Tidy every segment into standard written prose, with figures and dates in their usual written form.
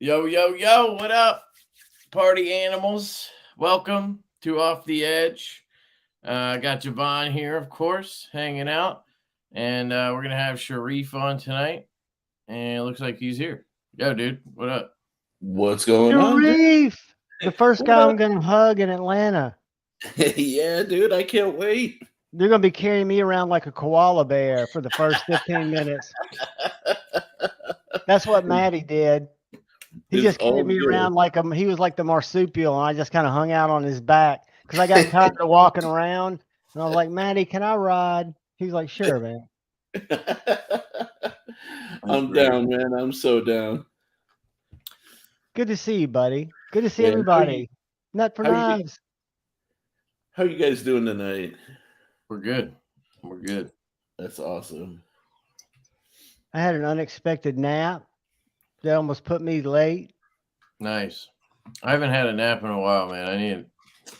Yo, yo, yo, what up, party animals? Welcome to Off the Edge. I got Javon here, of course, hanging out. And we're going to have Sharif on tonight. And it looks like he's here. Yo, dude, what up? What's going on, dude? Sharif, the first guy I'm going to hug in Atlanta. Yeah, dude, I can't wait. They're going to be carrying me around like a koala bear for the first 15 minutes. That's what Maddie did. He It's just all carried me good. around like he was like the marsupial, and I just kind of hung out on his back because I got tired of walking around. And I was like, Maddie, can I ride? He was like, sure, man. I'm down, man. I'm so down. Good to see you, buddy. Good to see Man, everybody. Nut for knives. How you guys doing tonight? We're good. We're good. That's awesome. I had an unexpected nap that almost put me late. Nice. I haven't had a nap in a while, man.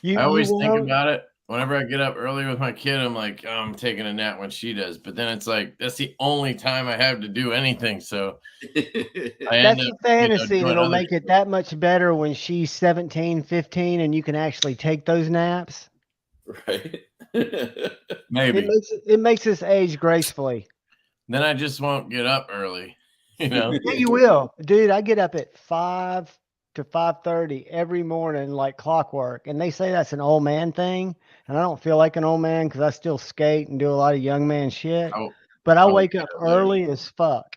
I always think about it. Whenever I get up early with my kid, I'm like, oh, I'm taking a nap when she does. But then it's like, that's the only time I have to do anything. So that's a fantasy that'll make it that much better when she's 17, 15, and you can actually take those naps. Right. Maybe. It makes us age gracefully. Then I just won't get up early. You know? Yeah, you will. Dude, I get up at 5 to 5:30 every morning like clockwork. And they say that's an old man thing. And I don't feel like an old man because I still skate and do a lot of young man shit. But I wake up early as fuck.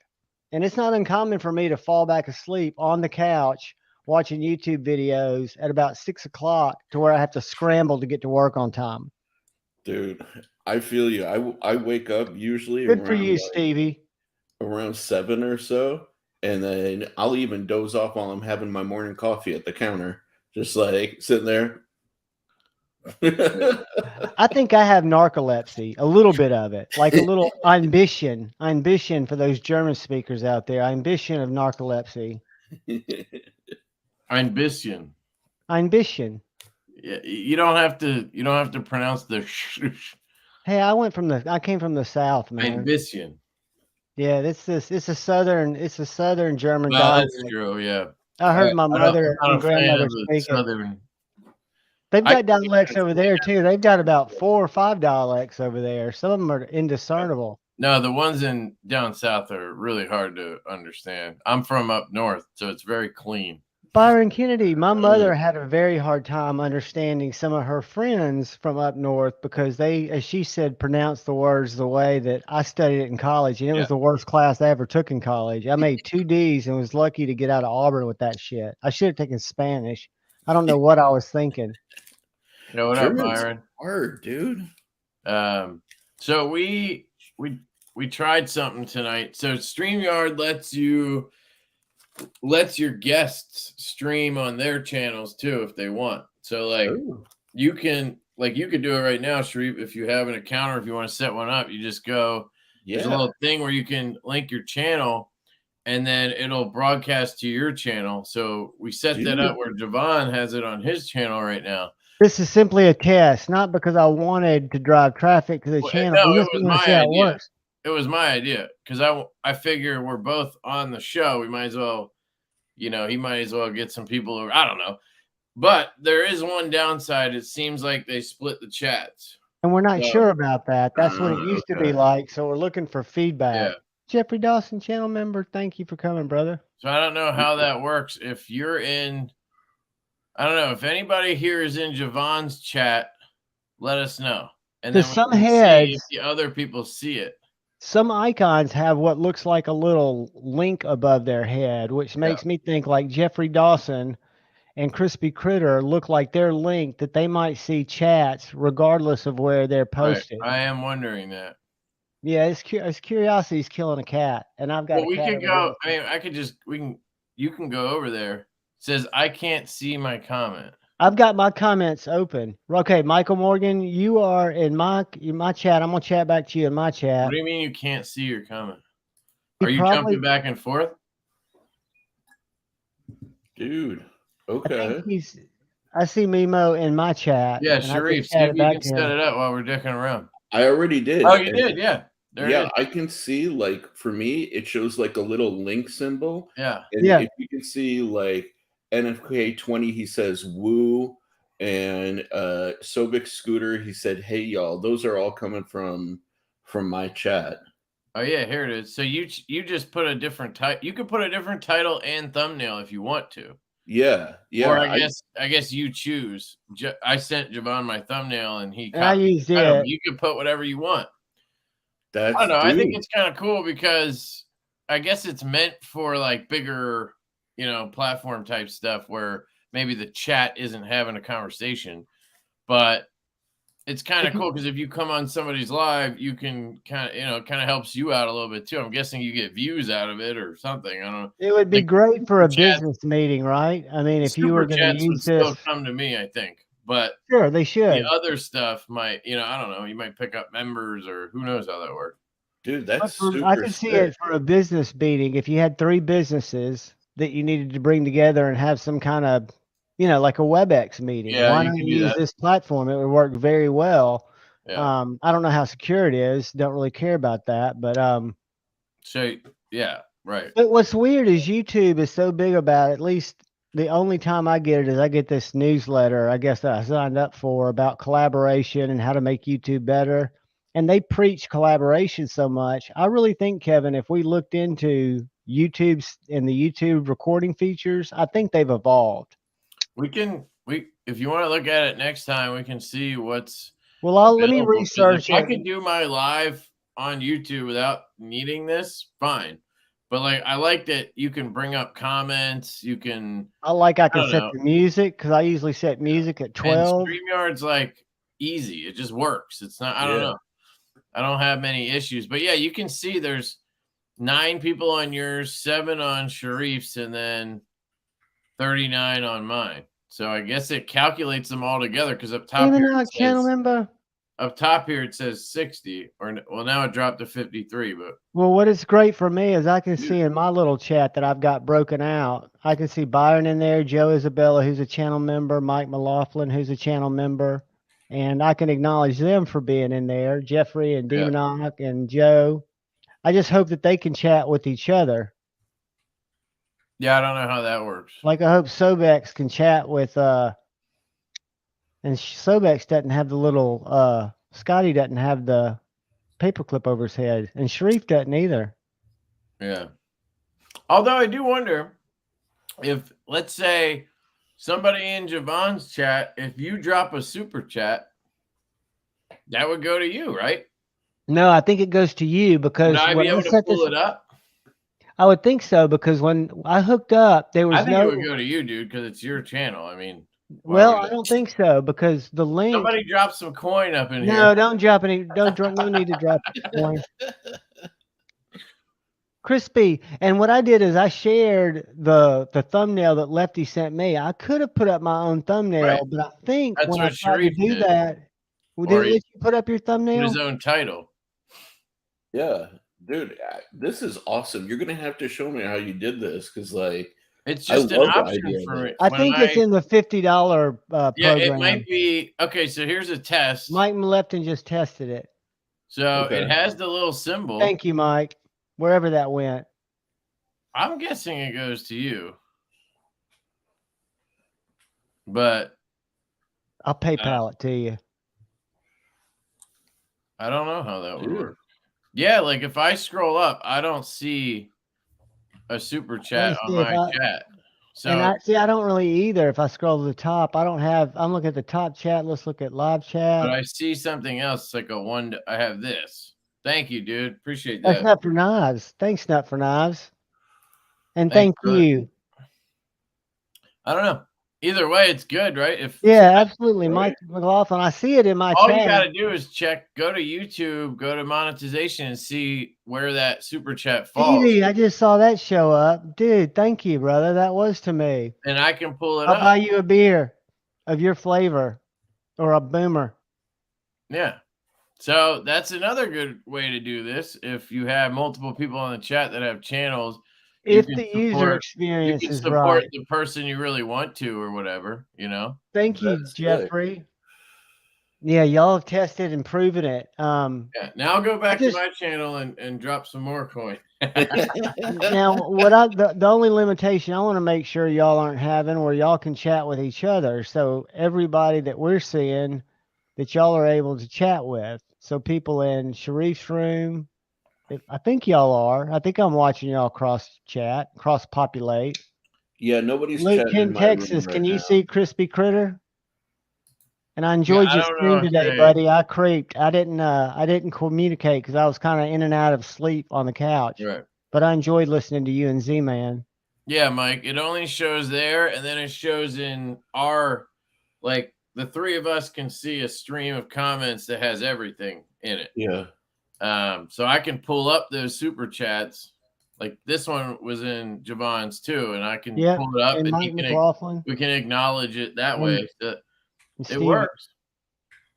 And it's not uncommon for me to fall back asleep on the couch watching YouTube videos at about 6 o'clock to where I have to scramble to get to work on time. Dude, I feel you. I wake up usually good for you, Stevie. Around 7 or so, and then I'll even doze off while I'm having my morning coffee at the counter, just like sitting there. I think I have narcolepsy, a little bit of it, like a little ambition for those German speakers out there. Ambition of narcolepsy. Ambition. Yeah, you don't have to pronounce the Hey, I came from the South, man. Ambition. Yeah, it's a southern German dialect. That's true, yeah. I heard my mother and grandmother speak it. They've got dialects over there too. They've got about 4 or 5 dialects over there. Some of them are indiscernible. No, the ones down south are really hard to understand. I'm from up north, so it's very clean. Byron Kennedy, my mother had a very hard time understanding some of her friends from up north because they, as she said, pronounce the words the way that I studied it in college. And it was the worst class I ever took in college. I made 2 Ds and was lucky to get out of Auburn with that shit. I should have taken Spanish. I don't know what I was thinking. Yeah, what up, Byron? Hard, dude. So we tried something tonight. So StreamYard lets your guests stream on their channels too if they want. So like you could do it right now, Sharif, if you have an account or if you want to set one up, you just go. There's a little thing where you can link your channel and then it'll broadcast to your channel. So we set that up where Javon has it on his channel right now. This is simply a test, not because I wanted to drive traffic to the channel. No, it was my idea. It was my idea because I figure we're both on the show. We might as well, he might as well get some people over. I don't know. But there is one downside. It seems like they split the chats. And we're not sure about that. That's what it used to be like. So we're looking for feedback. Yeah. Jeffrey Dawson, channel member, thank you for coming, brother. So I don't know how that works. If you're in, I don't know. If anybody here is in Javon's chat, let us know. And then some heads, see if the other people see it. Some icons have what looks like a little link above their head, which makes me think like Jeffrey Dawson and Crispy Critter look like they're linked, that they might see chats regardless of where they're posted. Right. I am wondering that. Yeah, it's curiosity is killing a cat, and I've got. Well, we could go. I mean, you can go over there. It says I can't see my comment. I've got my comments open. Okay, Michael Morgan, you are in my chat. I'm gonna chat back to you in my chat. What do you mean you can't see your comment? Are you jumping back and forth? Dude, okay. I see Mimo in my chat. Yeah, Sharif, see if you can set it up while we're dicking around. I already did. Oh, you did? Yeah. There it is. I can see, like, for me, it shows like a little link symbol. Yeah. And if you can see like NFK 20, he says woo, and Sobek Scooter, he said, hey y'all. Those are all coming from my chat. Oh yeah, here it is. So you just put a different title. You could put a different title and thumbnail if you want to. Yeah. Or I guess you choose. I sent Javon my thumbnail and he I used it. You can put whatever you want. I don't know. I think it's kind of cool because I guess it's meant for like bigger, platform type stuff where maybe the chat isn't having a conversation, but it's kind of cool because if you come on somebody's live, you can kind of helps you out a little bit too. I'm guessing you get views out of it or something. I don't know. It would be great for a business meeting, right? I mean, if you were going to use this, still come to me, I think, but sure they should. The other stuff might, I don't know. You might pick up members or who knows how that works. Dude, that's super I can see it for a business meeting. If you had 3 businesses that you needed to bring together and have some kind of, like a WebEx meeting. Yeah, why not use this platform? It would work very well. Yeah. I don't know how secure it is. Don't really care about that, but So yeah, right. But what's weird is YouTube is so big about it. At least the only time I get it is I get this newsletter, I guess, that I signed up for about collaboration and how to make YouTube better. And they preach collaboration so much. I really think, Kevin, if we looked into YouTube's and the YouTube recording features, I think they've evolved. If you want to look at it next time, we can see what's. Well, let me research it. I could do my live on YouTube without needing this, fine. But I like that you can bring up comments. You can. I can set the music because I usually set music at 12. And StreamYard's easy. It just works. It's not. I don't know. I don't have many issues, but yeah, you can see there's 9 people on yours, 7 on Sharif's, and then 39 on mine. So I guess it calculates them all together because up top here channel member. Up top here it says 60, now it dropped to 53. But what is great for me is I can see in my little chat that I've got broken out. I can see Byron in there, Joe Isabella, who's a channel member, Mike McLaughlin, who's a channel member, and I can acknowledge them for being in there. Jeffrey and Demonoc and Joe. I just hope that they can chat with each other. Yeah, I don't know how that works. I hope Sobex can chat with and Sobex doesn't have the little Scotty doesn't have the paperclip over his head, and Sharif doesn't either. Yeah. Although I do wonder if, let's say, somebody in Javon's chat, if you drop a super chat, that would go to you, right? No, I think it goes to you because would I be able to pull it up? I would think so because when I hooked up, there was I think it would go to you, dude, because it's your channel. I mean, well, I don't think so because the link. Somebody drop some coin up in here. No, don't drop any. Don't drop. No need to drop coin. Crispy. And what I did is I shared the thumbnail that Lefty sent me. I could have put up my own thumbnail, but I think that's when I tried to do that, did it let you put up your thumbnail? His own title. Yeah, dude, this is awesome. You're gonna have to show me how you did this because, it's just an option for me. I think it's in the $50 program. Yeah, it might be. Okay, so here's a test. Mike Lefton just tested it. So it has the little symbol. Thank you, Mike. Wherever that went. I'm guessing it goes to you. But I'll PayPal it to you. I don't know how that would work. Yeah, if I scroll up, I don't see a super chat on my chat. So I don't really either. If I scroll to the top, I'm looking at the top chat. Let's look at live chat. But I see something else I have this. Thank you, dude. Appreciate that. That's Nut for Knives. Thanks, Nut for Knives. And thank you. I don't know. Either way, it's good, right? Absolutely. Mike McLaughlin. I see it in my chat. All you got to do is go to YouTube, go to monetization, and see where that super chat falls. Stevie, I just saw that show up. Dude, thank you, brother. That was to me. And I can pull it up. I'll buy you a beer of your flavor or a boomer. Yeah. So that's another good way to do this. If you have multiple people on the chat that have channels, if the user experience is right, support the person you really want to, or whatever, Thank you, Jeffrey. Yeah, y'all have tested and proven it. Yeah. Now go back just- to my channel and drop some more coin. Now, the only limitation I want to make sure y'all aren't having where y'all can chat with each other. So everybody that we're seeing that y'all are able to chat with. So people in Sharif's room, I think y'all are. I think I'm watching y'all cross chat, cross populate. Yeah, nobody's Luke chatting in in my Texas, room right can you now. see Crispy Critter? And I enjoyed I your don't stream know if today, they- buddy. I creeped. I didn't communicate because I was kind of in and out of sleep on the couch. Right. But I enjoyed listening to you and Z-Man. Yeah, Mike. It only shows there, and then it shows in our, like, the three of us can see a stream of comments that has everything in it. Yeah. So I can pull up those super chats. Like this one was in Javon's too, and I can pull it up, and and Mike McLaughlin. we can acknowledge it that And- way. So and it Steve. works.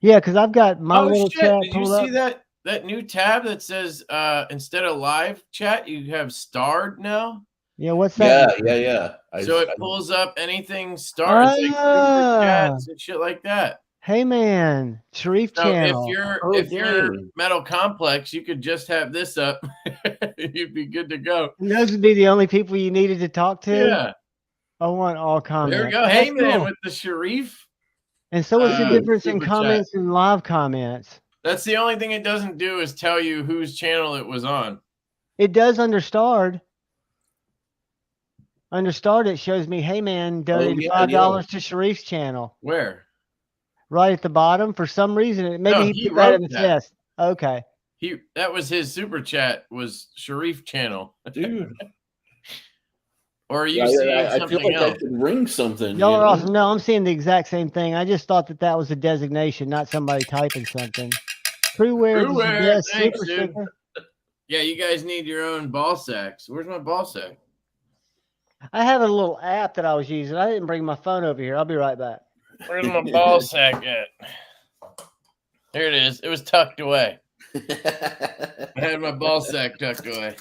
Yeah, because I've got my Oh little shit! chat Did you pulled see up. that new tab that says instead of live chat, you have starred now? Yeah, what's that? Yeah. So it pulls up anything starred. It's like super chats and shit like that. Hey man, Sharif So channel. if you're Metal Complex, you could just have this up. You'd be good to go. And those would be the only people you needed to talk to. Yeah. I want all comments. There we go. Hey man, with the Sharif. And so what's the difference in super comments chat. and live comments? That's the only thing it doesn't do is tell you whose channel it was on. It does under starred. Under starred, it shows me, hey man, donated $5 to Sharif's channel. Where? Right at the bottom. For some reason, maybe he put that in the test. Okay. That was his super chat, was Sharif channel. Dude. Or are you seeing something I feel like else? I could ring something. Y'all are awesome. No, I'm seeing the exact same thing. I just thought that was a designation, not somebody typing something. Crewwear, thanks, dude. Yeah, you guys need your own ball sacks. Where's my ball sack? I have a little app that I was using. I didn't bring my phone over here. I'll be right back. Where's my ball sack at? There it is. It was tucked away. I had my ball sack tucked away.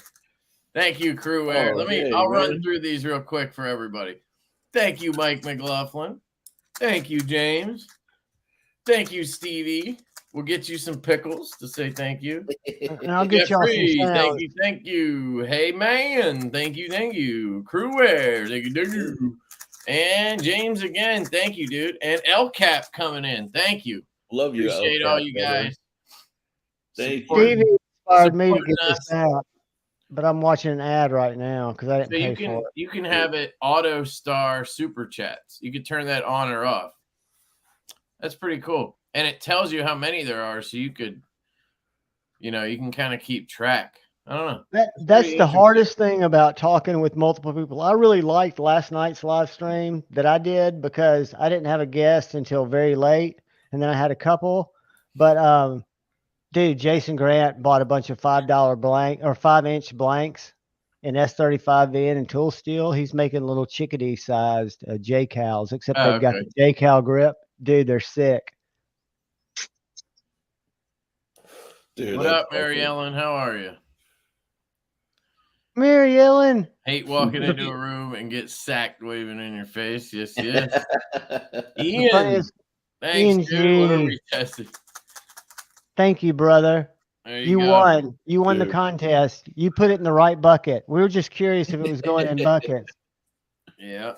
Thank you, Crewwear. I'll run through these real quick for everybody. Thank you, Mike McLaughlin. Thank you, James. Thank you, Stevie. We'll get you some pickles to say thank you. And I'll get y'all some sounds. Thank you. Hey man, thank you. Crewwear, thank you. And James again, thank you, dude. And LCAP coming in, thank you. Love you. Appreciate all you guys. Thank you. Stevie inspired me to get this out, but I'm watching an ad right now because I didn't pay for it. You can have it auto star super chats. You can turn that on or off. That's pretty cool. And it tells you how many there are, so you could, you can kind of keep track. I don't know. That's the hardest thing about talking with multiple people. I really liked last night's live stream that I did because I didn't have a guest until very late, and then I had a couple. But dude, Jason Grant bought a bunch of $5 blank or 5-inch blanks in S35VN and tool steel. He's making little chickadee sized J cals, except they've got the J cal grip. Dude, they're sick. Dude, what up, Mary Ellen? How are you? Mary Ellen. Hate walking into a room and get sacked waving in your face. Yes. Ian. Thanks, dude. What are we testing? Thank you, brother. You won. You won the contest. You put it in the right bucket. We were just curious if it was going in buckets. Yeah.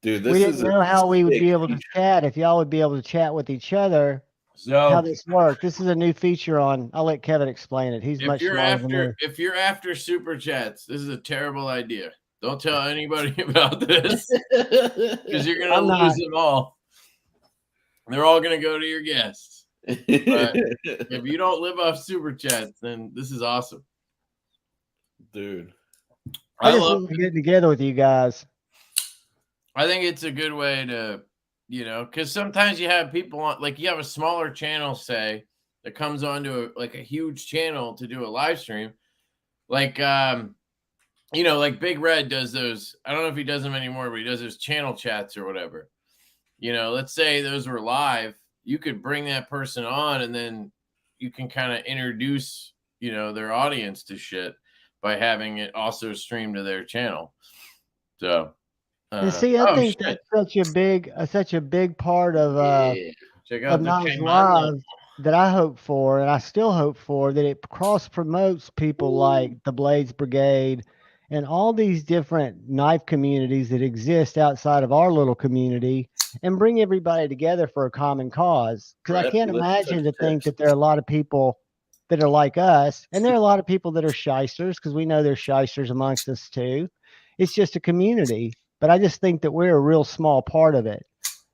Dude, we didn't know how we would be able to chat, if y'all would be able to chat with each other. So how this works. This is a new feature on. I'll let Kevin explain it. He's much smarter than me. If you're after super chats, this is a terrible idea. Don't tell anybody about this because you're gonna lose them all. They're all gonna go to your guests. But if you don't live off super chats, then this is awesome, dude. I just love getting together with you guys. I think it's a good way to. Because sometimes you have people on, like you have a smaller channel, say, that comes onto a huge channel to do a live stream. Like, like Big Red does those. I don't know if he does them anymore, but he does those channel chats or whatever. Let's say those were live. You could bring that person on and then you can kind of introduce, their audience to shit by having it also streamed to their channel. So. And see, I think that's such a big part of Check out the Knives Kaimano. Live that I hope for, and I still hope for, that it cross promotes people like the Blades Brigade and all these different knife communities that exist outside of our little community, and bring everybody together for a common cause. Because I can't imagine to think that there are a lot of people that are like us, and there are a lot of people that are shysters, because we know there's shysters amongst us too. It's just a community, but I just think that we're a real small part of it.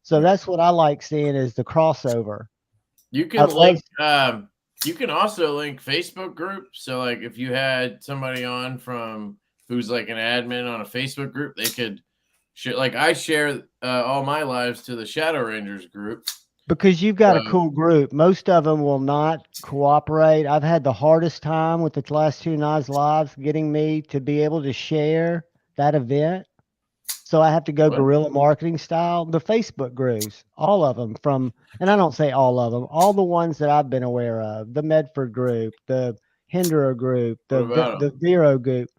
So that's what I like seeing is the crossover. You can link. You can also link Facebook groups. So, like, if you had somebody on from who's like an admin on a Facebook group, they could share. Like, I share all my lives to the Shadow Rangers group because you've got a cool group. Most of them will not cooperate. I've had the hardest time with the last 2 Knives Lives getting me to be able to share that event. So I have to go guerrilla marketing style. The Facebook groups, all of them and I don't say all of them, all the ones that I've been aware of, the Medford group, the Hinderer group, the Vero group.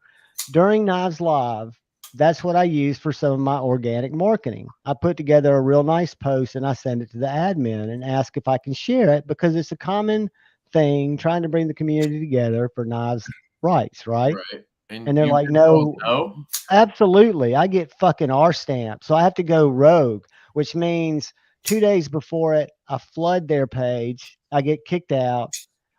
During Knives Live, that's what I use for some of my organic marketing. I put together a real nice post and I send it to the admin and ask if I can share it, because it's a common thing trying to bring the community together for knives rights, right? And they're like, no, absolutely. I get fucking R stamp. So I have to go rogue, which means 2 days before it, I flood their page. I get kicked out.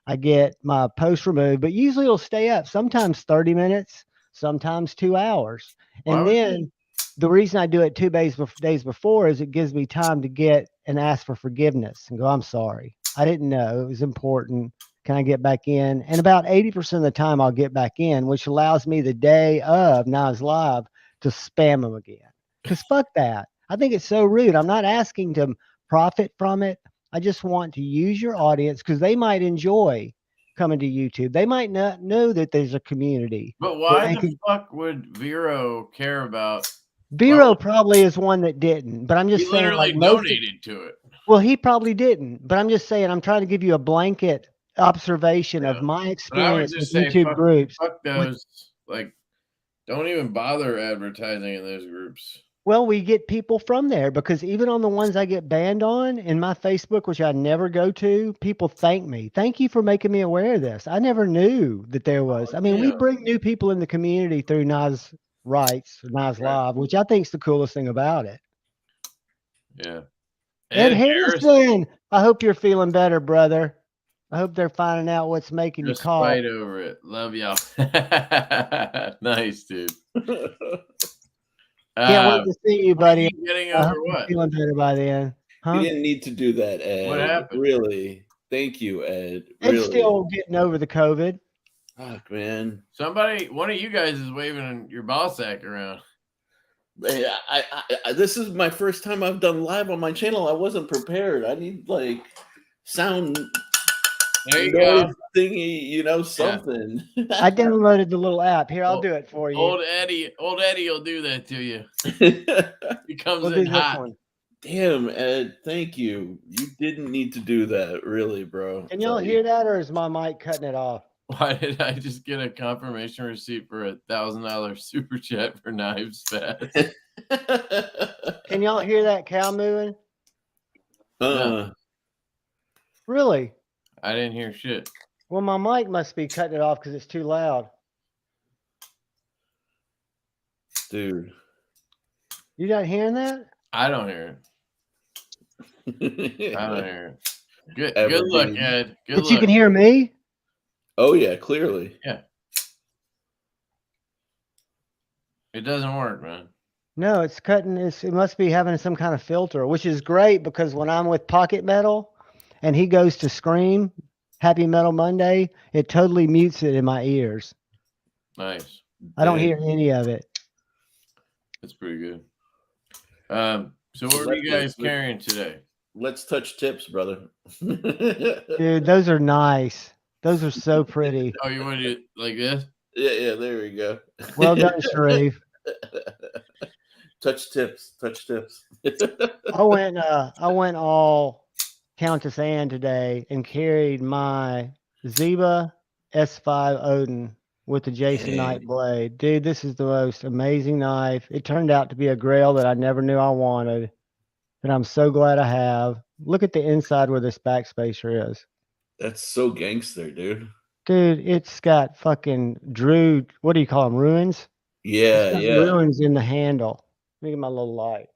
I get my post removed, but usually it'll stay up, sometimes 30 minutes, sometimes 2 hours. And then the reason I do it 2 days before is it gives me time to get and ask for forgiveness and go, I'm sorry. I didn't know it was important. Can I get back in? And about 80% of the time I'll get back in, which allows me the day of Knives Live to spam them again. Because fuck that. I think it's so rude. I'm not asking to profit from it. I just want to use your audience because they might enjoy coming to YouTube. They might not know that there's a community. But why the fuck would Vero care about? Vero probably is one that didn't, but I'm just saying, literally like, donated to it. Well, he probably didn't, but I'm just saying, I'm trying to give you a blanket observation of my experience with YouTube groups. Fuck those. Like, don't even bother advertising in those groups. Well, we get people from there because even on the ones I get banned on in my Facebook, which I never go to, people thank me. Thank you for making me aware of this. I never knew that there was. I mean, we bring new people in the community through Knives Rights, Knives Live, which I think is the coolest thing about it. Yeah. Ed Harrison, I hope you're feeling better, brother. I hope they're finding out what's making you cough. Fight over it. Love y'all. Nice, dude. Can't wait to see you, buddy. Getting over what? Feeling better by then. Huh? You didn't need to do that, Ed. What happened? Really? Thank you, Ed. Ed's still getting over the COVID. Fuck, man. One of you guys is waving your ball sack around. This is my first time I've done live on my channel. I wasn't prepared. I need like sound. There you go. Thingy, something. I downloaded the little app. Here, I'll do it for you. Old Eddie will do that to you. He comes in hot. Damn, Ed, thank you. You didn't need to do that, really, bro. Can y'all hear that, or is my mic cutting it off? Why did I just get a confirmation receipt for $1,000 super chat for Knives Fast? Can y'all hear that cow mooing? No. Really? I didn't hear shit. Well, my mic must be cutting it off because it's too loud. Dude. You not hearing that? I don't hear it. I don't hear it. Good luck, Ed. But you can hear me? Oh, yeah, clearly. Yeah. It doesn't work, man. No, it's cutting. It must be having some kind of filter, which is great because when I'm with Pocket Metal and he goes to scream Happy Metal Monday, it totally mutes it in my ears. Nice. I don't hear any of it. That's pretty good. So what are you guys carrying today? Let's touch tips, brother. Dude, those are nice. Those are so pretty. Oh, you want to do it like this? Yeah, there we go. Well done, Sharif. Touch tips. I went all Countess Anne today and carried my Zeba S5 Odin with the Jason Knight blade. Dude, this is the most amazing knife. It turned out to be a grail that I never knew I wanted. And I'm so glad I have. Look at the inside where this backspacer is. That's so gangster, dude. Dude, it's got fucking what do you call them? Ruins? Yeah, It's got yeah. ruins in the handle. Look at my little light.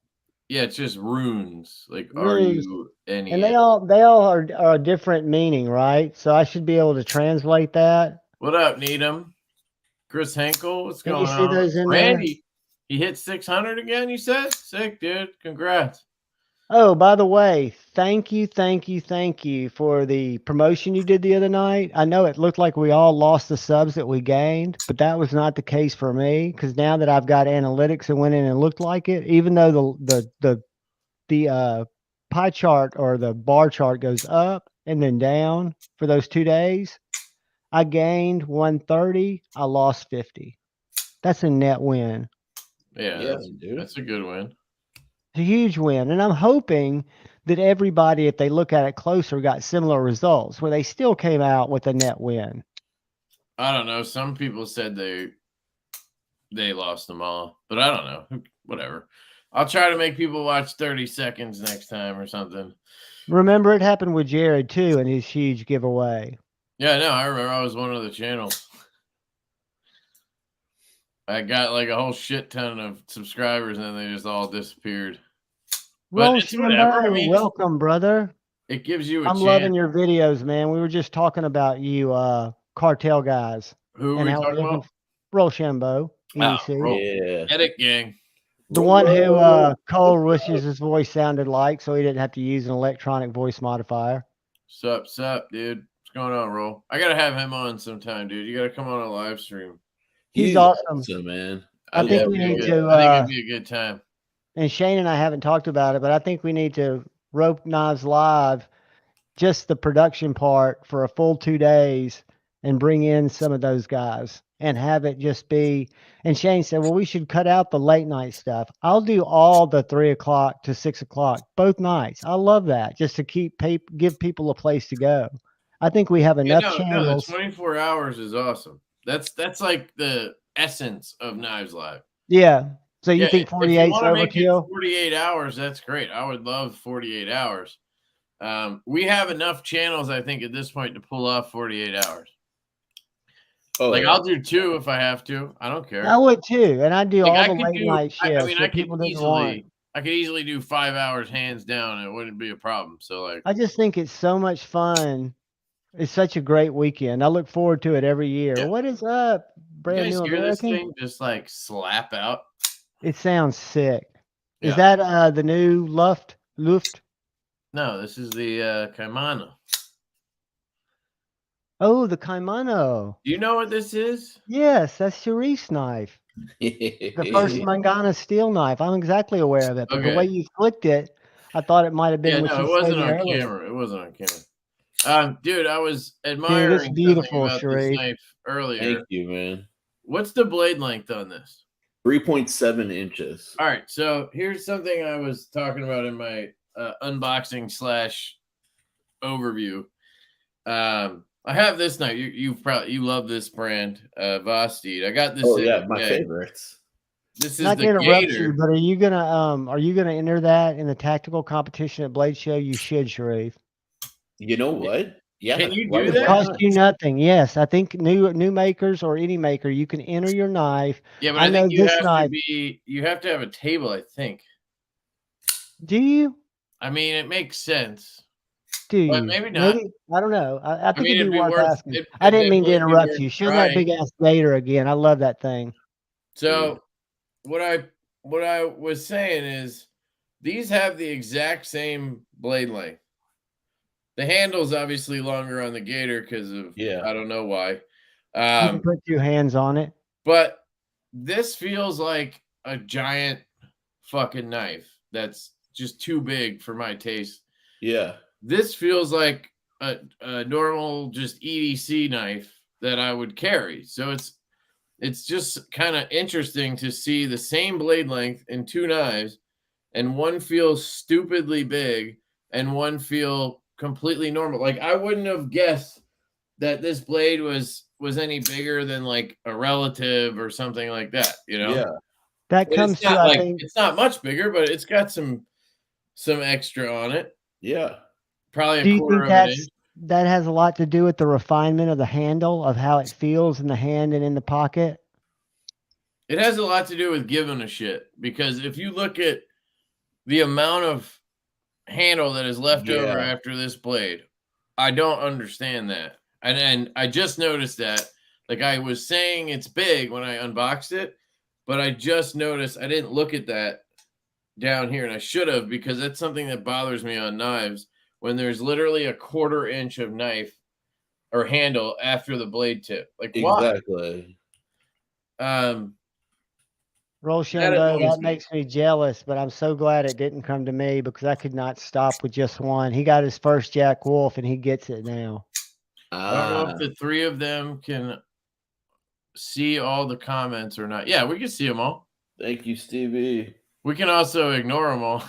Yeah, it's just runes. Like Runes. RUNE. And they all are a different meaning, right? So I should be able to translate that. What up, Needham? Chris Henkel, what's Can going you see on? those in Randy, he hit 600 again, you said? Sick, dude. Congrats. Oh, by the way, thank you for the promotion you did the other night. I know it looked like we all lost the subs that we gained, but that was not the case for me because now that I've got analytics and went in and looked like it, even though the pie chart or the bar chart goes up and then down for those 2 days, I gained 130, I lost 50. That's a net win. Yeah, that's a good win. A huge win. And I'm hoping that everybody, if they look at it closer, got similar results where they still came out with a net win. I don't know. Some people said they lost them all, but I don't know. Whatever. I'll try to make people watch 30 seconds next time or something. Remember, it happened with Jared too, and his huge giveaway. Yeah, no, I remember I was one of the channels. I got like a whole shit ton of subscribers and then they just all disappeared. But it's whatever. I mean, welcome, brother. It gives you a chance. Loving your videos, man. We were just talking about you, cartel guys. Who are we talking about? Rochambeau, EDC. Yeah. Edit gang. The one who Cole wishes his voice sounded like, so he didn't have to use an electronic voice modifier. Sup, dude? What's going on, Roll? I gotta have him on sometime, dude. You gotta come on a live stream. He's awesome, man. I think we need to. I think it'd be a good time. And Shane and I haven't talked about it, but I think we need to rope knives live, just the production part for a full 2 days, and bring in some of those guys and have it just be. And Shane said, well, we should cut out the late night stuff. I'll do all the 3 o'clock to 6 o'clock, both nights. I love that, just to give people a place to go. I think we have enough channels. The 24 hours is awesome. That's like the essence of Knives Live. Yeah. So you think 48 is overkill? 48 hours, that's great. I would love 48 hours. We have enough channels, I think, at this point to pull off 48 hours. Oh, like, yeah. I'll do 2 if I have to. I don't care. I would too, and I do all the late night shifts. I mean, I could easily do 5 hours hands down. It wouldn't be a problem. So, like, I just think it's so much fun. It's such a great weekend. I look forward to it every year. Yeah. What is up, brand new American? This thing just like slap out. It sounds sick. Yeah. Is that the new Luft? No, this is the Kaimano. Oh, the Kaimano. Do you know what this is? Yes, that's Sharif's knife. The first Manganas steel knife. I'm exactly aware of it. But the way you flicked it, I thought it might have been. Yeah, no, it wasn't on camera. It wasn't on camera. Dude, I was admiring this beautiful about this knife earlier. Thank you, man. What's the blade length on this? 3.7 inches. All right, so here's something I was talking about in my unboxing / overview. I have this knife. You love this brand, Vosteed. I got this. Oh yeah, my favorites. This is not the to interrupt Gator. you, but are you gonna enter that in the tactical competition at Blade Show? You should, Sharif. You know what? Yeah. Can you do that? It costs you nothing. Yes, I think new makers or any maker, you can enter your knife. Yeah, but I think you have to have a table, I think. Do you? I mean, it makes sense. Do you? But maybe not. I don't know. I think it'd be worth asking. I I didn't mean to interrupt you. Show that big ass gator again. I love that thing. So what I was saying is these have the exact same blade length. The handle's obviously longer on the Gator because of I don't know why. You can put 2 hands on it. But this feels like a giant fucking knife that's just too big for my taste. Yeah. This feels like a normal just EDC knife that I would carry. So it's just kind of interesting to see the same blade length in 2 knives, and one feels stupidly big and one feel completely normal. Like, I wouldn't have guessed that this blade was any bigger than like a relative or something like that, you know? Yeah. That comes to, I think it's not much bigger, but it's got some extra on it. Yeah. Probably Do a you quarter think of an inch. that has a lot to do with the refinement of the handle, of how it feels in the hand and in the pocket? It has a lot to do with giving a shit, because if you look at the amount of handle that is left over Yeah. after this blade, I don't understand that. And I just noticed that. Like I was saying it's big when I unboxed it, but I just noticed I didn't look at that down here, and I should have, because that's something that bothers me on knives, when there's literally a quarter inch of knife or handle after the blade tip. Like why? Exactly. That Rochambeau, annoys that me. makes me jealous, but I'm so glad it didn't come to me because I could not stop with just one. He got his first Jack Wolf and he gets it now. I don't know if Ah, the three of them can see all the comments or not. Yeah, we can see them all. thank you, Stevie. We can also ignore them all.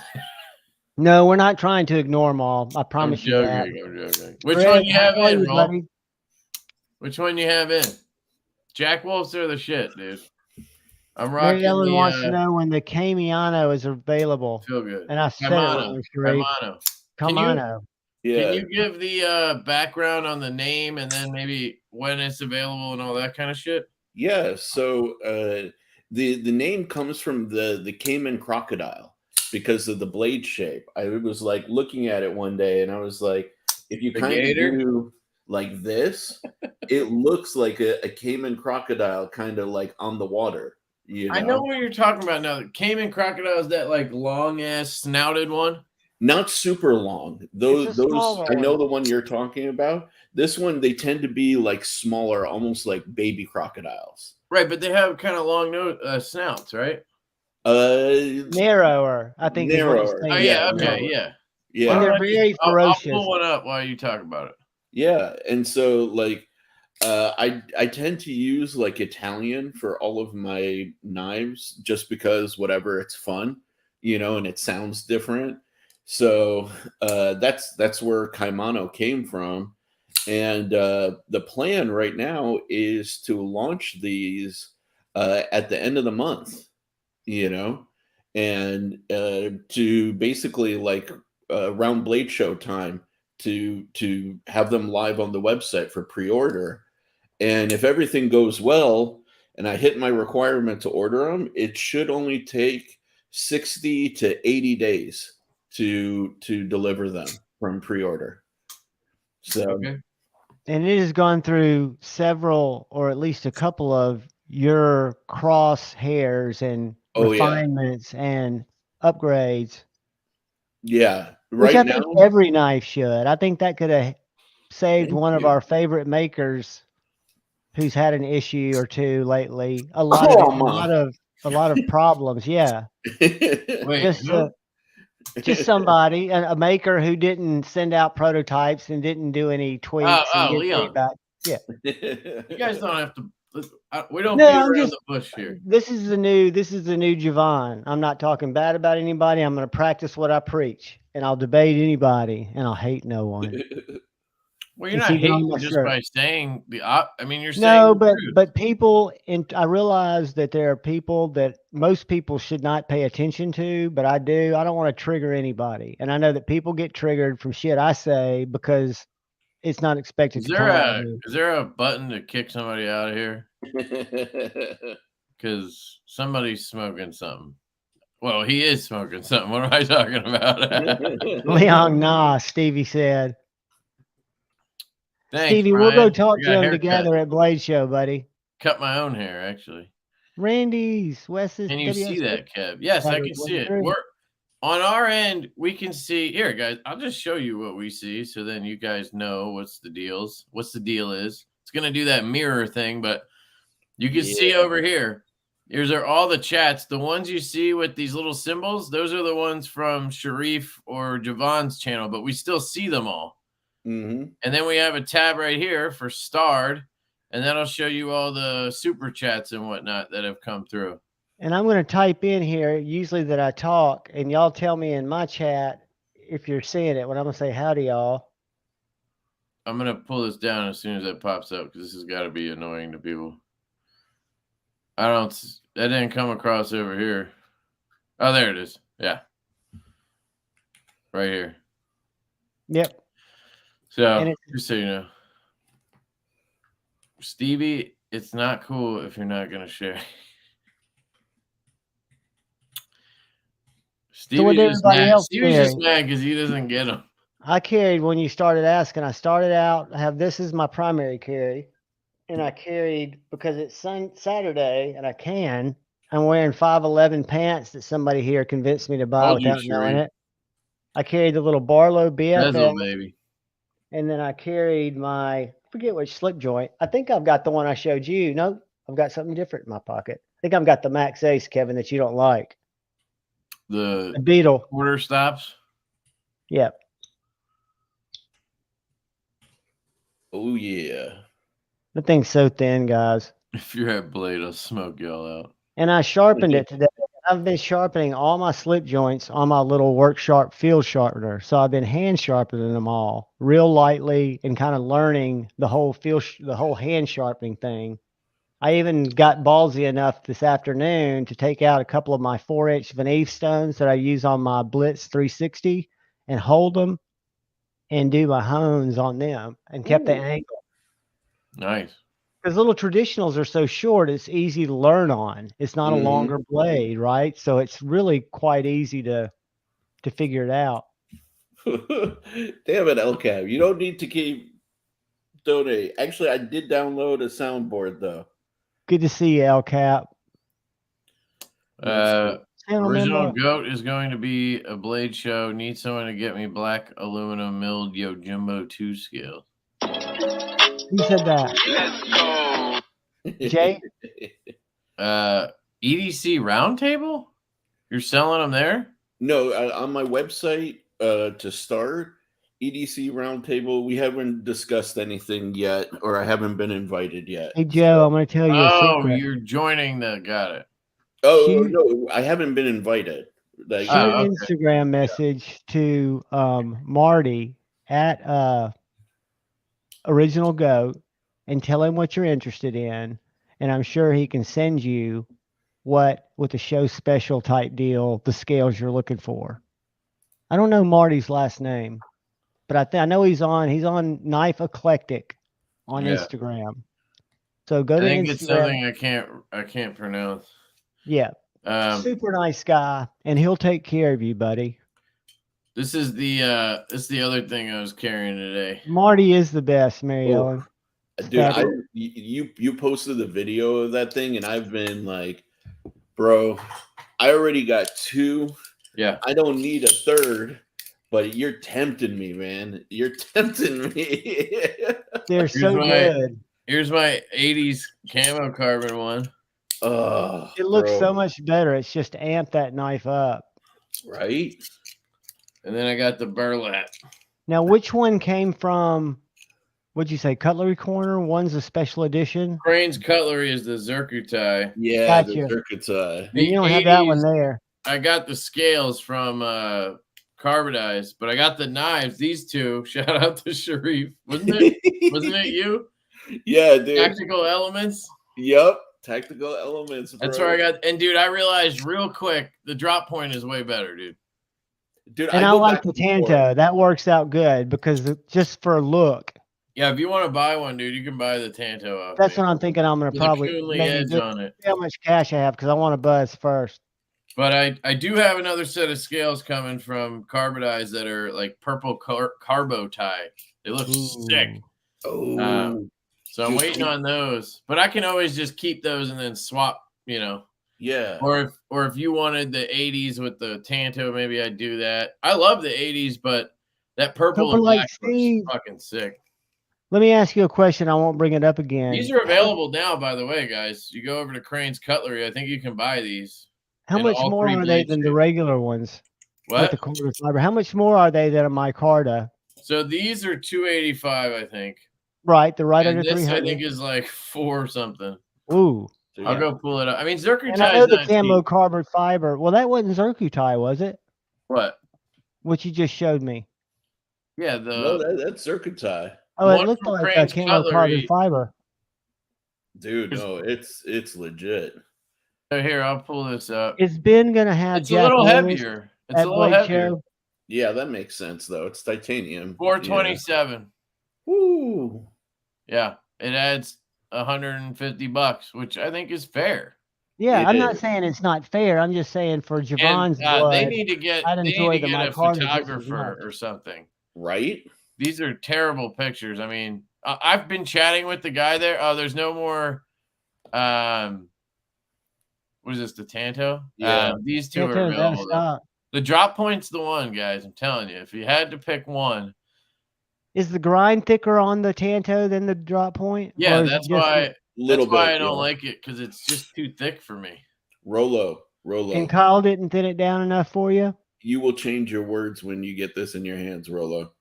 No, we're not trying to ignore them all. I I'm promise you that. joking. I'm joking. Which one Greg, you how have are in, you, Roll? buddy? Which one you have in? Jack Wolfs are the shit, dude. I'm Mary rocking Ellen wants to the know when the Kaimano is available. feel good. And I said it Kaimano. wrong, Sharif. Kaimano. Kamano. Can Yeah. you give the background on the name and then maybe when it's available and all that kind of shit? Yeah. So the name comes from the caiman crocodile because of the blade shape. I was like looking at it one day and I was like, if you The kind of gator? do like this, it looks like a caiman crocodile kind of like on the water, you I know know? what you're talking about now. Cayman crocodile is that like long ass snouted one. Not super long. It's a Those smaller I know one. the one you're talking about. This one they tend to be like smaller, almost like baby crocodiles. Right, but they have kind of long snouts, right? Narrower, I think is what he's Narrower. Oh saying. yeah, Yeah, okay, narrower. yeah. And Why Yeah. don't they're I just very I'll ferocious. pull one up while you talk about it. Yeah. And so like I tend to use like Italian for all of my knives just because whatever, it's fun, and it sounds different. So that's where Kaimano came from. And the plan right now is to launch these at the end of the month, you know, and to basically like around Blade Show time to have them live on the website for pre-order. And if everything goes well and I hit my requirement to order them, it should only take 60 to 80 days to deliver them from pre-order. So Okay. And it has gone through several, or at least a couple of your crosshairs and oh yeah. refinements and upgrades, Yeah. which Right I now, think every knife should. I think that could have saved thank one of you. our favorite makers who's had an issue or two lately. A lot of Oh it, my. a lot of problems. Yeah. Wait, Just who? just somebody, a maker who didn't send out prototypes and didn't do any tweaks and give Leon. feedback. Yeah. You guys don't have to. We don't No, beat I'm around just the bush here. this is the new Javon. I'm not talking bad about anybody. I'm going to practice what I preach, and I'll debate anybody, and I'll hate no one. Well, you're It's not even on hating my just shirt. by saying the op. I mean, you're saying No, the truth. but people, and I realize that there are people that most people should not pay attention to, but I do. I don't want to trigger anybody, and I know that people get triggered from shit I say because it's not expected to come out of me. Is there a button to kick somebody out of here? Because somebody's smoking something. Well, he is smoking something. What am I talking about? Leon, nah, Stevie said. Thanks, Stevie, we'll Brian. go talk I to got a him haircut. together at Blade Show, buddy. Cut my own hair, actually. Randy's, Wes's. Can you see that, Kev? Yes, I can see it. We're on our end. We can see here, guys. I'll just show you what we see, so then you guys know what's the deals. What's the deal is? It's gonna do that mirror thing, but you can see over here. Here's all the chats. The ones you see with these little symbols, those are the ones from Sharif or Javon's channel, but we still see them all. Mm-hmm. And then we have a tab right here for starred, and that'll show you all the super chats and whatnot that have come through. And I'm going to type in here, usually that I talk, and y'all tell me in my chat if you're seeing it when I'm going to say howdy, y'all. I'm going to pull this down as soon as it pops up because this has got to be annoying to people. That didn't come across over here. Oh, there it is. Yeah. Right here. Yep. So just so you know, Stevie, it's not cool if you're not gonna share. Stevie's just mad. Stevie's just mad because he doesn't get them. I carried when you started asking. I started out. I have this is my primary carry, and I carried because it's Saturday and I can. I'm wearing 511 pants that somebody here convinced me to buy without knowing it. I carried the little Barlow BFL, baby. And then I carried my, I forget which slip joint. I think I've got the one I showed you. Nope, I've got something different in my pocket. I think I've got the Max Ace, Kevin, that you don't like. The Beetle. Quarter stops? Yep. Oh, yeah. The thing's so thin, guys. If you're at Blade, I'll smoke y'all out. And I sharpened it today. I've been sharpening all my slip joints on my little Work Sharp field sharpener. So I've been hand sharpening them all real lightly and kind of learning the whole hand sharpening thing. I even got ballsy enough this afternoon to take out a couple of my 4-inch Veneve stones that I use on my Blitz 360 and hold them and do my hones on them and kept the angle. Nice. Because little traditionals are so short, it's easy to learn on. It's not a longer blade, right? So it's really quite easy to figure it out. Damn it, LCAP. You don't need to keep donating. Actually, I did download a soundboard, though. Good to see you, LCAP. Original Goat is going to be a blade show. Need someone to get me black aluminum milled Yojimbo 2 scale. Who said that? Let's go. Jay? EDC Roundtable? You're selling them there? No, on my website to start, EDC Roundtable, we haven't discussed anything yet, or I haven't been invited yet. Hey, Joe, I'm going to tell you a secret. Oh, you're joining the, got it. Oh, no, I haven't been invited. Shoot an Instagram message to Marty at Original Goat and tell him what you're interested in, and I'm sure he can send you with the show special type deal, the scales you're looking for. I don't know Marty's last name, but I know he's on Knife Eclectic on Instagram. So go to Instagram. I think it's something I can't pronounce. Yeah. Super nice guy, and he'll take care of you, buddy. This is the other thing I was carrying today. Marty is the best, Mary Ellen. Dude, you posted the video of that thing, and I've been like, bro, I already got 2. Yeah. I don't need a 3rd, but you're tempting me, man. You're tempting me. They're so good. Here's my 80s camo carbon one. It looks so much better. It's just amp that knife up. Right. And then I got the burlap. Now, which one came from, what'd you say, Cutlery Corner? One's a special edition? Crane's Cutlery is the Zircuti. Yeah, gotcha. The Zircuti. You don't have that one there. I got the scales from Carbonized, but I got the knives. These 2. Shout out to Sharif. Wasn't it you? Yeah, dude. Tactical Elements. Yep. Tactical Elements, bro. That's where I got. And dude, I realized real quick the drop point is way better, dude. Dude, and I like the Tanto. That works out good because just for look. Yeah, if you want to buy one, dude, you can buy the Tanto. That's what I'm thinking. I'm gonna probably edge on it. See how much cash I have because I want to buzz first. But I do have another set of scales coming from Carbonized that are like purple carbo tie. They look sick. Oh. So I'm waiting on those, but I can always just keep those and then swap, you know. Yeah. Or if you wanted the 80s with the Tanto, maybe I'd do that. I love the 80s, but that purple and black is fucking sick. Let me ask you a question. I won't bring it up again. These are available now, by the way, guys. You go over to Crane's Cutlery. I think you can buy these. How much more are they than the regular ones? What? The quarter fiber. How much more are they than a micarta? So these are $285, I think. Right, the right under this 300. I think is like 4 something. Ooh. I'll go pull it up. I mean, Zircuti. And I know the camo carbon fiber. Well, that wasn't Zircuti, was it? What? What you just showed me. Yeah, no, that's Zircuti. Oh, it looked like a camo carbon fiber. Dude, no, it's legit. So here, I'll pull this up. It's been gonna have. It's a little heavier. It's a little heavier. Yeah, that makes sense though. It's titanium. $427. Woo. Yeah, it adds $150, which I think is fair. Yeah, It I'm not is. saying it's not fair. I'm just saying for And Javon's they blood, need to get I'd enjoy the a micrometers as photographer much. or something. Right? These are terrible pictures. I mean, I've been chatting with the guy there. Oh, there's no more. What is this? The Tanto? Yeah. These two are available though. The drop point's the one, guys. I'm telling you, if you had to pick one. Is the grind thicker on the Tanto than the drop point? Yeah, that's why. Little That's why bit, I don't yeah. like it, because it's just too thick for me. Rollo. And Kyle didn't thin it down enough for you? You will change your words when you get this in your hands, Rollo.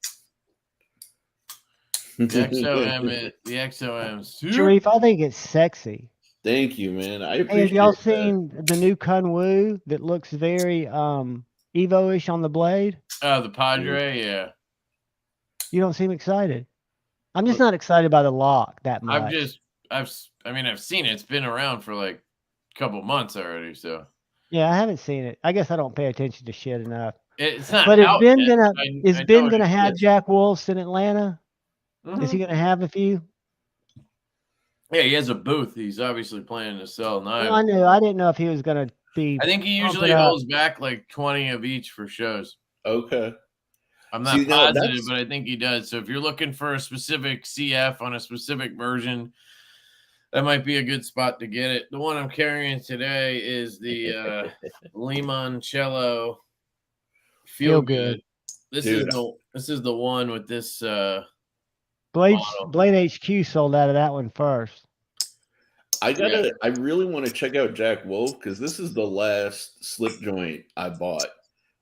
The XOM. Sharif, I think it's sexy. Thank you, man. I appreciate Hey, have y'all that. seen the new Kunwu that looks very Evo-ish on the blade? Oh, the Padre, yeah. You don't seem excited. I'm just not excited by the lock that much. I've seen it. It's been around for like a couple months already, so. Yeah, I haven't seen it. I guess I don't pay attention to shit enough. It's not. But is Ben gonna have Jack Wolfs in Atlanta? Mm-hmm. Is he gonna have a few? Yeah, he has a booth. He's obviously planning to sell knives. Well, I knew. I didn't know if he was gonna be. I think he usually holds back like 20 of each for shows. Okay. I'm not positive, but I think he does. So if you're looking for a specific CF on a specific version, that might be a good spot to get it. The one I'm carrying today is the Limoncello Feel Good. This is the one with this Blade HQ sold out of that one first. I really want to check out Jack Wolf, because this is the last slip joint I bought.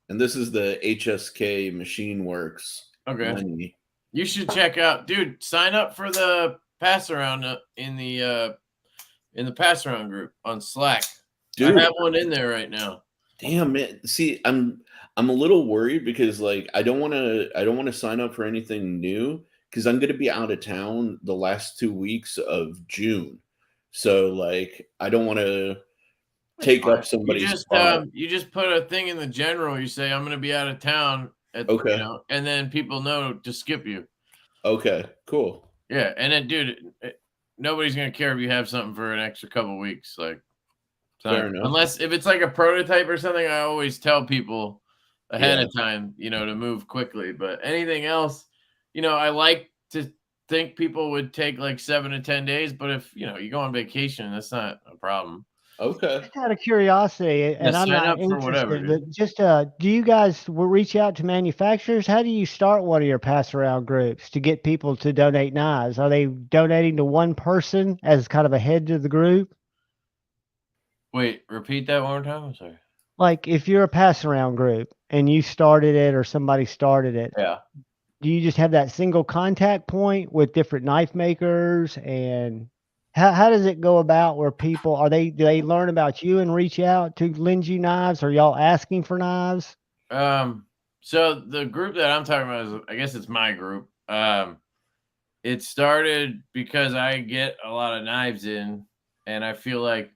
And this is the HSK Machine Works. Okay. Money. You should check out, dude, sign up for the pass around in the pass around group on Slack. Dude, I have one in there right now. Damn, man. See, I'm a little worried because like I don't want to sign up for anything new, because I'm going to be out of town the last 2 weeks of June. So like I don't want to take up somebody's spot. You just put a thing in the general. You say I'm going to be out of town. Okay. And then people know to skip you. Okay. Cool. Yeah, and then, dude, nobody's going to care if you have something for an extra couple weeks. Like, fair enough. Unless if it's like a prototype or something, I always tell people ahead of time, to move quickly. But anything else, I like to think people would take like 7 to 10 days. But if you go on vacation, that's not a problem. Okay. Just out of curiosity, and I'm not interested, but just do you guys reach out to manufacturers? How do you start one of your pass around groups to get people to donate knives? Are they donating to one person as kind of a head to the group? Wait, repeat that one more time. I'm sorry. Like if you're a pass around group and you started it or somebody started it, yeah. Do you just have that single contact point with different knife makers? And how does it go about where people do they learn about you and reach out to lend you knives? Or y'all asking for knives? So the group that I'm talking about is, I guess it's my group. It started because I get a lot of knives in, and I feel like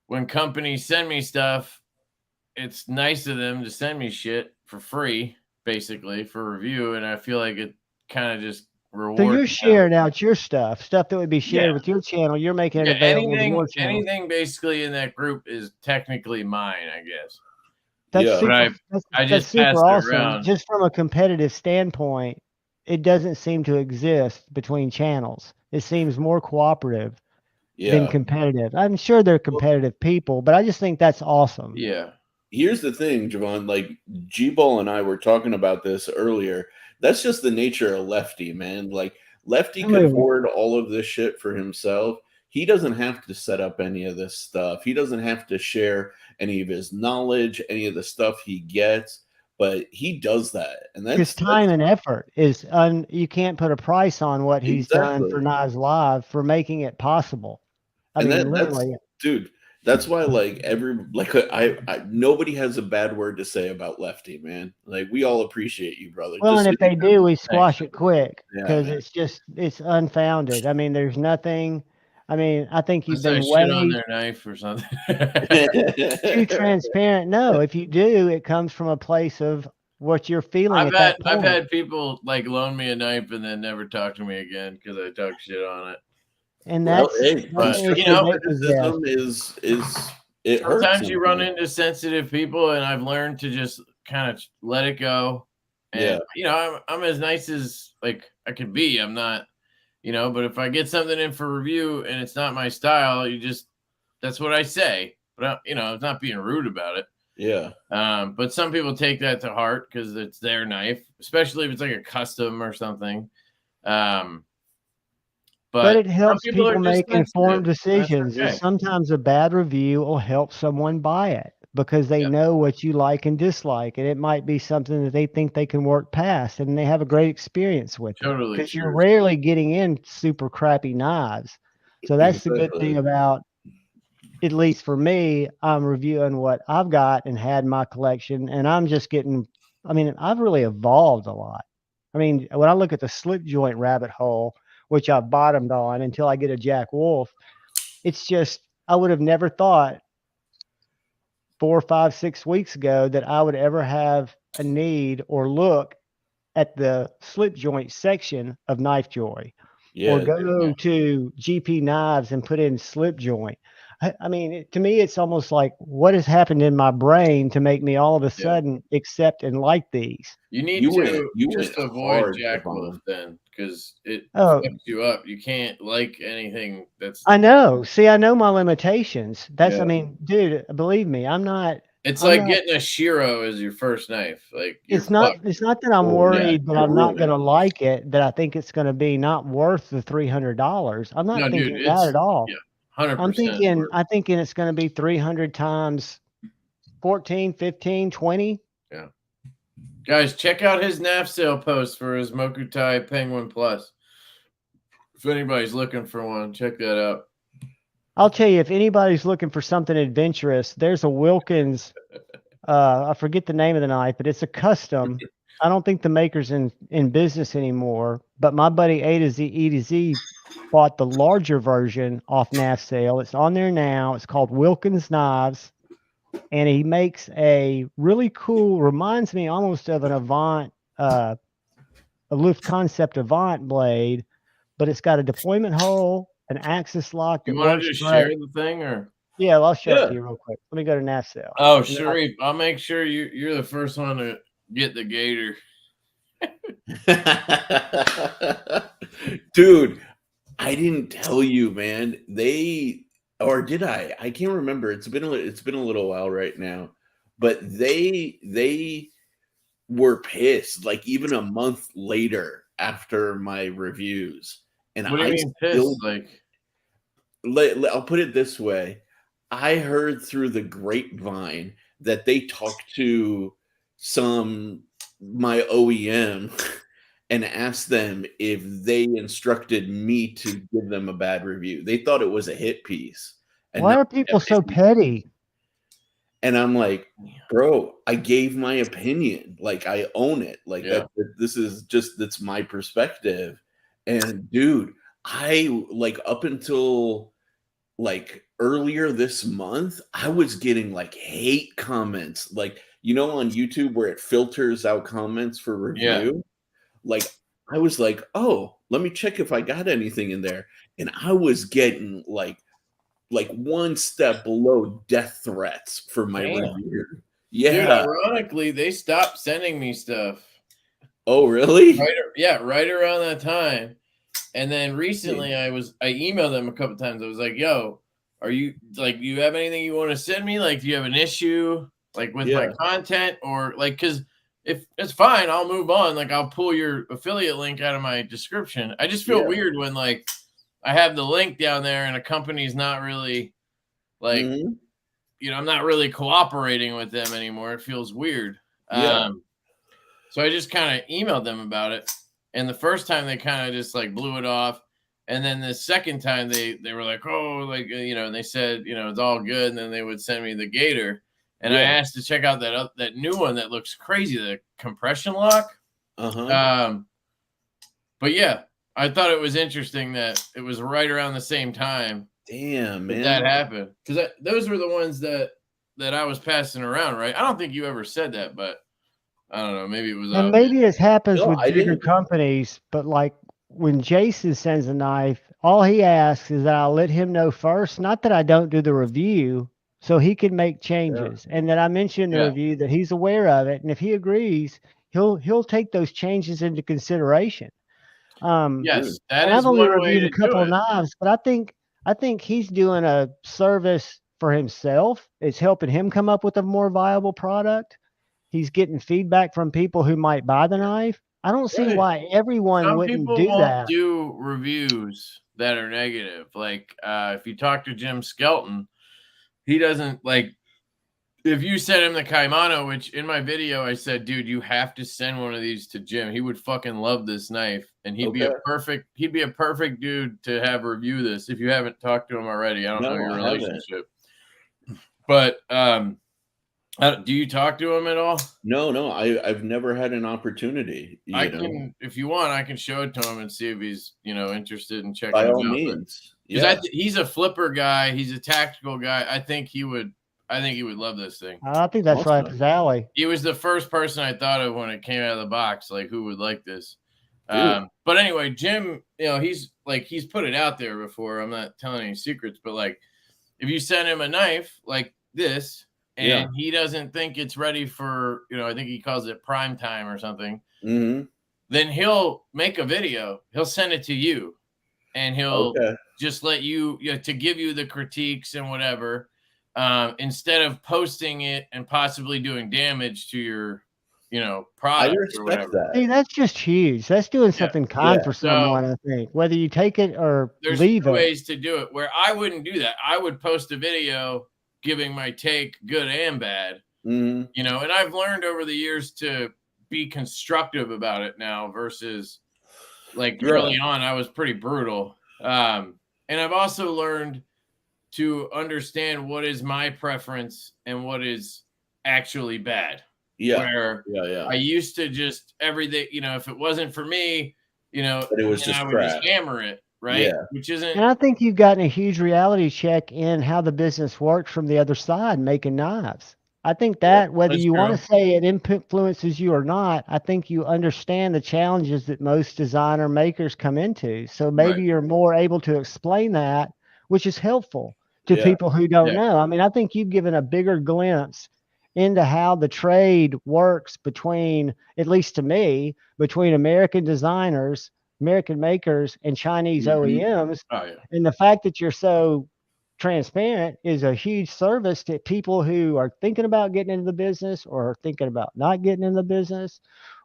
when companies send me stuff, it's nice of them to send me shit for free, basically, for review. And I feel like it kind of just rewards. So you're sharing out your stuff that would be shared with your channel. You're making it available to your channel. Anything basically in that group is technically mine, I guess. That's super awesome. Just from a competitive standpoint, it doesn't seem to exist between channels. It seems more cooperative than competitive. I'm sure they're competitive people, but I just think that's awesome. Yeah. Here's the thing, Javon, like G-Ball and I were talking about this earlier. That's just the nature of Lefty, man. Like Lefty can afford all of this shit for himself. He doesn't have to set up any of this stuff. He doesn't have to share any of his knowledge, any of the stuff he gets, but he does that. And that's his time and effort is you can't put a price on what he's done for Knives Live for making it possible. I mean, literally. Dude, that's why nobody has a bad word to say about Lefty, man. Like we all appreciate you, brother. Well, and if they do, we squash it quick because it's unfounded. I mean, there's nothing. I mean, I think you've been shit on their knife or something. Too transparent. No, if you do, it comes from a place of what you're feeling at that point. I've had people like loan me a knife and then never talk to me again because I talk shit on it. And that's, criticism is it hurts. Sometimes you run into sensitive people, and I've learned to just kind of let it go. And I'm as nice as like I can be. I'm not, but if I get something in for review and it's not my style, that's what I say. But I'm not being rude about it. Yeah. But some people take that to heart because it's their knife, especially if it's like a custom or something. But it helps people make informed decisions. Okay. And sometimes a bad review will help someone buy it because they know what you like and dislike. And it might be something that they think they can work past and they have a great experience with it. Because you're rarely getting in super crappy knives. So that's the good thing about, at least for me, I'm reviewing what I've got and had in my collection. And I'm just I've really evolved a lot. When I look at the slip joint rabbit hole, which I've bottomed on until I get a Jack Wolf, it's just, I would have never thought 4, 5, 6 weeks ago that I would ever have a need or look at the slip joint section of Knife Joy or go to GP Knives and put in slip joint. To me, it's almost like what has happened in my brain to make me all of a sudden accept and like these. You need to just avoid Jack Wolf then, because it fucks you up. You can't like anything that's. I know. See, I know my limitations. That's, dude, believe me, I'm not. It's like getting a Shiro as your first knife. Like it's not that I'm worried that I'm not going to like it, that I think it's going to be not worth the $300. I'm not thinking that at all. Yeah. 100%. I'm thinking it's going to be 300 times 14, 15, 20. Yeah. Guys, check out his NAF sale post for his Mokutai Penguin Plus. If anybody's looking for one, check that out. I'll tell you, if anybody's looking for something adventurous, there's a Wilkins. I forget the name of the knife, but it's a custom. I don't think the maker's in business anymore, but my buddy E2Z bought the larger version off NAF sale. It's on there now. It's called Wilkins Knives, and he makes a really cool, reminds me almost of an Avant, a Luft Concept Avant blade, but it's got a deployment hole, an axis lock. You want to just share the thing, or? Yeah, I'll show it to you real quick. Let me go to NAF sale. Oh, Sharif, I'll make sure you're the first one to get the gator. Dude, I didn't tell you, man. Or did I? I can't remember. It's been a little while right now. But they were pissed, like even a month later after my reviews. And what do you mean pissed? I'll put it this way. I heard through the grapevine that they talked to my OEM and asked them if they instructed me to give them a bad review. They thought it was a hit piece. And why are people so petty? And I'm like, bro, I gave my opinion. Like, I own it. Like, that's my perspective. And dude, I up until earlier this month, I was getting hate comments, on YouTube where it filters out comments for review. I was like, oh, let me check if I got anything in there. And I was getting one step below death threats for my review. Yeah. Dude, ironically, they stopped sending me stuff. Oh, really? Right around that time. And then recently I emailed them a couple times. I was like, yo, are you do you have anything you want to send me? Do you have an issue with my content, or because if it's fine, I'll move on. I'll pull your affiliate link out of my description. I just feel weird when I have the link down there and a company's not really I'm not really cooperating with them anymore. It feels weird. So I just kind of emailed them about it. And the first time they kind of just blew it off. And then the second time they were like, oh, and they said, it's all good. And then they would send me the gator. And I asked to check out that new one that looks crazy, the compression lock. But yeah, I thought it was interesting that it was right around the same time. Damn, man. That happened. Because those were the ones that I was passing around, right? I don't think you ever said that, but I don't know. Maybe it was. And maybe it happens No, with I bigger didn't. companies, but like when Jason sends a knife, all he asks is that I let him know first, not that I don't do the review, so he can make changes, and that I mention in the review that he's aware of it, and if he agrees, he'll take those changes into consideration. Yes, that And is I've only one way reviewed a to do couple of it. knives, but I think he's doing a service for himself. It's helping him come up with a more viable product. He's getting feedback from people who might buy the knife. I don't see why everyone Some wouldn't people do won't that. do reviews that are negative. Like if you talk to Jim Skelton, he doesn't like. If you send him the Kaimano, which in my video I said, dude, you have to send one of these to Jim. He would fucking love this knife, and he'd be a perfect dude to have review this. If you haven't talked to him already, I don't know your relationship, but do you talk to him at all? No, I've never had an opportunity. Can, if you want, I can show it to him and see if he's interested in checking. By it all out. means, Because he's a flipper guy, he's a tactical guy. I think he would love this thing. I think that's right up his alley. He was the first person I thought of when it came out of the box. Like, who would like this? But anyway, Jim, he's put it out there before. I'm not telling any secrets, but like, if you send him a knife like this, and he doesn't think it's ready for, I think he calls it prime time or something, then he'll make a video. He'll send it to you, and he'll just let you, to give you the critiques and whatever, instead of posting it and possibly doing damage to your, product. I respect that. Hey, that's just huge. That's doing something kind for someone, I think. Whether you take it or leave it. There's ways to do it where I wouldn't do that. I would post a video giving my take, good and bad, and I've learned over the years to be constructive about it now versus like early on, I was pretty brutal. And I've also learned to understand what is my preference and what is actually bad. I used to just everything, if it wasn't for me, but it was just I would just hammer it. Right. Yeah. Which isn't. And I think you've gotten a huge reality check in how the business works from the other side, making knives. I think that whether you want to say it influences you or not, I think you understand the challenges that most designer makers come into. So maybe you're more able to explain that, which is helpful to people who don't know. I mean, I think you've given a bigger glimpse into how the trade works between, at least to me, between American designers, American makers, and Chinese OEMs. And the fact that you're so transparent is a huge service to people who are thinking about getting into the business or thinking about not getting in the business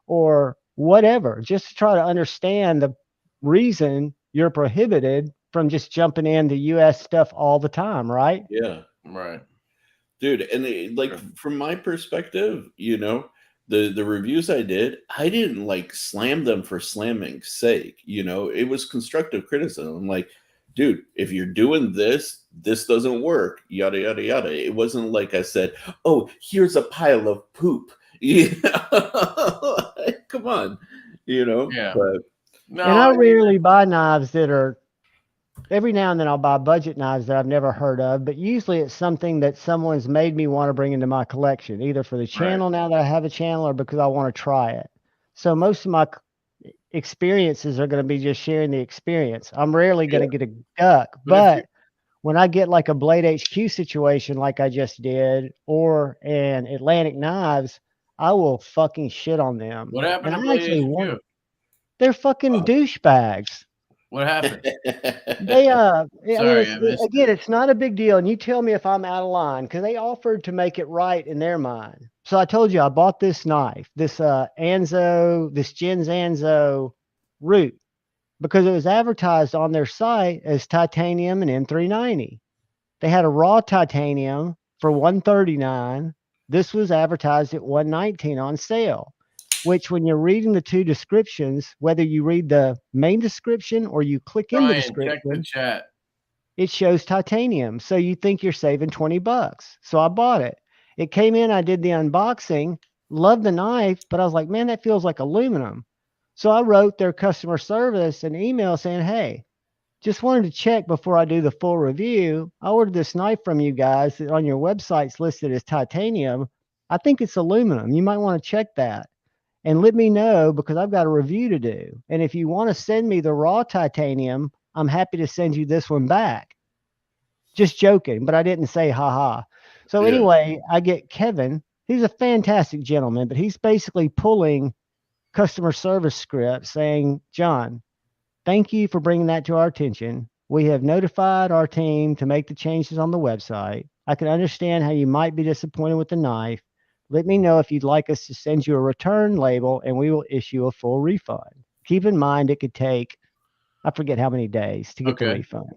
or whatever, just to try to understand the reason you're prohibited from just jumping into US stuff all the time, right? Yeah. Right. Dude, and from my perspective, the reviews I didn't like slam them for slamming's sake. It was constructive criticism. I'm like, dude, if you're doing this doesn't work, yada, yada, yada. It wasn't like I said, oh, here's a pile of poop. Come on, Yeah. But, and I rarely buy knives that are, every now and then I'll buy budget knives that I've never heard of, but usually it's something that someone's made me want to bring into my collection, either for the channel now that I have a channel or because I want to try it. So most of my experiences are going to be just sharing the experience. I'm rarely going to get a duck, but when I get like a Blade HQ situation like I just did, or an Atlantic Knives, I will fucking shit on them. What happened and to I actually Blade HQ? They're fucking douchebags. What happened? They Sorry, it's not a big deal, and you tell me if I'm out of line, because they offered to make it right in their mind. So I told you I bought this knife, this Anzo, this Jens Anzo root, because it was advertised on their site as titanium and N390. They had a raw titanium for $139. This was advertised at $119 on sale, which when you're reading the two descriptions, whether you read the main description or you click in the description, check the chat. It shows titanium. So you think you're saving $20. So I bought it. It came in, I did the unboxing, loved the knife, but I was like, man, that feels like aluminum. So I wrote their customer service an email saying, hey, just wanted to check before I do the full review. I ordered this knife from you guys that on your website's listed as titanium. I think it's aluminum. You might want to check that. and let me know because I've got a review to do. And if you want to send me the raw titanium, I'm happy to send you this one back. Just joking, but I didn't say haha. So anyway, I get Kevin. He's a fantastic gentleman, but he's basically pulling customer service script saying, John, thank you for bringing that to our attention. We have notified our team to make the changes on the website. I can understand how you might be disappointed with the knife. Let me know if you'd like us to send you a return label and we will issue a full refund. Keep in mind it could take, I forget how many days to get the refund.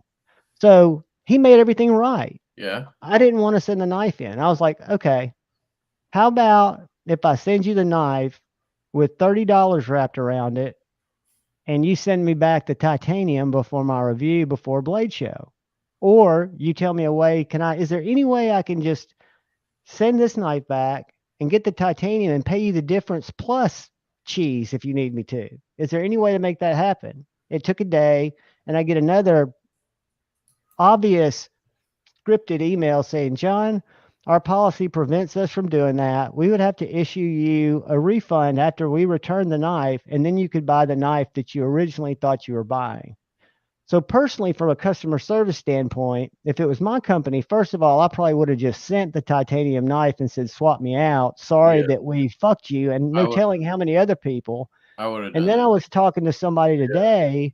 So he made everything right. Yeah. I didn't want to send the knife in. I was like, okay, how about if I send you the knife with $30 wrapped around it and you send me back the titanium before my review before Blade Show? Or you tell me a way, is there any way I can just send this knife back and get the titanium and pay you the difference plus cheese if you need me to? Is there any way to make that happen? It took a day, and I get another obvious scripted email saying, John, our policy prevents us from doing that. We would have to issue you a refund after we return the knife, and then you could buy the knife that you originally thought you were buying. So personally, from a customer service standpoint, if it was my company, first of all, I probably would have just sent the titanium knife and said, swap me out. Sorry that we fucked you. And no telling how many other people. I would have. And then I was talking to somebody today,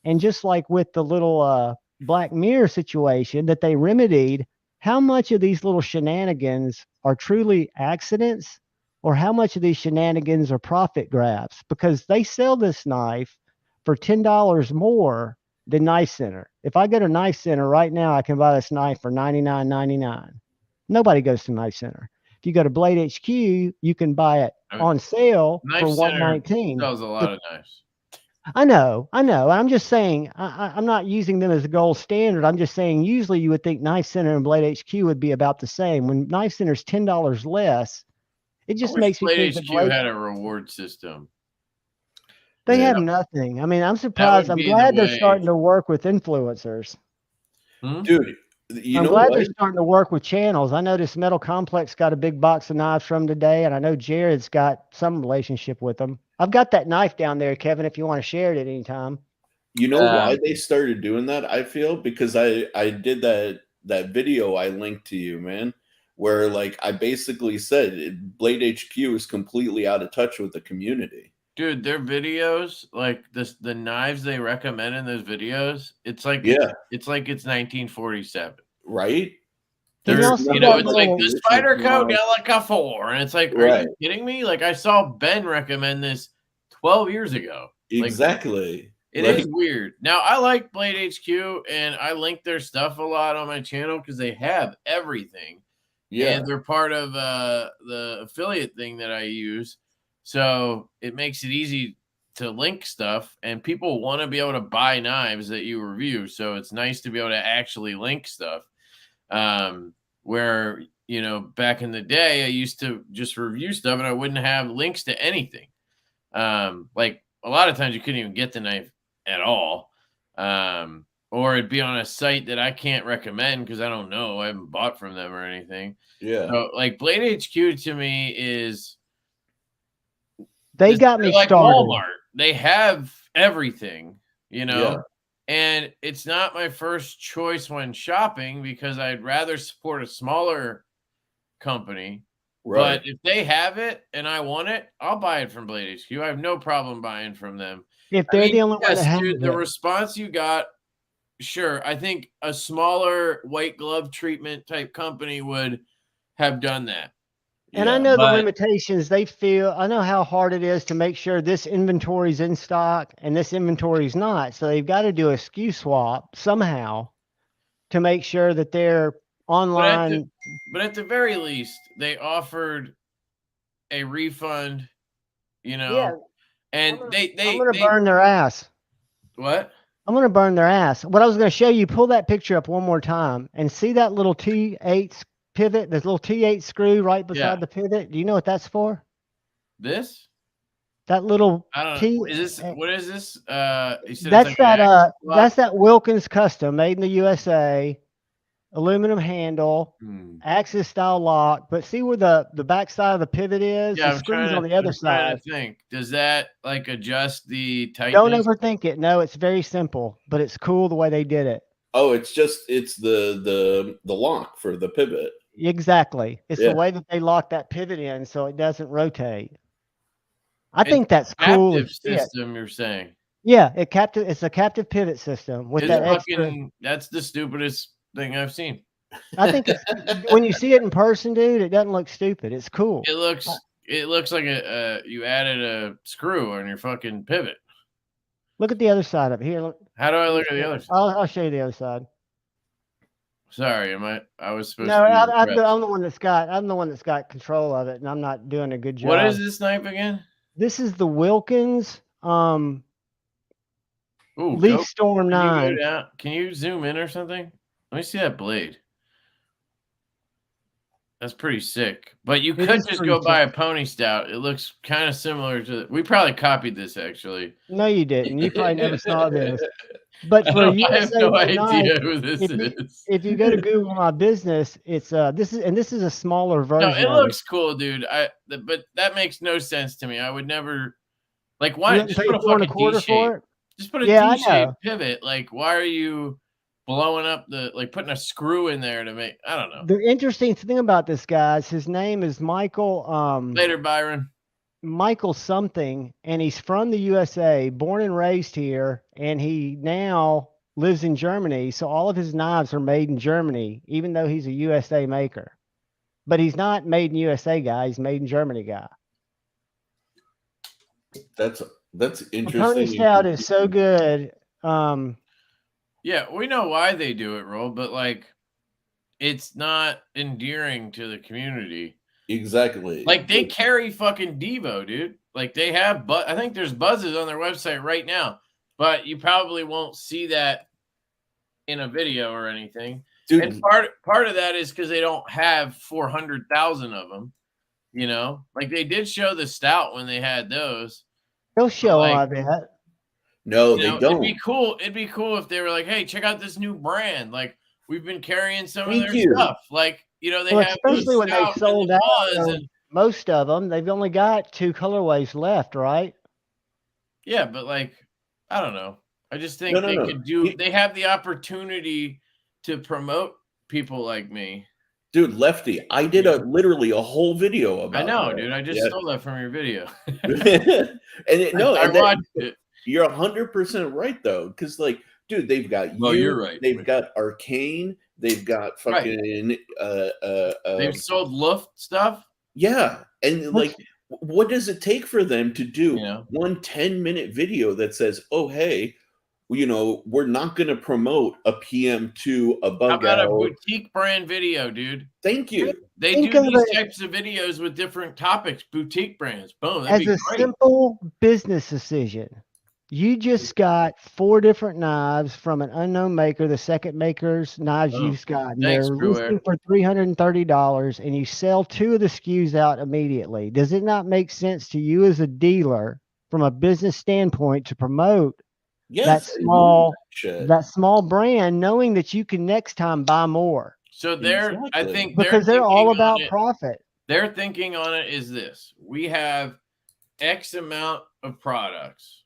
and just like with the little Black Mirror situation that they remedied, how much of these little shenanigans are truly accidents, or how much of these shenanigans are profit grabs? Because they sell this knife for $10 more than Knife Center. If I go to Knife Center right now, I can buy this knife for $99.99. Nobody goes to Knife Center. If you go to Blade HQ, you can buy it on sale for $119. Sells a lot of knives. I know. I'm just saying, I'm not using them as a gold standard. I'm just saying, usually you would think Knife Center and Blade HQ would be about the same. When Knife Center is $10 less, it just makes me think Blade HQ had a reward system. They have nothing. I mean, I'm surprised. I'm glad they're starting to work with influencers. Dude, I'm glad they're starting to work with channels. I noticed Metal Complex got a big box of knives from today, and I know Jared's got some relationship with them. I've got that knife down there, Kevin, if you want to share it at any time. You know why they started doing that, I feel? Because I did that video I linked to you, man, where like I basically said Blade HQ is completely out of touch with the community. Dude, their videos, like the knives they recommend in those videos, it's like it's 1947, right? There's, it's like the Spider Coat Delica 4, and it's like, are you kidding me? Like I saw Ben recommend this 12 years ago. Exactly. It is weird. Now I like Blade HQ, and I link their stuff a lot on my channel because they have everything. Yeah, and they're part of the affiliate thing that I use. So it makes it easy to link stuff, and people want to be able to buy knives that you review. So it's nice to be able to actually link stuff. Where, back in the day, I used to just review stuff and I wouldn't have links to anything. Like a lot of times you couldn't even get the knife at all. Or it'd be on a site that I can't recommend because I don't know. I haven't bought from them or anything. Yeah. So like Blade HQ to me is, they got me like started. Walmart. They have everything, and it's not my first choice when shopping because I'd rather support a smaller company. Right. But if they have it and I want it, I'll buy it from Blade HQ. I have no problem buying from them. If they're the only one that has it. The response you got, sure. I think a smaller white glove treatment type company would have done that. And I know the limitations they feel. I know how hard it is to make sure this inventory is in stock and this inventory is not. So they've got to do a SKU swap somehow to make sure that they're online. But at the very least, they offered a refund, and I'm going to burn their ass. What? I'm going to burn their ass. What I was going to show you, pull that picture up one more time and see that little T8 pivot, this little T8 screw right beside the pivot. Do you know what that's for? This? That little I don't know. Is this what is this? That's that Wilkins custom made in the USA. aluminum handle, axis style lock. But see where the back side of the pivot is? Yeah, the screws on the other I'm side. trying to think. Does that like adjust the tightness? Don't overthink it. No, it's very simple, but it's cool the way they did it. Oh, it's the lock for the pivot. Exactly. It's the way that they lock that pivot in so it doesn't rotate. I It's think that's cool. Captive system, you're saying? Yeah, it's a captive pivot system with that extra. That's the stupidest thing I've seen. I think it's when you see it in person, dude, it doesn't look stupid. It's cool. It looks like you added a screw on your fucking pivot. Look at the other side of it. Here, look. How do I look at the other side? I'll show you the other side. Sorry, I was supposed No, to. I'm the one that's got control of it, and I'm not doing a good job. What is this knife again? This is the Wilkins Leaf Storm 9. Can you zoom in or something? Let me see that blade. That's pretty sick. But you could just go buy a Pony Stout. It looks kind of similar to. We probably copied this actually. No, you didn't. You probably never saw this. But for I have no idea who this is. If you go to Google My Business, it's this is a smaller version. No, it looks cool, dude. But that makes no sense to me. I would never like why just put a fucking D-shape. Just put a D-shaped pivot. Like, why are you blowing up putting a screw in there to make? I don't know. The interesting thing about this guy is his name is Michael. Later, Byron. Michael something, and he's from the USA, born and raised here, and he now lives in Germany. So all of his knives are made in Germany, even though he's a USA maker. But he's not made in USA guy. He's made in Germany guy. That's interesting. The Pony Stout is so good. Yeah, we know why they do it, Roll, but like, it's not endearing to the community. Exactly. Like they carry fucking Divo, dude. Like they have, but I think there's buzzes on their website right now, but you probably won't see that in a video or anything. Dude. And part of that is because they don't have 400,000 of them. You know, like they did show the Stout when they had those. They'll show like, that. No, they don't. It'd be cool if they were like, hey, check out this new brand. Like we've been carrying some of their stuff. Like, you know, they have especially when they sold out most of them. They've only got 2 colorways left, right? Yeah, but like, I don't know. I just think could do. They have the opportunity to promote people like me. Dude, Lefty, I did literally a whole video about it. I know, dude. I just stole that from your video. I watched it. You're 100% right though, because like, dude, they've got you're right. They've got Arcane. They've got fucking they've sold Luft stuff. Yeah, and like, what does it take for them to do one 10-minute video that says, "Oh, hey, you know, we're not going to promote a PM2, a bug out." How about out. a boutique brand video, dude? Thank you. They do these types of videos with different topics. Boutique brands. Boom. As a simple business decision, you just got 4 different knives from an unknown maker, the second maker's knives you've gotten. They're listing for $330, and you sell 2 of the SKUs out immediately. Does it not make sense to you as a dealer from a business standpoint to promote that small brand, knowing that you can next time buy more? So I think because they're all about profit. Their thinking on it is this: we have X amount of products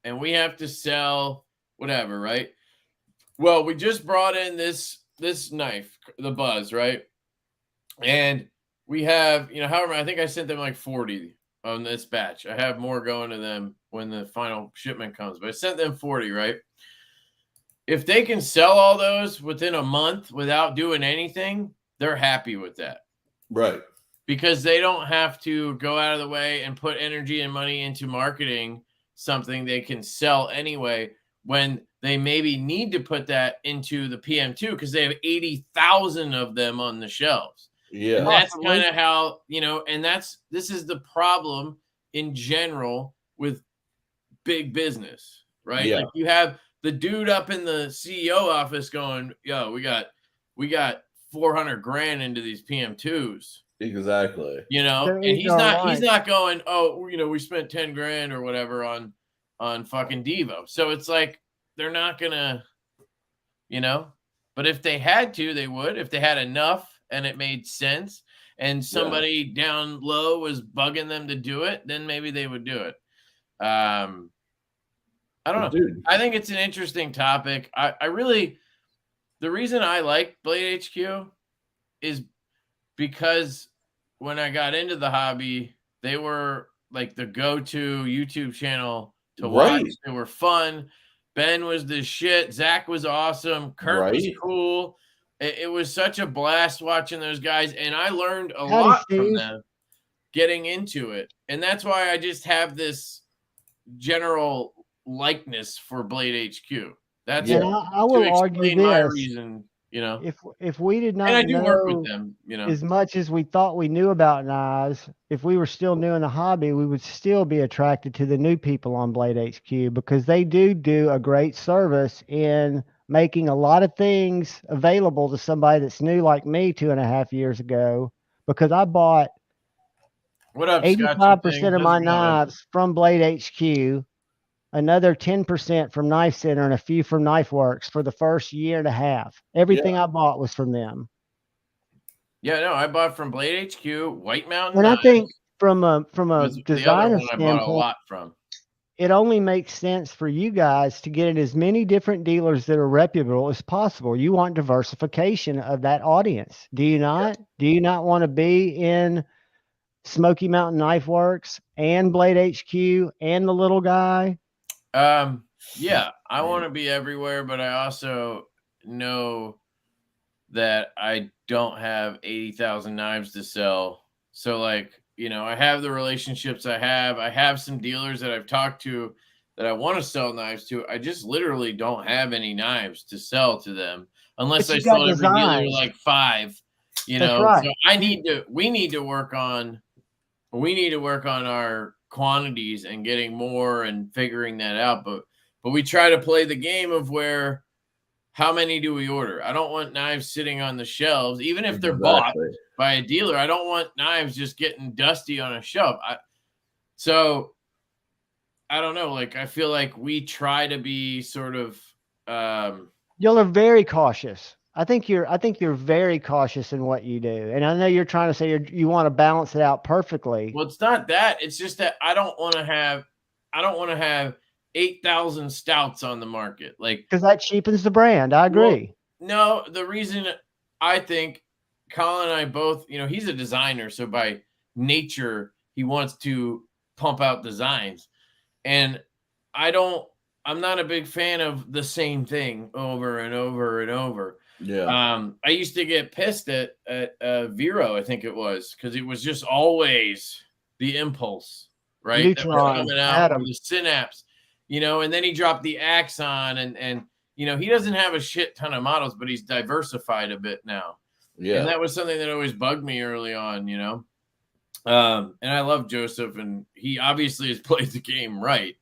and we have to sell whatever, right? Well, we just brought in this knife, the Buzz, right? And we have, however, I think I sent them like 40 on this batch. I have more going to them when the final shipment comes, but I sent them 40, right? If they can sell all those within a month without doing anything, they're happy with that. Right. Because they don't have to go out of the way and put energy and money into marketing something they can sell anyway, when they maybe need to put that into the PM2 because they have 80,000 of them on the shelves. Yeah. And that's kind of how, and this is the problem in general with big business, right? Yeah. Like you have the dude up in the CEO office going, yo, we got 400 grand into these PM2s. Exactly. And he's not going, oh, we spent 10 grand or whatever on fucking Divo. So it's like, they're not gonna, But if they had to, they would. If they had enough and it made sense and somebody down low was bugging them to do it, then maybe they would do it. I don't know. Dude. I think it's an interesting topic. I really, the reason I like Blade HQ is because when I got into the hobby, they were like the go-to YouTube channel to watch. They were fun. Ben was the shit. Zach was awesome. Kurt was cool. It was such a blast watching those guys, and I learned a lot from them getting into it. And that's why I just have this general likeness for Blade HQ. That's I will argue my this. reason, you know. If we did not and I do know work with them, you know, as much as we thought we knew about knives, if we were still new in the hobby, we would still be attracted to the new people on Blade HQ because they do a great service in making a lot of things available to somebody that's new like me 2.5 years ago, because I bought 85% of my knives from Blade HQ, another 10% from Knife Center, and a few from Knifeworks for the first 1.5 years. Everything I bought was from them. Yeah, no, I bought from Blade HQ, White Mountain And Knives. I think from a designer I bought a lot from. It only makes sense for you guys to get in as many different dealers that are reputable as possible. You want diversification of that audience, do you not? Yeah. Do you not want to be in Smoky Mountain Knife Works and Blade HQ and the little guy? Yeah, I want to be everywhere, but I also know that I don't have 80,000 knives to sell. So like, you know, I have the relationships I have some dealers that I've talked to that I want to sell knives to. I just literally don't have any knives to sell to them unless I sold every dealer like 5, you know. Right. So we need to work on our quantities and getting more and figuring that out. But we try to play the game of where, how many do we order? I don't want knives sitting on the shelves, even if they're bought by a dealer. I don't want knives just getting dusty on a shelf. So I don't know. Like, I feel like we try to be sort of. Y'all are very cautious. I think you're very cautious in what you do, and I know you're trying to say you want to balance it out perfectly. Well, it's not that. It's just that I don't want to have 8,000 stouts on the market, like, because that cheapens the brand. I agree. Well, no, the reason I think Colin and I both, you know, he's a designer, so by nature he wants to pump out designs, and I'm not a big fan of the same thing over and over and over. Yeah. I used to get pissed at Vero, I think it was, because it was just always the Impulse, right? Neutron, coming out, or the Synapse, you know, and then he dropped the Axon, and you know, he doesn't have a shit ton of models, but he's diversified a bit now. Yeah. And that was something that always bugged me early on, you know. And I love Joseph, and he obviously has played the game right.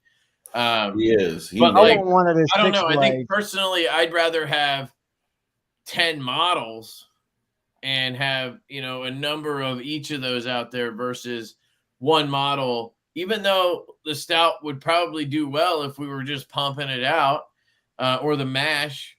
He is. But like, I don't know. I think personally, I'd rather have 10 models and have, you know, a number of each of those out there versus one model, even though the stout would probably do well if we were just pumping it out, or the mash.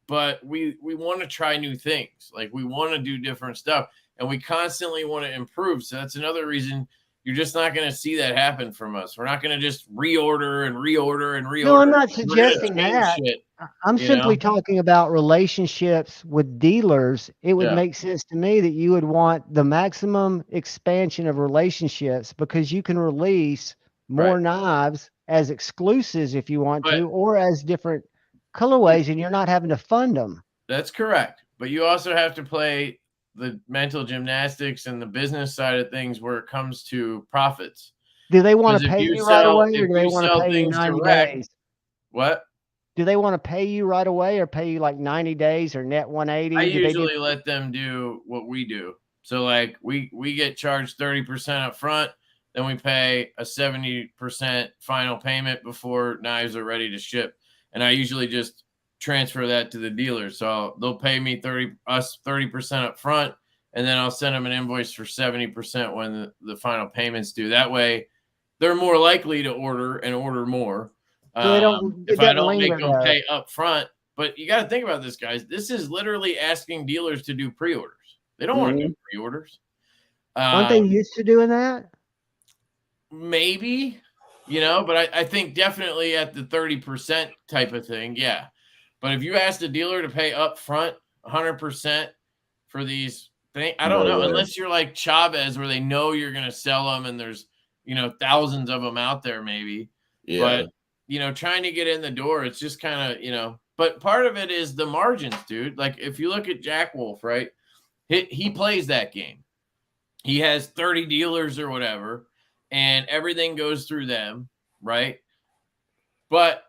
But we want to try new things. Like, we want to do different stuff, and we constantly want to improve. So that's another reason you're just not going to see that happen from us. We're not going to just reorder and reorder and reorder. No, I'm not suggesting that. I'm simply talking about relationships with dealers. It would make sense to me that you would want the maximum expansion of relationships, because you can release more knives as exclusives if you want to, or as different colorways, and you're not having to fund them. That's correct. But you also have to play the mental gymnastics and the business side of things where it comes to profits. Do they want to pay you right away, or do they want to pay you 90 days? What? Do they want to pay you right away, or pay you like 90 days or net 180? I usually let them do what we do. So like we get charged 30% up front, then we pay a 70% final payment before knives are ready to ship. And I usually just transfer that to the dealer. So they'll pay me 30% up front, and then I'll send them an invoice for 70% when the final payments due. That way they're more likely to order and order more. So if I don't make them pay up front, But you got to think about this, guys. This is literally asking dealers to do pre-orders. They don't want to do pre-orders. Aren't they used to doing that? Maybe, but I think definitely at the 30% type of thing, yeah. But if you ask the dealer to pay up front 100% for these things, I don't know, unless you're like Chavez where they know you're going to sell them and there's, thousands of them out there maybe. Yeah. But, trying to get in the door, it's just kind of, but part of it is the margins, dude. Like if you look at Jack Wolf, right? He plays that game. He has 30 dealers or whatever, and everything goes through them, right? But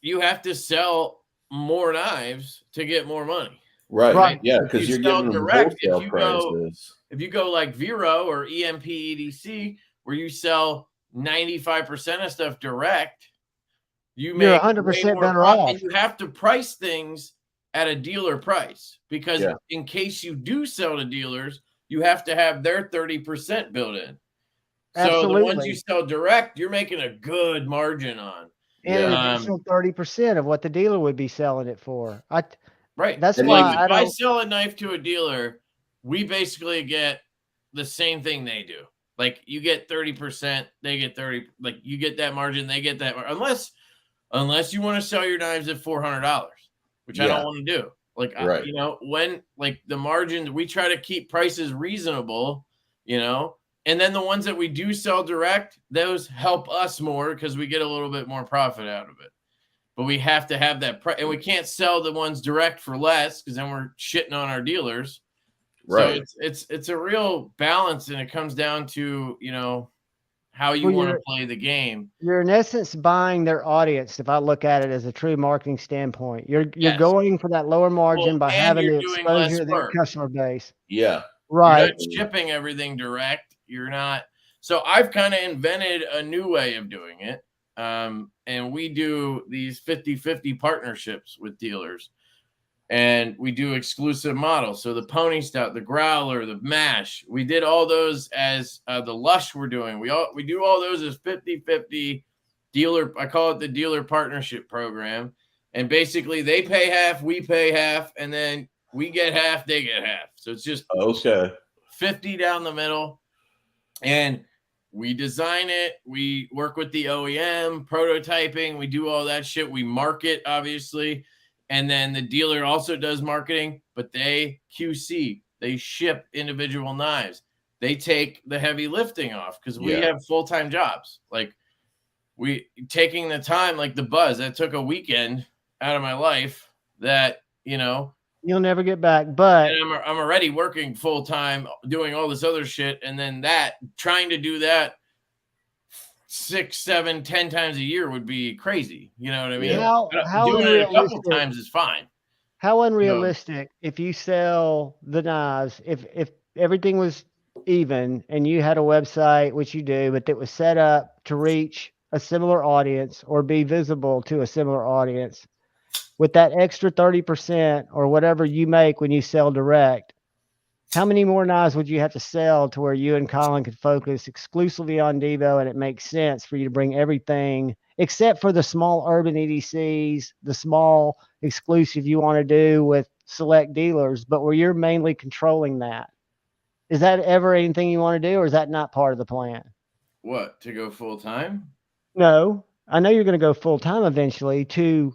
you have to sell more knives to get more money. Right. Yeah, because you're giving them wholesale prices. If you go like Vero or EDC, where you sell 95% of stuff direct, you're 100% better off. And you have to price things at a dealer price because in case you do sell to dealers, you have to have their 30% built in. So the ones you sell direct, you're making a good margin on. And an additional 30% of what the dealer would be selling it for. Right. That's why if I sell a knife to a dealer, we basically get the same thing they do. Like you get 30%, they get 30. Like you get that margin, they get that. Unless you want to sell your knives at $400, which I don't want to do. Like, when like the margins, we try to keep prices reasonable, and then the ones that we do sell direct, those help us more because we get a little bit more profit out of it. But we have to have that price, and we can't sell the ones direct for less because then we're shitting on our dealers. Right. So it's a real balance, and it comes down to how you want to play the game. You're in essence buying their audience. If I look at it as a true marketing standpoint, you're going for that lower margin by having the exposure to their customer base. Yeah. Right. You're not shipping everything direct. You're not. So I've kind of invented a new way of doing it. And we do these 50-50 partnerships with dealers. And we do exclusive models. So the Pony Stout, the Growler, the Mash, we did all those as the Lush we're doing. We do all those as 50-50 dealer. I call it the dealer partnership program. And basically they pay half, we pay half, and then we get half, they get half. So it's just 50 down the middle. And we design it. We work with the OEM, prototyping. We do all that shit. We market, obviously. And then the dealer also does marketing, but they QC. They ship individual knives. They take the heavy lifting off because we have full-time jobs. Like we taking the time, like the Buzz, that took a weekend out of my life that, you'll never get back. But I'm already working full-time doing all this other shit. And then trying to do that 6, 7, 10 times a year would be crazy. You know what I mean? How doing it a couple times is fine. How unrealistic if you sell the knives, if everything was even and you had a website, which you do, but that was set up to reach a similar audience or be visible to a similar audience, with that extra 30% or whatever you make when you sell direct, how many more knives would you have to sell to where you and Colin could focus exclusively on Divo and it makes sense for you to bring everything except for the small urban EDCs, the small exclusive you want to do with select dealers, but where you're mainly controlling that? Is that ever anything you want to do, or is that not part of the plan? What, to go full time? No, I know you're going to go full time eventually, to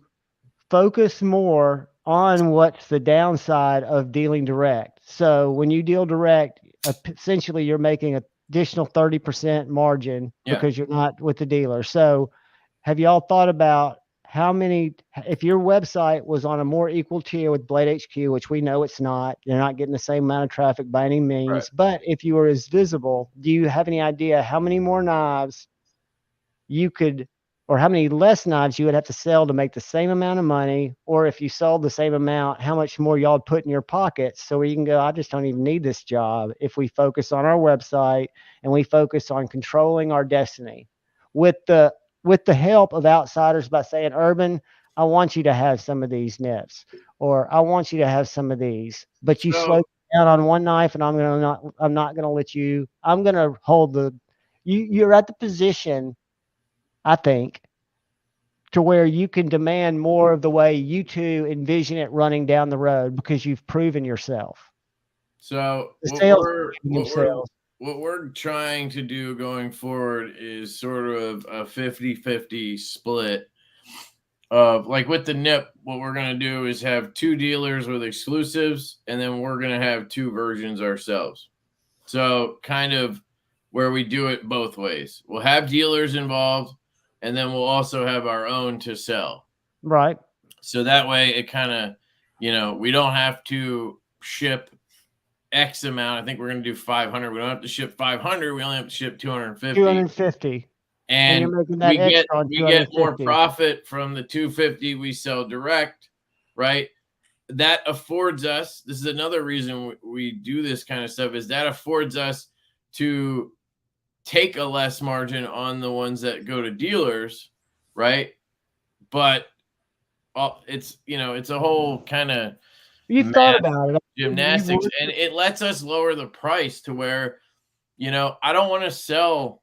focus more on what's the downside of dealing direct. So when you deal direct, essentially you're making an additional 30% margin because you're not with the dealer. So have y'all thought about how many, if your website was on a more equal tier with Blade HQ, which we know it's not, you're not getting the same amount of traffic by any means, but if you were as visible, do you have any idea how many more knives you could, or how many less knives you would have to sell to make the same amount of money? Or if you sold the same amount, how much more y'all put in your pockets so you can go, I just don't even need this job, if we focus on our website and we focus on controlling our destiny with the help of outsiders by saying, Urban, I want you to have some of these nets, or I want you to have some of these, but you slow down on one knife and I'm not going to let you, I'm going to hold you're at the position, I think, to where you can demand more of the way you two envision it running down the road because you've proven yourself. So What we're trying to do going forward is sort of a 50-50 split of, like, with the nip, what we're going to do is have 2 dealers with exclusives, and then we're going to have 2 versions ourselves. So kind of where we do it both ways. We'll have dealers involved, and then we'll also have our own to sell. Right. So that way it kind of, we don't have to ship X amount. I think we're going to do 500. We don't have to ship 500. We only have to ship 250. 250. And you're making that we get more profit from the 250 we sell direct, right? That affords us, this is another reason we do this kind of stuff, is that affords us to take a less margin on the ones that go to dealers, right? But it's a whole kind of thought about it, gymnastics, and it lets us lower the price to where, I don't want to sell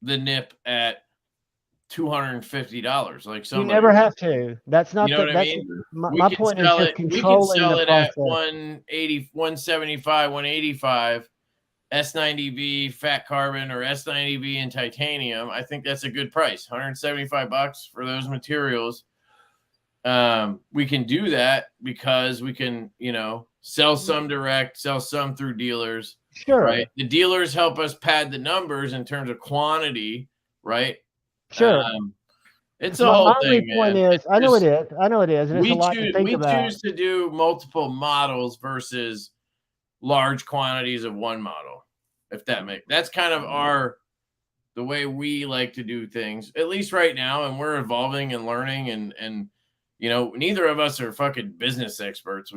the nip at $250. Like, you never have to. That's not what I mean? My point is just controlling the process. At 180, 175, 185 S90V fat carbon or S90V in titanium. I think that's a good price. $175 for those materials. We can do that because we can, sell some direct, sell some through dealers. Sure. Right. The dealers help us pad the numbers in terms of quantity. Right. Sure. It's a whole thing. Point is, I know it is. And it's a lot to think about. We choose to do multiple models versus large quantities of one model. If that's kind of the way we like to do things, at least right now. And we're evolving and learning, and neither of us are fucking business experts.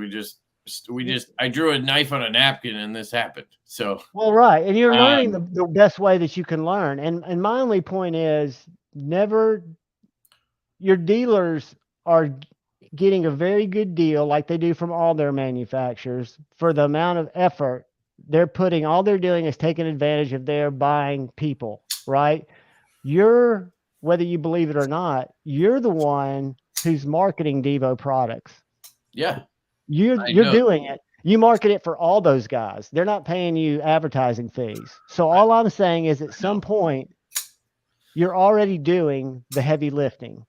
I drew a knife on a napkin and this happened. So, well, right. And you're learning the best way that you can learn. And my only point is, your dealers are getting a very good deal, like they do from all their manufacturers, for the amount of effort they're putting. All they're doing is taking advantage of their buying people, right? Whether you believe it or not, you're the one who's marketing Divo products. Yeah. You're doing it. You market it for all those guys. They're not paying you advertising fees. So all I'm saying is, at some point, you're already doing the heavy lifting.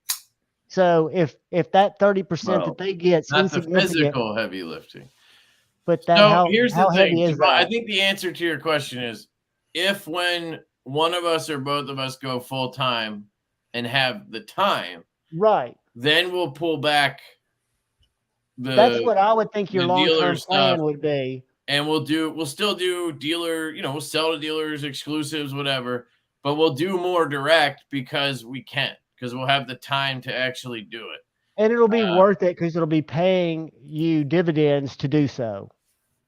So if that 30% that they get, not the physical heavy lifting, but here's the thing. I think the answer to your question is, if when one of us or both of us go full time and have the time, right, then we'll pull back. That's what I would think your long-term plan would be. And we'll still do dealer, we'll sell to dealers, exclusives, whatever, but we'll do more direct because we can, because we'll have the time to actually do it. And it'll be worth it because it'll be paying you dividends to do so.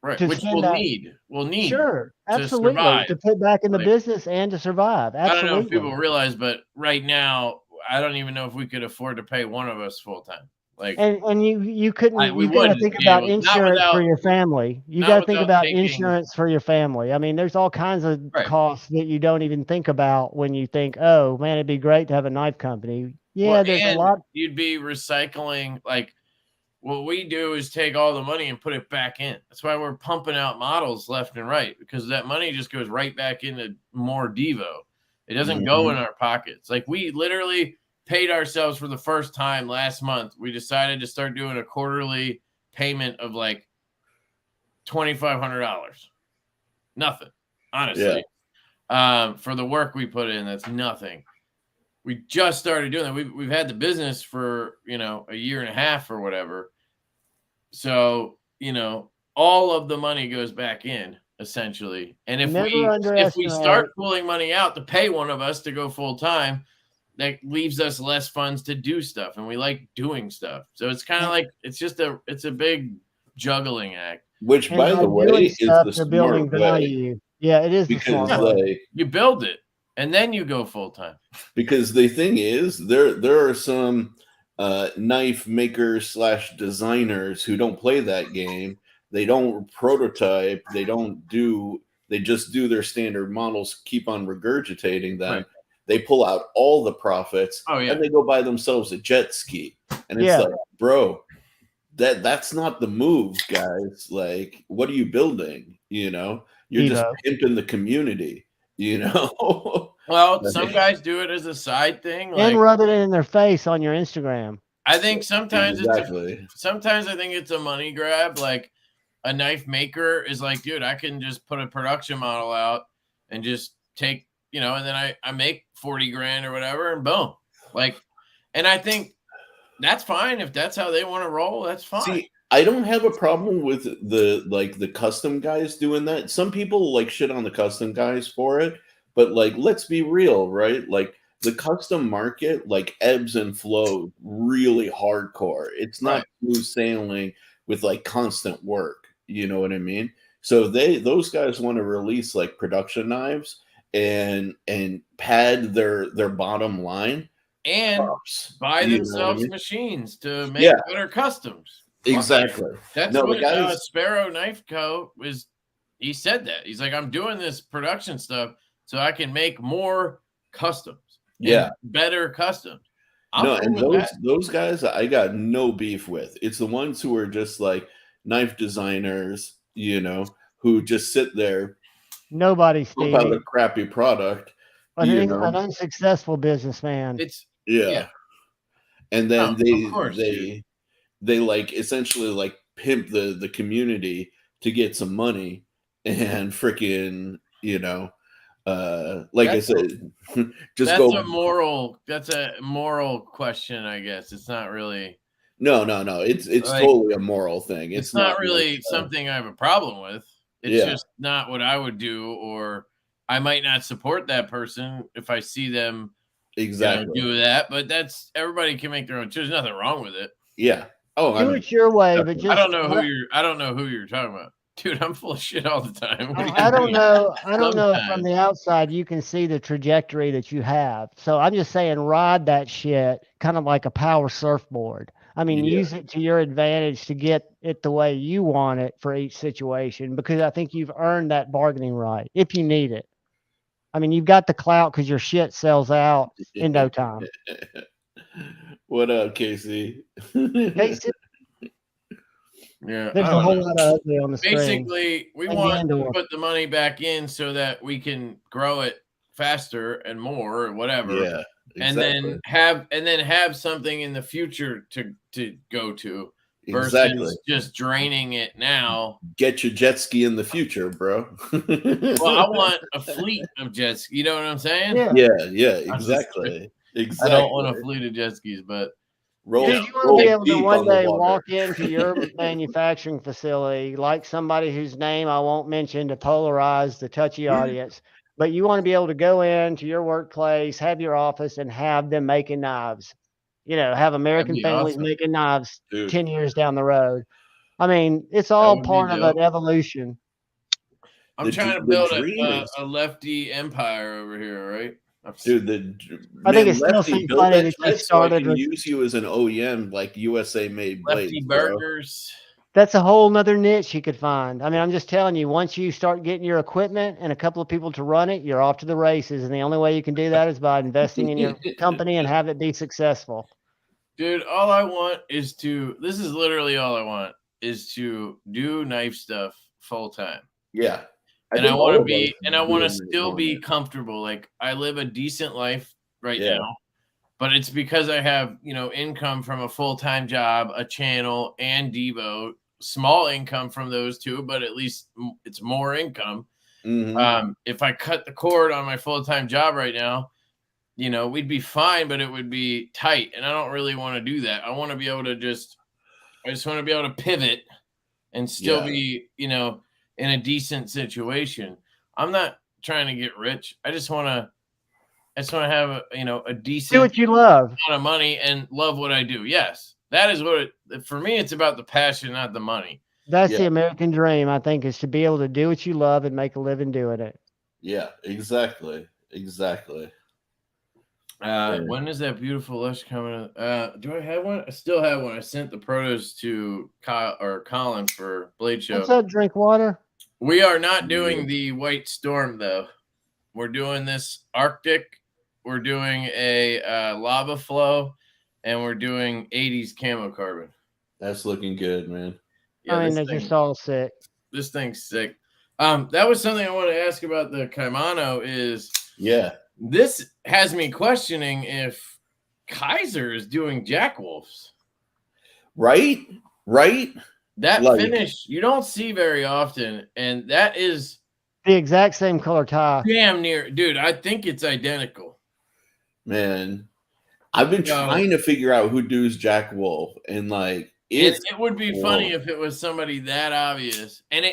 Right. Which we'll need. Sure. Absolutely. To put back in the business and to survive. Absolutely. I don't know if people realize, but right now, I don't even know if we could afford to pay one of us full time. Like, and you couldn't. You got to think about insurance for your family. You got to think about insurance for your family. I mean, there's all kinds of costs that you don't even think about when you think, oh man, it'd be great to have a knife company. Yeah, there's a lot. You'd be recycling. Like, what we do is take all the money and put it back in. That's why we're pumping out models left and right, because that money just goes right back into more Divo. It doesn't go in our pockets. Like, we literally paid ourselves for the first time last month. We decided to start doing a quarterly payment of like $2,500. Nothing, honestly. Yeah. For the work we put in, that's nothing. We just started doing that. We've had the business for, a year and a half or whatever. So, all of the money goes back in, essentially. And if we start pulling money out to pay one of us to go full time, that leaves us less funds to do stuff, and we like doing stuff. So it's kind of like it's a big juggling act. Which, by the way, is the smart value. Yeah, it is. Because you build it and then you go full time. Because the thing is, there are some knife makers / designers who don't play that game. They don't prototype. They just do their standard models, keep on regurgitating them. Right. they pull out all the profits, Oh, yeah. and they go buy themselves a jet ski. And it's like, bro, that's not the move, guys. Like, what are you building? You know, you're just pimping the community, you know. Well, some guys do it as a side thing, like, and rub it in their face on your Instagram. I think sometimes sometimes I think it's a money grab. Like, a knife maker is like, dude, I can just put a production model out and just take, you know, and then I make 40 grand or whatever, and boom. Like, and I think that's fine if that's how they want to roll. That's fine. See, I don't have a problem with the custom guys doing that. Some people like shit on the custom guys for it, but like, let's be real, right? Like, the custom market like ebbs and flows really hardcore. It's not smooth sailing with like constant work. You know what I mean? So those guys want to release like production knives and pad their bottom line and buy themselves machines to make better customs. Exactly. That's what Sparrow Knife Co. was. He said that. He's like, I'm doing this production stuff so I can make more customs. Better customs. And those guys I got no beef with. It's the ones who are just like knife designers, you know, who just sit there. Nobody's about a crappy product. An unsuccessful businessman. It's and then they like essentially like pimp the community to get some money and freaking, you know, like I said, just that's a moral question, I guess. It's not really. No. It's like, totally a moral thing. It's not really something I have a problem with. It's just not what I would do, or I might not support that person if I see them do that. But that's, everybody can make their own. There's nothing wrong with it. Yeah. Oh, do it your way, but just I don't know who you're talking about. Dude, I'm full of shit all the time. I don't know if from the outside you can see the trajectory that you have. So I'm just saying, ride that shit kind of like a power surfboard. I mean, use it to your advantage to get it the way you want it for each situation, because I think you've earned that bargaining right if you need it. I mean, you've got the clout because your shit sells out in no time. What up, Casey? Casey? Yeah, there's a whole lot of ugly on the screen. Basically, we want to put the money back in so that we can grow it faster and more, or whatever. Yeah, exactly. and then have something in the future to go to versus just draining it now. Get your jet ski in the future, bro. Well, I want a fleet of jet skis. You know what I'm saying? Yeah, exactly. I don't want a fleet of jet skis, but. You want to be able to one day walk into your manufacturing facility like somebody whose name I won't mention to polarize the touchy audience, but you want to be able to go into your workplace, have your office, and have them making knives. You know, have American families making knives 10 years down the road. I mean, it's all part of an evolution. I'm trying to build a lefty empire over here, right? Dude, I think it's still funny that you started with use you as an OEM, like USA made blades. Lefty burgers. That's a whole nother niche you could find. I mean, I'm just telling you, once you start getting your equipment and a couple of people to run it, you're off to the races. And the only way you can do that is by investing in your company and have it be successful. Dude, all I want is this is literally all I want is to do knife stuff full time. Yeah. And I want to still be comfortable. Like, I live a decent life right now, but it's because I have, income from a full-time job, a channel, and Divo. Small income from those two, but at least it's more income. Mm-hmm. If I cut the cord on my full-time job right now, we'd be fine, but it would be tight. And I don't really want to do that. I want to be able to I just want to be able to pivot and still be, in a decent situation. I'm not trying to get rich. I just want to have a decent do what you love amount of money and love what I do. Yes, that is for me. It's about the passion, not the money. That's the American dream, I think, is to be able to do what you love and make a living doing it. Yeah, exactly. When is that beautiful lush coming? Do I have one? I still have one. I sent the protos to Colin for Blade Show. What's up, drink water? We are not doing the White Storm, though. We're doing this Arctic we're doing a lava flow, and we're doing 80s camo carbon. That's looking good, man. Yeah, I mean, they're just all sick. This thing's sick. That was something I wanted to ask about the Kaimano is, this has me questioning if Kaiser is doing Jack Wolfs. Right? That finish you don't see very often, and that is the exact same color tie. Damn near, dude. I think it's identical. Man, I've been trying to figure out who does Jack Wolf, and like it would be funny if it was somebody that obvious. And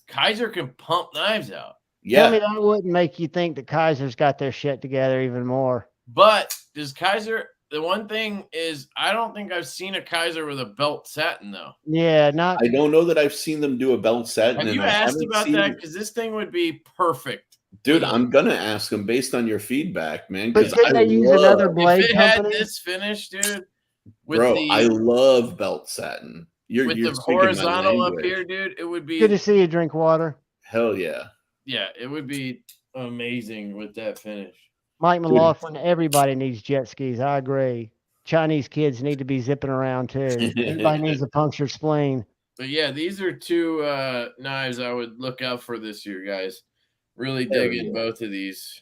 Kaiser can pump knives out. Yeah, tell me that wouldn't make you think that Kaiser's got their shit together even more. But does Kaiser? The one thing is, I don't think I've seen a Kaiser with a belt satin though. Yeah, I don't know that I've seen them do a belt satin. Have you asked about that? Because this thing would be perfect. Dude, I'm gonna ask them based on your feedback, man. But could they use another blade if it company? had this finish, dude. I love belt satin. You're the horizontal up here, dude. It would be good to see you drink water. Hell yeah. Yeah, it would be amazing with that finish. Mike McLaughlin, everybody needs jet skis. I agree. Chinese kids need to be zipping around too. Everybody needs a punctured spleen. But yeah, these are two knives I would look out for this year, guys. Really digging both of these.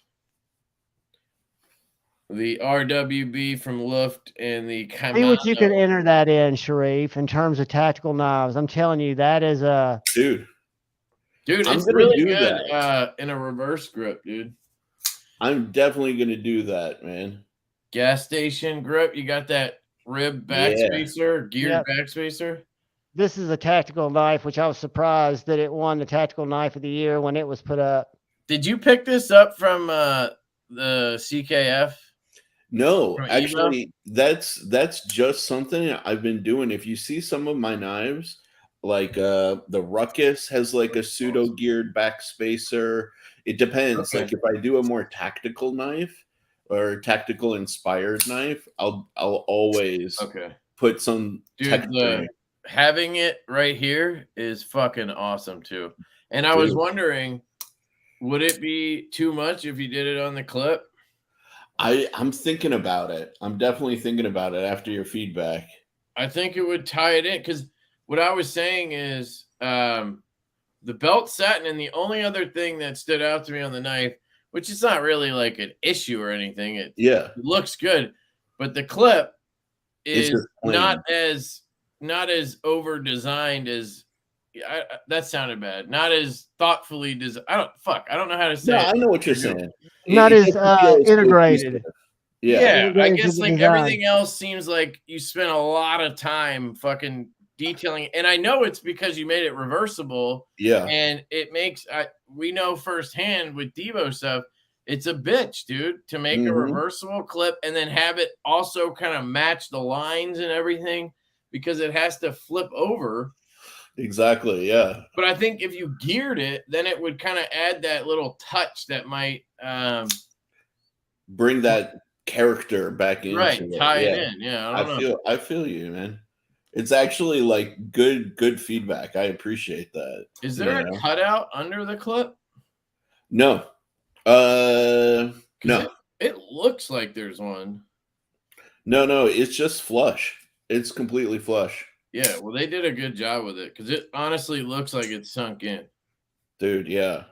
The RWB from Luft and the Kaimano. See what you can enter that in, Sharif, in terms of tactical knives. I'm telling you, that is a dude, it's really good in a reverse grip, dude. I'm definitely gonna do that, man. Gas station grip. You got that rib back spacer, geared back spacer. This is a tactical knife, which I was surprised that it won the tactical knife of the year when it was put up. Did you pick this up from the CKF? No, actually, that's just something I've been doing. If you see some of my knives, like the Ruckus has like a pseudo geared back spacer. It depends. Like if I do a more tactical knife or tactical inspired knife, I'll always put some. Dude, having it right here is fucking awesome too. And I was wondering, would it be too much if you did it on the clip? I'm thinking about it. I'm definitely thinking about it after your feedback. I think it would tie it in because what I was saying is the belt satin, and the only other thing that stood out to me on the knife, which is not really like an issue or anything. It looks good, but the clip is not as over designed as that sounded bad. Not as thoughtfully designed. I don't know how to say it. I know what you're saying. Not as integrated. Yeah, I guess like everything else seems like you spent a lot of time fucking detailing, and I know it's because you made it reversible. Yeah, and it makes we know firsthand with Divo stuff, it's a bitch, dude, to make a reversible clip and then have it also kind of match the lines and everything because it has to flip over. Exactly. Yeah. But I think if you geared it, then it would kind of add that little touch that might bring that character back in. Tie it in. Yeah. I feel you, man. It's actually like good feedback. I appreciate that. Is there a cutout under the clip? No. No. It looks like there's one. No, it's just flush. It's completely flush. Yeah, well, they did a good job with it because it honestly looks like it's sunk in. Dude, yeah.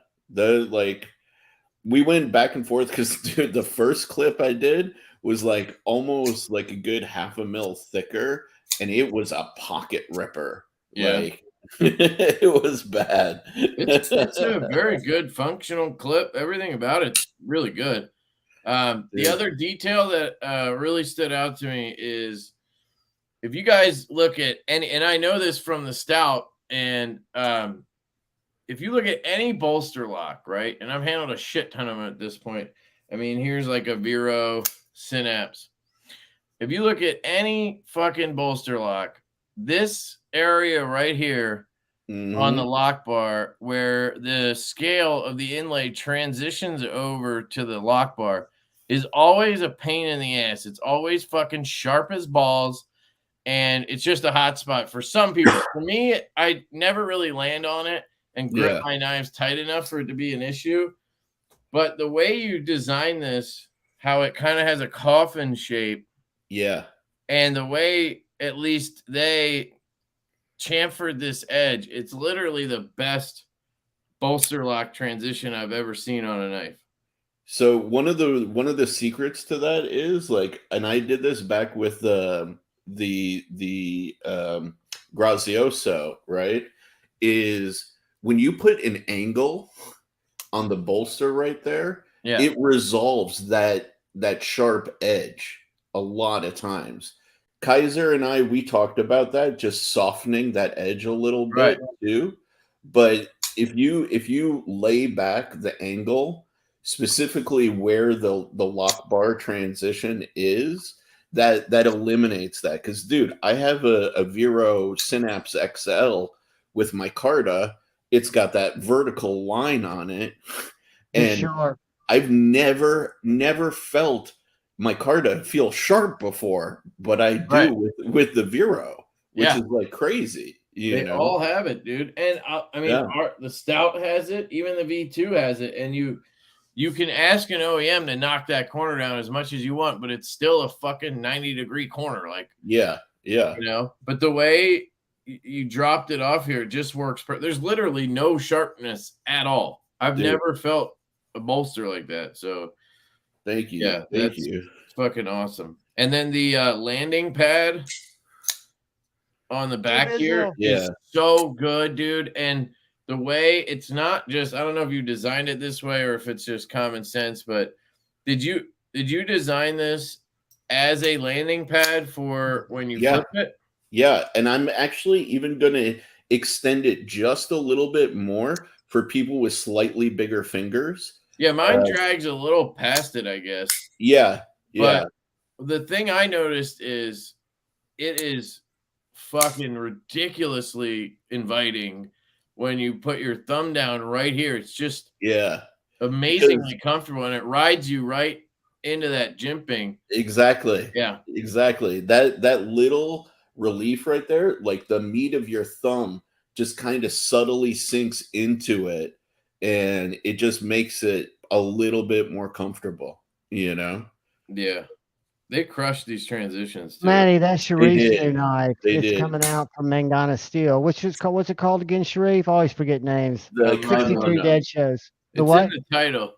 We went back and forth because, dude, the first clip I did was like almost like a good half a mil thicker, and it was a pocket ripper. Yeah. Like, it was bad. It's a very good functional clip. Everything about it's really good. The other detail that really stood out to me is if you guys look at any, and I know this from the Stout, and if you look at any bolster lock, right, and I've handled a shit ton of them at this point. I mean, here's like a Vero Synapse. If you look at any fucking bolster lock, this area right here on the lock bar where the scale of the inlay transitions over to the lock bar is always a pain in the ass. It's always fucking sharp as balls. And it's just a hot spot for some people. For me, I never really land on it and grip my knives tight enough for it to be an issue. But the way you design this how it kind of has a coffin shape. Yeah. And the way at least they chamfered this edge, it's literally the best bolster lock transition I've ever seen on a knife. So one of the secrets to that is like, and I did this back with the Grazioso, right? Is when you put an angle on the bolster right there, it resolves that sharp edge a lot of times. Kaiser and I, we talked about that, just softening that edge a little bit too. But if you lay back the angle, specifically where the lock bar transition is, that eliminates that. Because, dude, I have a Vero Synapse XL with my Carta. It's got that vertical line on it, and I've never felt my Carta feel sharp before, but I do with the Vero, which is like crazy. They all have it, dude. And I mean, the Stout has it, even the V2 has it, and you can ask an OEM to knock that corner down as much as you want, but it's still a fucking 90-degree corner. Like, but the way you dropped it off here, it just works. There's literally no sharpness at all. I've never felt a bolster like that. So thank you. Yeah, thank you. Fucking awesome. And then the landing pad on the back here is so good, dude. And the way it's not just, I don't know if you designed it this way or if it's just common sense, but did you design this as a landing pad for when you flip it? Yeah, and I'm actually even going to extend it just a little bit more for people with slightly bigger fingers. Yeah, mine drags a little past it, I guess. Yeah. But the thing I noticed is it is fucking ridiculously inviting when you put your thumb down right here. It's just amazingly comfortable, and it rides you right into that jimping. Exactly. Yeah. Exactly. That little relief right there, like the meat of your thumb just kind of subtly sinks into it, and it just makes it a little bit more comfortable, Yeah. They crushed these transitions too. Manny, that's Sharif's new knife. It's coming out from Manganas Steel. What's it called again, Sharif? I always forget names. The 63 dead shows. The what? In the title.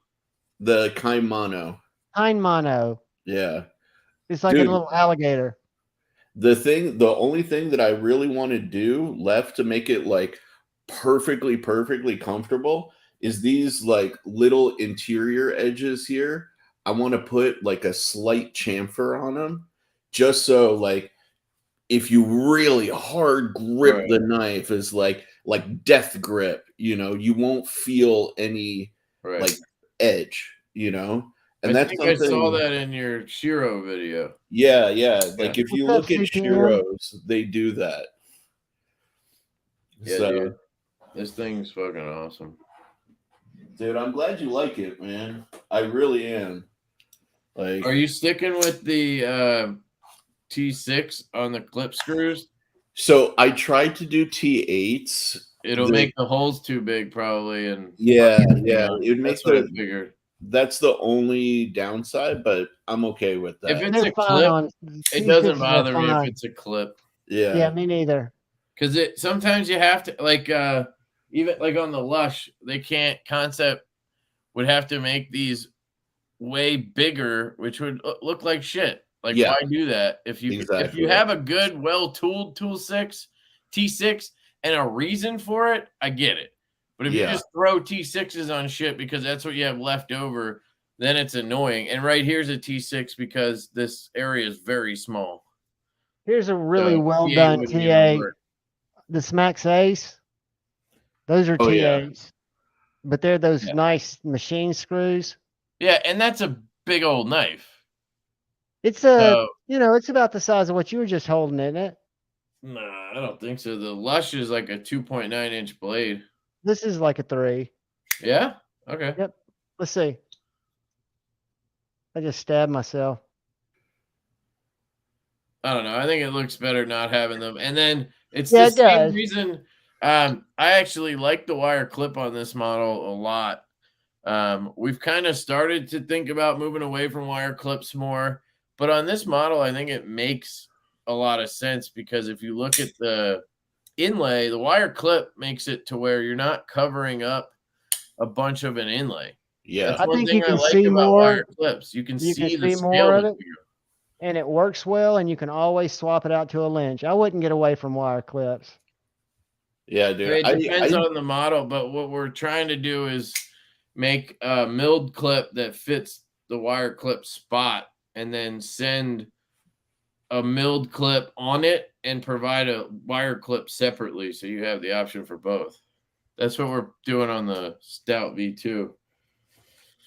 The Kaimano. Kaimano. Yeah. It's like a little alligator. The only thing that I really want to do left to make it like perfectly comfortable is these like little interior edges here. I want to put like a slight chamfer on them, just so like if you really hard grip the knife is like death grip, you won't feel any like edge, And I think I saw that in your Shiro video. Yeah. Like if you look at Shiros, they do that. Yeah, dude. This thing's fucking awesome. Dude, I'm glad you like it, man. I really am. Like, are you sticking with the T6 on the clip screws? So I tried to do T8s. It'll make the holes too big, probably, and it makes what I figured. That's the only downside, but I'm okay with that. If it's a clip, it doesn't bother me if it's a clip. Yeah, me neither. Because sometimes you have to, like, even like on the Lush, Concept would have to make these way bigger, which would look like shit. Like, why do that? If you have a good, well-tooled T6 and a reason for it, I get it. But if you just throw T6s on shit because that's what you have left over, then it's annoying. And right here's a T6 because this area is very small. Here's a really well done TA. The Smax Ace, those are TAs, but they're those nice machine screws. Yeah, and that's a big old knife. It's it's about the size of what you were just holding, isn't it? Nah, I don't think so. The Lush is like a 2.9-inch blade. This is like a 3. Yeah? Okay. Yep. Let's see. I just stabbed myself. I don't know. I think it looks better not having them. And then it's the same reason. I actually like the wire clip on this model a lot. We've kind of started to think about moving away from wire clips more, but on this model, I think it makes a lot of sense because if you look at the inlay, the wire clip makes it to where you're not covering up a bunch of an inlay. Yeah. That's I one think thing you can I like see about more. wire clips. You can see the more of scale. it, and it works well, and you can always swap it out to a lynch. I wouldn't get away from wire clips. Yeah, dude. It depends on the model, but what we're trying to do is make a milled clip that fits the wire clip spot and then send a milled clip on it and provide a wire clip separately so you have the option for both. That's what we're doing on the Stout V2.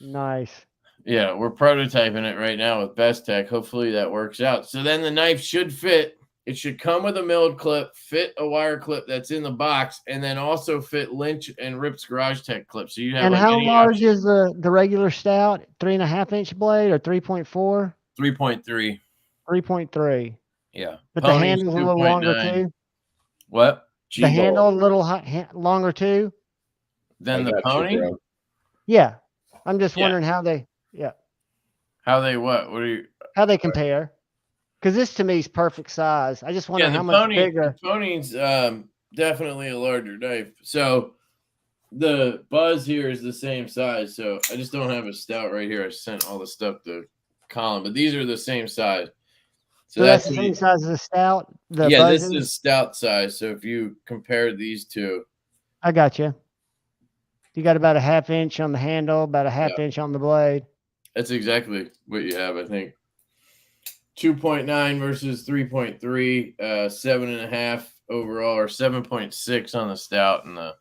Nice. Yeah, we're prototyping it right now with Best Tech. Hopefully that works out. So then the knife should fit. It should come with a milled clip, fit a wire clip that's in the box, and then also fit Lynch and Rip's Garage Tech clips. So you have And like how any large option. is the regular Stout? 3.5-inch blade or 3.4? 3.3. 3.3. Yeah. But Pony's the handle's a little longer 2.9. too. What? The handle a little longer too. Than the Pony? Yeah. I'm just wondering how they. Yeah. How they what? What are you? How they compare? Because this to me is perfect size. I just wonder how much bigger. The Pony's definitely a larger knife. So the Buzz here is the same size. So I just don't have a Stout right here. I sent all the stuff to Colin, but these are the same size. So that's the same size as a Stout. This is Stout size. So if you compare these two, I got you. You got about a 1/2 inch on the handle, about a 1/2 inch on the blade. That's exactly what you have, I think. 2.9 versus 3.3, 7.5 overall, or 7.6 on the Stout, and the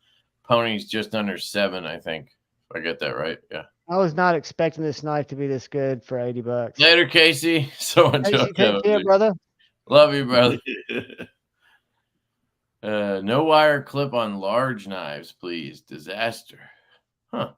Pony's just under 7, I think. If I get that right, yeah. I was not expecting this knife to be this good for $80. Later, Casey. So Casey, take care, brother. Love you, brother. No wire clip on large knives, please. Disaster. Huh.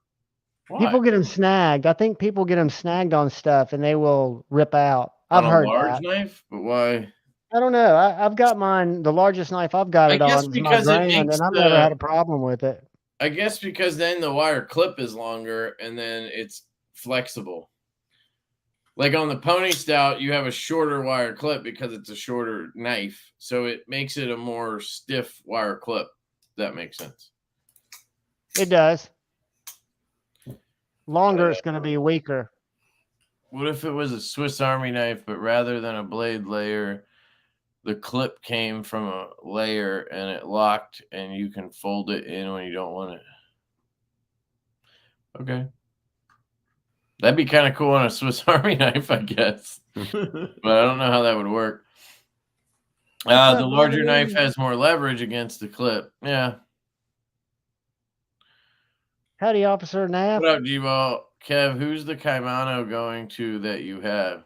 Why? People get them snagged. I think people get them snagged on stuff and they will rip out. I've heard that. On a large knife? But why? I don't know. I've got mine. The largest knife I've got it on is my Grand, and I've never had a problem with it. I guess because then the wire clip is longer and then it's flexible. Like on the Pony Stout, you have a shorter wire clip because it's a shorter knife. So it makes it a more stiff wire clip. If that makes sense. It does. Longer, it's going to be weaker. What if it was a Swiss Army knife, but rather than a blade layer, the clip came from a layer and it locked and you can fold it in when you don't want it? Okay. That'd be kind of cool on a Swiss Army knife, I guess. But I don't know how that would work. The larger knife has more leverage against the clip. Yeah. Howdy, Officer Knapp. What up, Divo? Kev, who's the Kaimano going to that you have?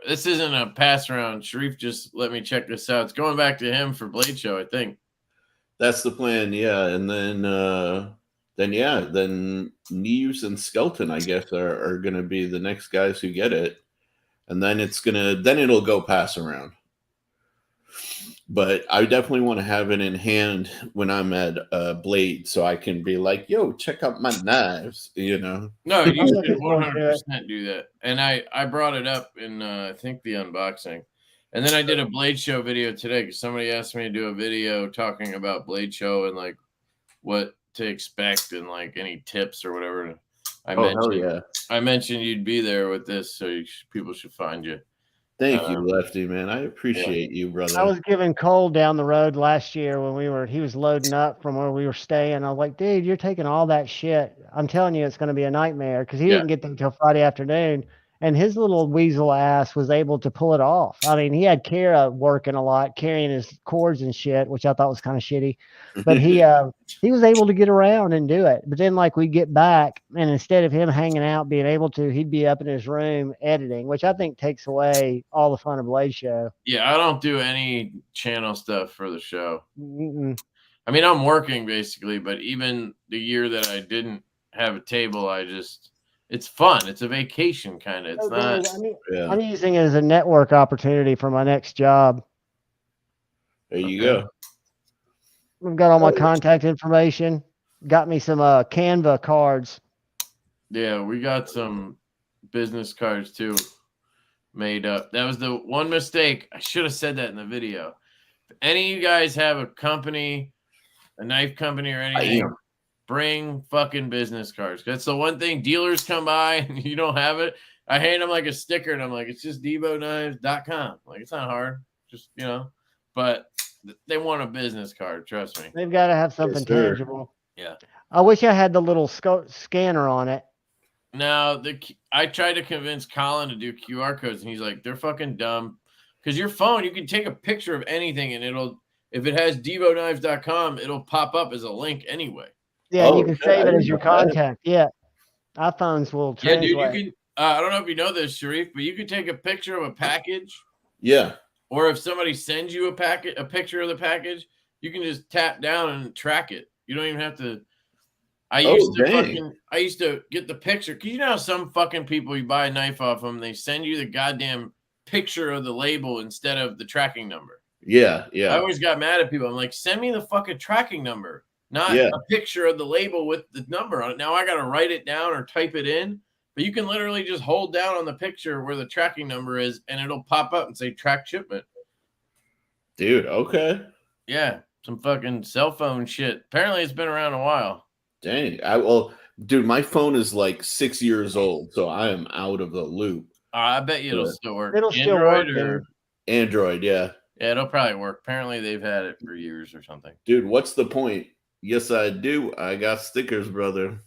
This isn't a pass around. Sharif just let me check this out. It's going back to him for Blade Show, I think. That's the plan, yeah. And then Neves and Skelton, I guess, are gonna be the next guys who get it. And then it'll go pass around. But I definitely want to have it in hand when I'm at Blade, so I can be like, "Yo, check out my knives," you know. No, you should 100% do that. And I brought it up in I think the unboxing, and then I did a Blade Show video today because somebody asked me to do a video talking about Blade Show and like what to expect and like any tips or whatever. I mentioned you'd be there with this, so people should find you. Thank you, Lefty, man. I appreciate you, brother. I was giving Cole down the road last year when he was loading up from where we were staying. I was like, dude, you're taking all that shit. I'm telling you, it's going to be a nightmare because he didn't get there until Friday afternoon. And his little weasel ass was able to pull it off. I mean, he had Kara working a lot, carrying his cords and shit, which I thought was kind of shitty. But he was able to get around and do it. But then, like, we'd get back, and instead of him hanging out, being able to, he'd be up in his room editing, which I think takes away all the fun of Blade Show. Yeah, I don't do any channel stuff for the show. I mean, I'm working basically, but even the year that I didn't have a table, it's fun. It's a vacation kind of. It's not. I'm using it as a network opportunity for my next job. There you go. We've got all my contact information. Got me some Canva cards. Yeah, we got some business cards too made up. That was the one mistake. I should have said that in the video. If any of you guys have a company, a knife company or anything, bring fucking business cards. That's the one thing. Dealers come by and you don't have it. I hand them like a sticker and I'm like, it's just DivoKnives.com. Like, it's not hard. Just, but they want a business card. Trust me. They've got to have something tangible. Yeah. I wish I had the little scanner on it. Now, I tried to convince Colin to do QR codes, and he's like, they're fucking dumb. Because your phone, you can take a picture of anything, and if it has DivoKnives.com, it'll pop up as a link anyway. Yeah, and you can save it as your contact. Yeah. iPhones will translate. Yeah, dude, you can, I don't know if you know this, Sharif, but you can take a picture of a package. Yeah. Or if somebody sends you a picture of the package, you can just tap down and track it. You don't even have to. I used to get the picture, because you know how some fucking people, you buy a knife off them, they send you the goddamn picture of the label instead of the tracking number. Yeah, yeah. I always got mad at people. I'm like, send me the fucking tracking number, not a picture of the label with the number on it. Now I got to write it down or type it in, but you can literally just hold down on the picture where the tracking number is, and it'll pop up and say track shipment. Dude, okay. Yeah, some fucking cell phone shit. Apparently, it's been around a while. Dang. Dude, my phone is like 6 years old, so I am out of the loop. I bet you it'll still work. It'll still work. Android, yeah. Yeah, it'll probably work. Apparently, they've had it for years or something. Dude, what's the point? Yes, I do. I got stickers, brother.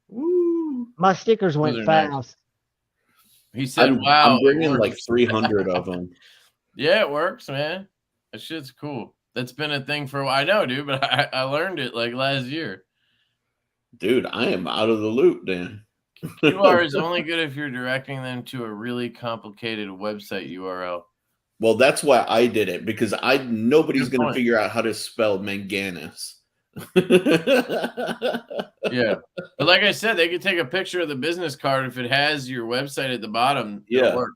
Woo. My stickers went fast. Nice. He said, wow. I'm bringing like 300 of them. Yeah, it works, man. That shit's cool. That's been a thing for a while. I know, dude, but I learned it like last year. Dude, I am out of the loop, Dan. QR is only good if you're directing them to a really complicated website URL. Well, that's why I did it, because nobody's going to figure out how to spell Manganas. Yeah. But like I said, they could take a picture of the business card. If it has your website at the bottom, yeah. It'll work.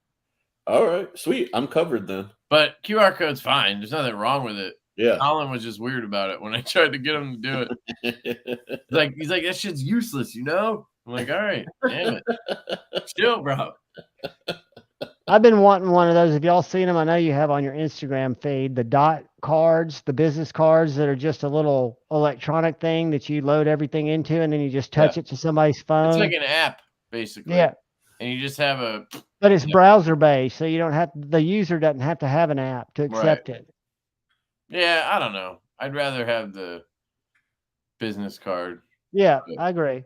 All right. Sweet. I'm covered then. But QR code's fine. There's nothing wrong with it. Yeah. Colin was just weird about it when I tried to get him to do it. He's like, that shit's useless, I'm like, all right, damn it. Chill, bro. I've been wanting one of those. Have y'all seen them? I know you have on your Instagram feed, the dot cards, the business cards that are just a little electronic thing that you load everything into, and then you just touch it to somebody's phone. It's like an app, basically. Yeah. And you just have but it's browser based, so you don't have the user doesn't have to have an app to accept it. Yeah, I don't know. I'd rather have the business card. Yeah, I agree.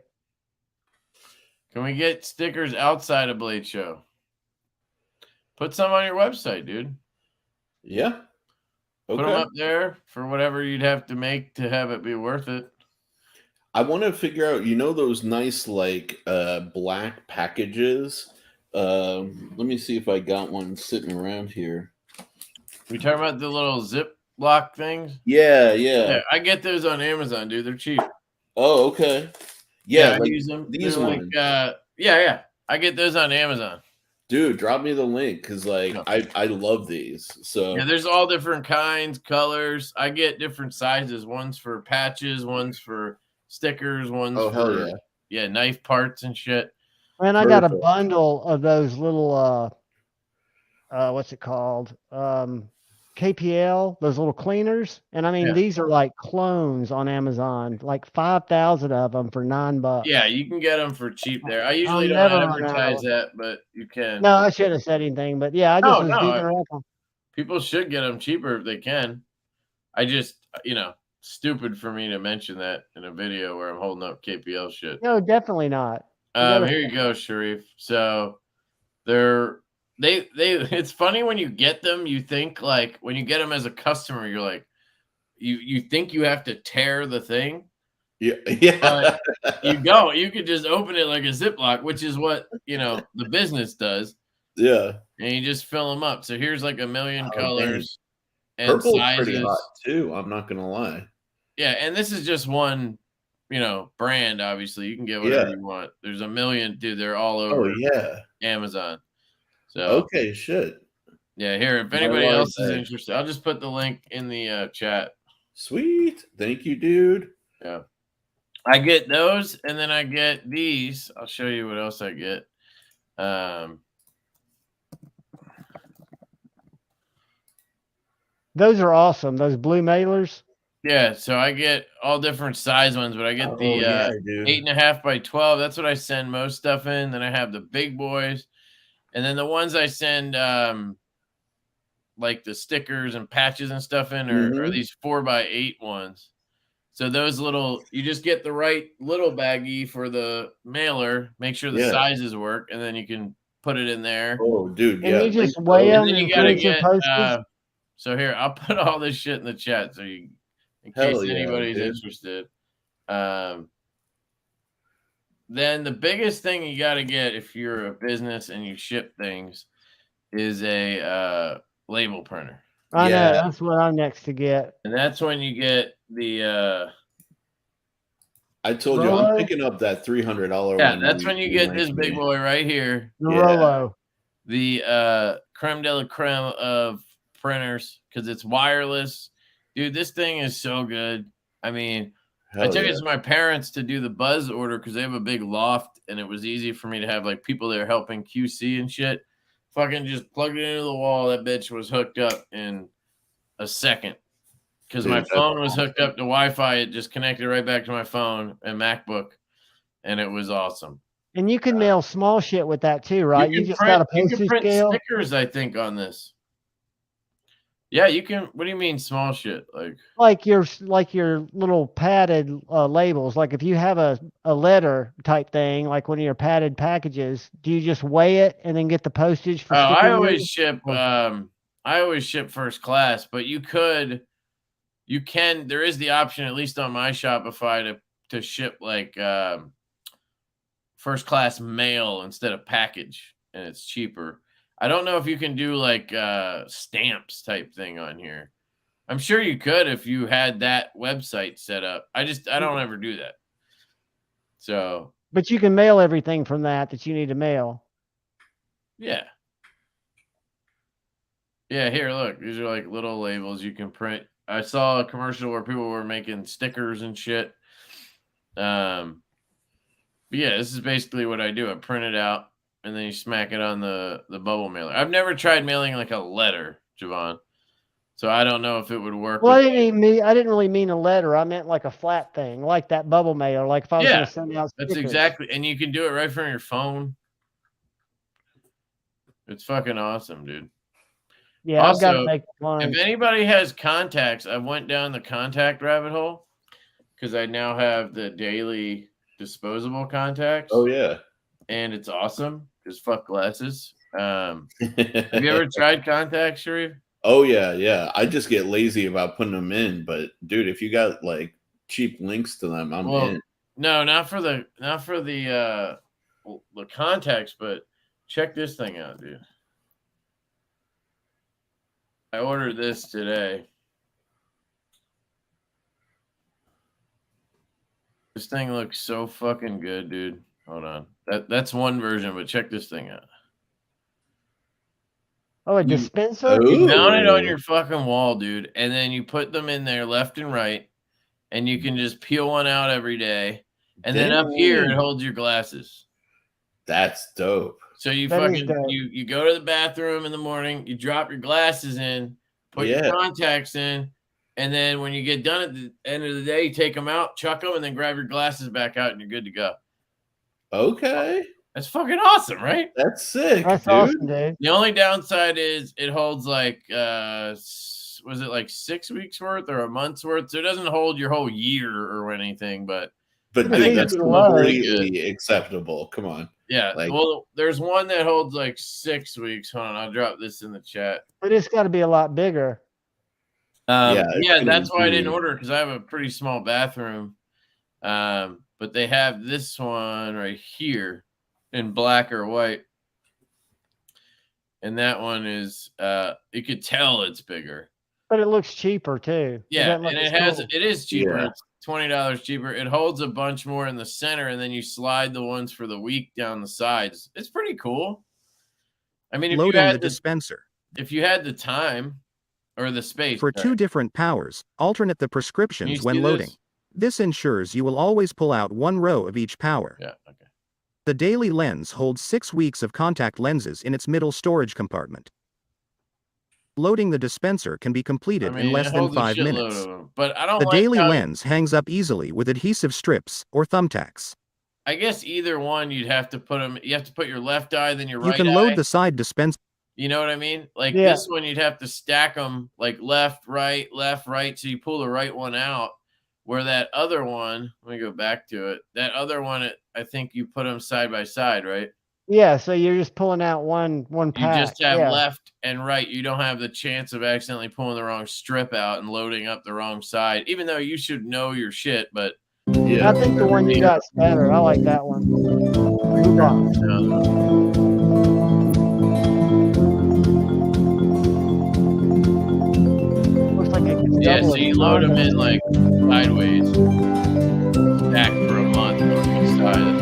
Can we get stickers outside of Blade Show? Put some on your website, dude. Yeah. Put Okay. them up there for whatever you'd have to make to have it be worth it. I want to figure out, those nice like black packages. Let me see if I got one sitting around here. We talking about the little Ziploc things? Yeah. I get those on Amazon, dude. They're cheap. Oh, okay. Yeah, I use them. These ones. Yeah. I get those on Amazon. Dude, drop me the link, because I love these. So yeah, there's all different kinds, colors. I get different sizes. One's for patches, one's for stickers, one's for knife parts and shit. And I got a bundle of those little what's it called? KPL, those little cleaners. And I mean, these are like clones on Amazon, like 5,000 of them for $9. Yeah, you can get them for cheap there. I usually don't advertise that, but you can. No, I shouldn't have said anything, but yeah, I just was digging around. People should get them cheaper if they can. I just, stupid for me to mention that in a video where I'm holding up KPL shit. No, definitely not. Here you go, Sharif. So it's funny when you get them, you think like when you get them as a customer, you're like, you think you have to tear the thing. Yeah. But you don't. You could just open it like a Ziploc, which is what, the business does. Yeah. And you just fill them up. So here's like a million colors and Purple's sizes. Pretty hot too. I'm not going to lie. Yeah. And this is just one, brand, obviously. You can get whatever you want. There's a million, dude. They're all over Amazon. So okay, shit. Yeah, here, if anybody else is interested, I'll just put the link in the chat. Sweet. Thank you, dude. Yeah. I get those, and then I get these. I'll show you what else I get. Those are awesome. Those blue mailers. Yeah, so I get all different size ones, but I get the 8.5 by 12. That's what I send most stuff in. Then I have the big boys, and then the ones I send like the stickers and patches and stuff in are these 4x8 ones. So those little, you just get the right little baggie for the mailer, make sure the sizes work, and then you can put it in there. Oh, dude, and you just weigh them, and then you gotta get so here, I'll put all this shit in the chat so you, in case anybody's interested. Then the biggest thing you got to get if you're a business and you ship things is a label printer. I know, that's what I'm next to get. And that's when you get the I told you I'm picking up that $300 one. Yeah, that's when you get this big boy right here. The Rollo. The creme de la creme of printers, because it's wireless. Dude, this thing is so good. I mean, I took it to my parents to do the buzz order because they have a big loft, and it was easy for me to have like people there helping QC and shit. Fucking just plugged it into the wall. That bitch was hooked up in a second because my phone was hooked up to Wi-Fi. It just connected right back to my phone and MacBook, and it was awesome. And you can mail small shit with that too, right? You just got a postage scale. Stickers, I think, on this. Yeah, you can. What do you mean small shit? Like your little padded labels. Like if you have a letter type thing, like one of your padded packages, do you just weigh it and then get the postage for? I always ship. I always ship first class, but you can. There is the option, at least on my Shopify, to ship like first class mail instead of package, and it's cheaper. I don't know if you can do like stamps type thing on here. I'm sure you could if you had that website set up. I don't ever do that. So, but you can mail everything from that you need to mail. Yeah. Yeah, here, look. These are like little labels you can print. I saw a commercial where people were making stickers and shit. But yeah, this is basically what I do. I print it out, and then you smack it on the bubble mailer. I've never tried mailing like a letter, Javon, so I don't know if it would work. Well, I didn't really mean a letter. I meant like a flat thing, like that bubble mailer. Like if I was going to send out stickers. That's exactly, and you can do it right from your phone. It's fucking awesome, dude. Yeah, also, I've got to make one. If anybody has contacts, I went down the contact rabbit hole because I now have the daily disposable contacts. Oh yeah, and it's awesome. Just fuck glasses. Have you ever tried contacts, Sharif? Oh yeah. I just get lazy about putting them in, but dude, if you got like cheap links to them, I'm in. No, not for the contacts, but check this thing out, dude. I ordered this today. This thing looks so fucking good, dude. Hold on. That's one version, but check this thing out. Oh, a dispenser? You mount it on your fucking wall, dude, and then you put them in there left and right, and you can just peel one out every day. And then up here, it holds your glasses. That's dope. So you you go to the bathroom in the morning, you drop your glasses in, put your contacts in, and then when you get done at the end of the day, you take them out, chuck them, and then grab your glasses back out, and you're good to go. Okay. That's fucking awesome, right? That's sick. That's awesome, dude. The only downside is it holds like was it like 6 weeks worth or a month's worth? So it doesn't hold your whole year or anything, but dude, that's completely acceptable. Come on. Yeah. Well, there's one that holds like 6 weeks. Hold on, I'll drop this in the chat. But it's got to be a lot bigger. That's why I didn't order, because I have a pretty small bathroom. But they have this one right here in black or white. And that one is you could tell it's bigger. But it looks cheaper too. Yeah, and it is cheaper. Yeah. It's $20 cheaper. It holds a bunch more in the center, and then you slide the ones for the week down the sides. It's pretty cool. I mean, if you had the dispenser, if you had the time or the space for 2 different powers, alternate the prescriptions when loading. This ensures you will always pull out one row of each power. Yeah, okay. The daily lens holds 6 weeks of contact lenses in its middle storage compartment. Loading the dispenser can be completed in less than 5 minutes. But I don't the like daily lens hangs up easily with adhesive strips or thumbtacks. I guess either one you'd have to put them. You have to put your left eye, then your right eye. You can load the side dispenser. You know what I mean? Like this one, you'd have to stack them like left, right. So you pull the right one out. Where that other one, let me go back to it. That other one, I think you put them side by side, right? Yeah, so you're just pulling out one pack. You just have left and right. You don't have the chance of accidentally pulling the wrong strip out and loading up the wrong side, even though you should know your shit. But I think the one you got's better. I like that one. Looks like it can yeah, so you load them in like sideways, stack for a month on each side.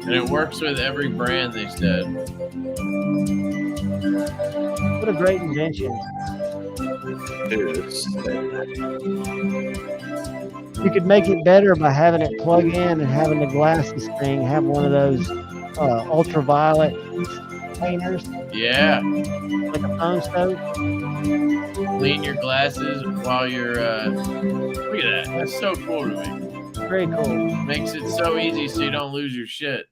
And it works with every brand, they said. What a great invention. You could make it better by having it plug in and having the glasses thing have one of those ultraviolet cleaners. Yeah. Like a phone stove. Clean your glasses while you're look at that. That's so cool to me. Very cool. Makes it so easy so you don't lose your shit.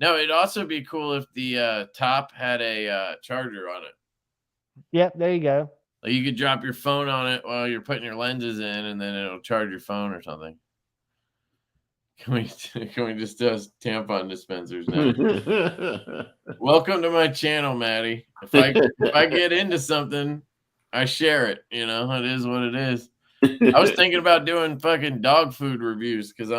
No, it'd also be cool if the top had a charger on it. Yep, there you go. Like you could drop your phone on it while you're putting your lenses in, and then it'll charge your phone or something. Can we just do tampon dispensers now? Welcome to my channel, Maddie. If I get into something, I share it. You know, it is what it is. I was thinking about doing fucking dog food reviews because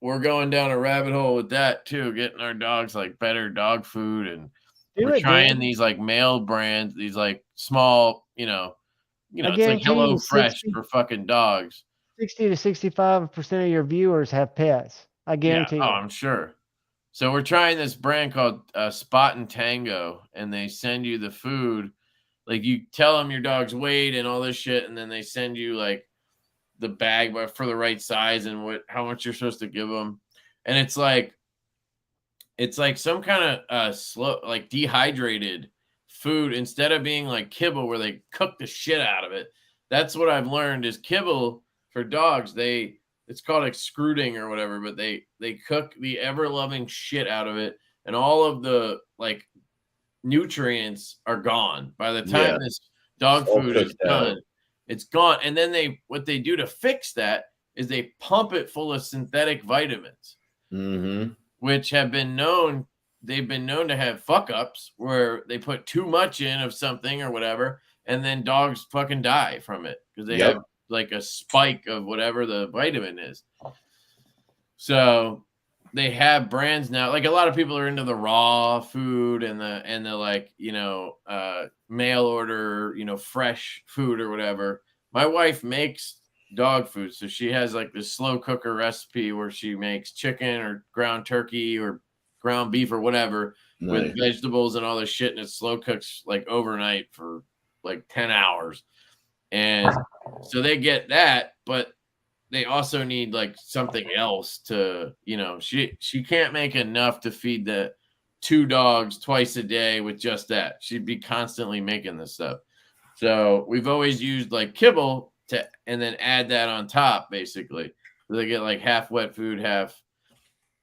we're going down a rabbit hole with that too, getting our dogs like better dog food, and we're trying these like male brands, these like small, you know, it's like Hello Fresh for fucking dogs. 60 to 65% of your viewers have pets. I guarantee you. Oh, I'm sure. So we're trying this brand called Spot and Tango, and they send you the food. Like you tell them your dog's weight and all this shit, and then they send you like the bag for the right size and how much you're supposed to give them. And it's like some kind of slow, like dehydrated food instead of being like kibble where they cook the shit out of it. That's what I've learned is kibble for dogs. It's called extruding or whatever, but they cook the ever loving shit out of it, and all of the like nutrients are gone by the time this dog food is done. It's gone. And then what they do to fix that is they pump it full of synthetic vitamins, which they've been known to have fuck ups where they put too much in of something or whatever, and then dogs fucking die from it because they have like a spike of whatever the vitamin is. So they have brands now. Like a lot of people are into the raw food and the like, mail order, fresh food or whatever. My wife makes dog food. So she has like this slow cooker recipe where she makes chicken or ground turkey or ground beef or whatever with vegetables and all this shit. And it slow cooks like overnight for like 10 hours. And so they get that, but they also need like something else to, she can't make enough to feed the 2 dogs twice a day with just that. She'd be constantly making this stuff. So we've always used like kibble and then add that on top basically. So they get like half wet food, half.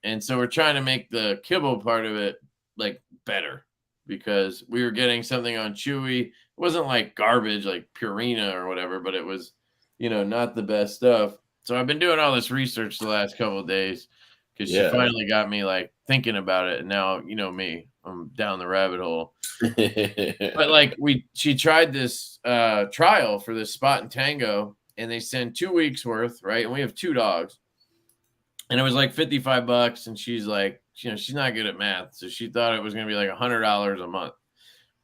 And so we're trying to make the kibble part of it like better because we were getting something on Chewy. It wasn't like garbage, like Purina or whatever, but it was, not the best stuff. So I've been doing all this research the last couple of days because she finally got me like thinking about it. And now, me, I'm down the rabbit hole. But like she tried this trial for this Spot and Tango, and they send 2 weeks worth, right? And we have 2 dogs. And it was like $55. And she's like, she's not good at math. So she thought it was going to be like $100 a month.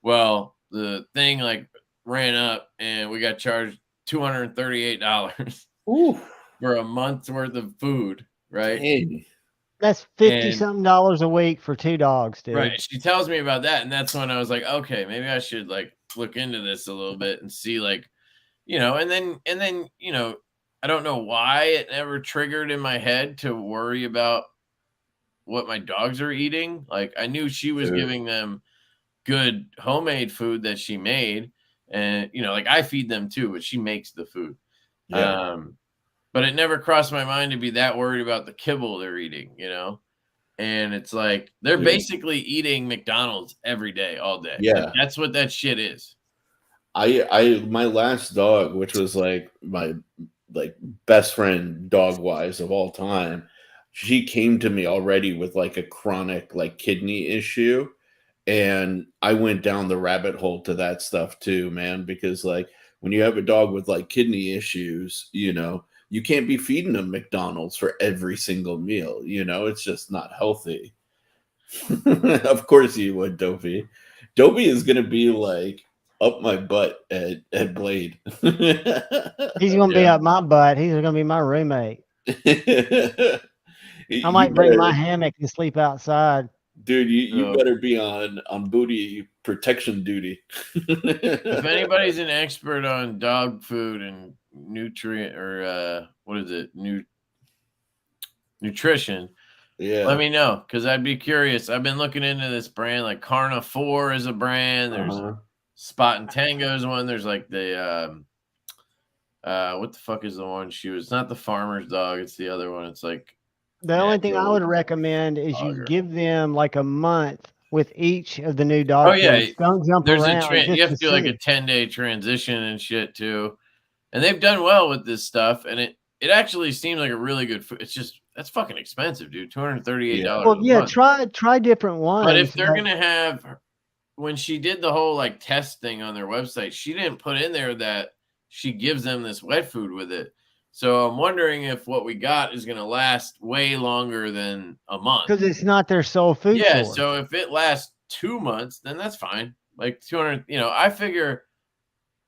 Well, the thing like ran up and we got charged $238 for a month's worth of food, right? Hey. That's $50-something a week for 2 dogs, dude. Right. She tells me about that, and that's when I was like, okay, maybe I should like look into this a little bit and see, like, you know, and then, you know, I don't know why it never triggered in my head to worry about what my dogs are eating. Like, I knew she was giving them good homemade food that she made, and, you know, like I feed them too, but she makes the food. Yeah. But it never crossed my mind to be that worried about the kibble they're eating, you know? And it's like they're basically eating McDonald's every day, all day. Yeah. Like, that's what that shit is. My last dog, which was like my like best friend dog wise of all time, she came to me already with like a chronic like kidney issue. And I went down the rabbit hole to that stuff too, man, because like when you have a dog with like kidney issues, you know, you can't be feeding them McDonald's for every single meal. You know, it's just not healthy. Of course you would, Dopey. Dopey is going to be like up my butt at Blade. He's going to be up my butt. He's going to be my roommate. I might bring my hammock and sleep outside. Dude, you better be on booty protection duty. If anybody's an expert on dog food and nutrient or what is it, nutrition, let me know, because I'd be curious. I've been looking into this brand, like Carna 4 is a brand. There's Spot and Tango's one. There's like the what the fuck is the one she was? It's not the farmer's dog, it's the other one. It's like the only thing I would recommend is you give them like a month with each of the new dogs. Oh yeah, don't jump around. You have to do like a 10-day transition and shit too. And they've done well with this stuff, and it actually seems like a really good food. It's just that's fucking expensive, dude. $238. Well, yeah, try different ones. But if they're gonna have, when she did the whole like test thing on their website, she didn't put in there that she gives them this wet food with it. So I'm wondering if what we got is going to last way longer than a month. Because it's not their sole food source. So if it lasts 2 months, then that's fine. Like 200, you know, I figure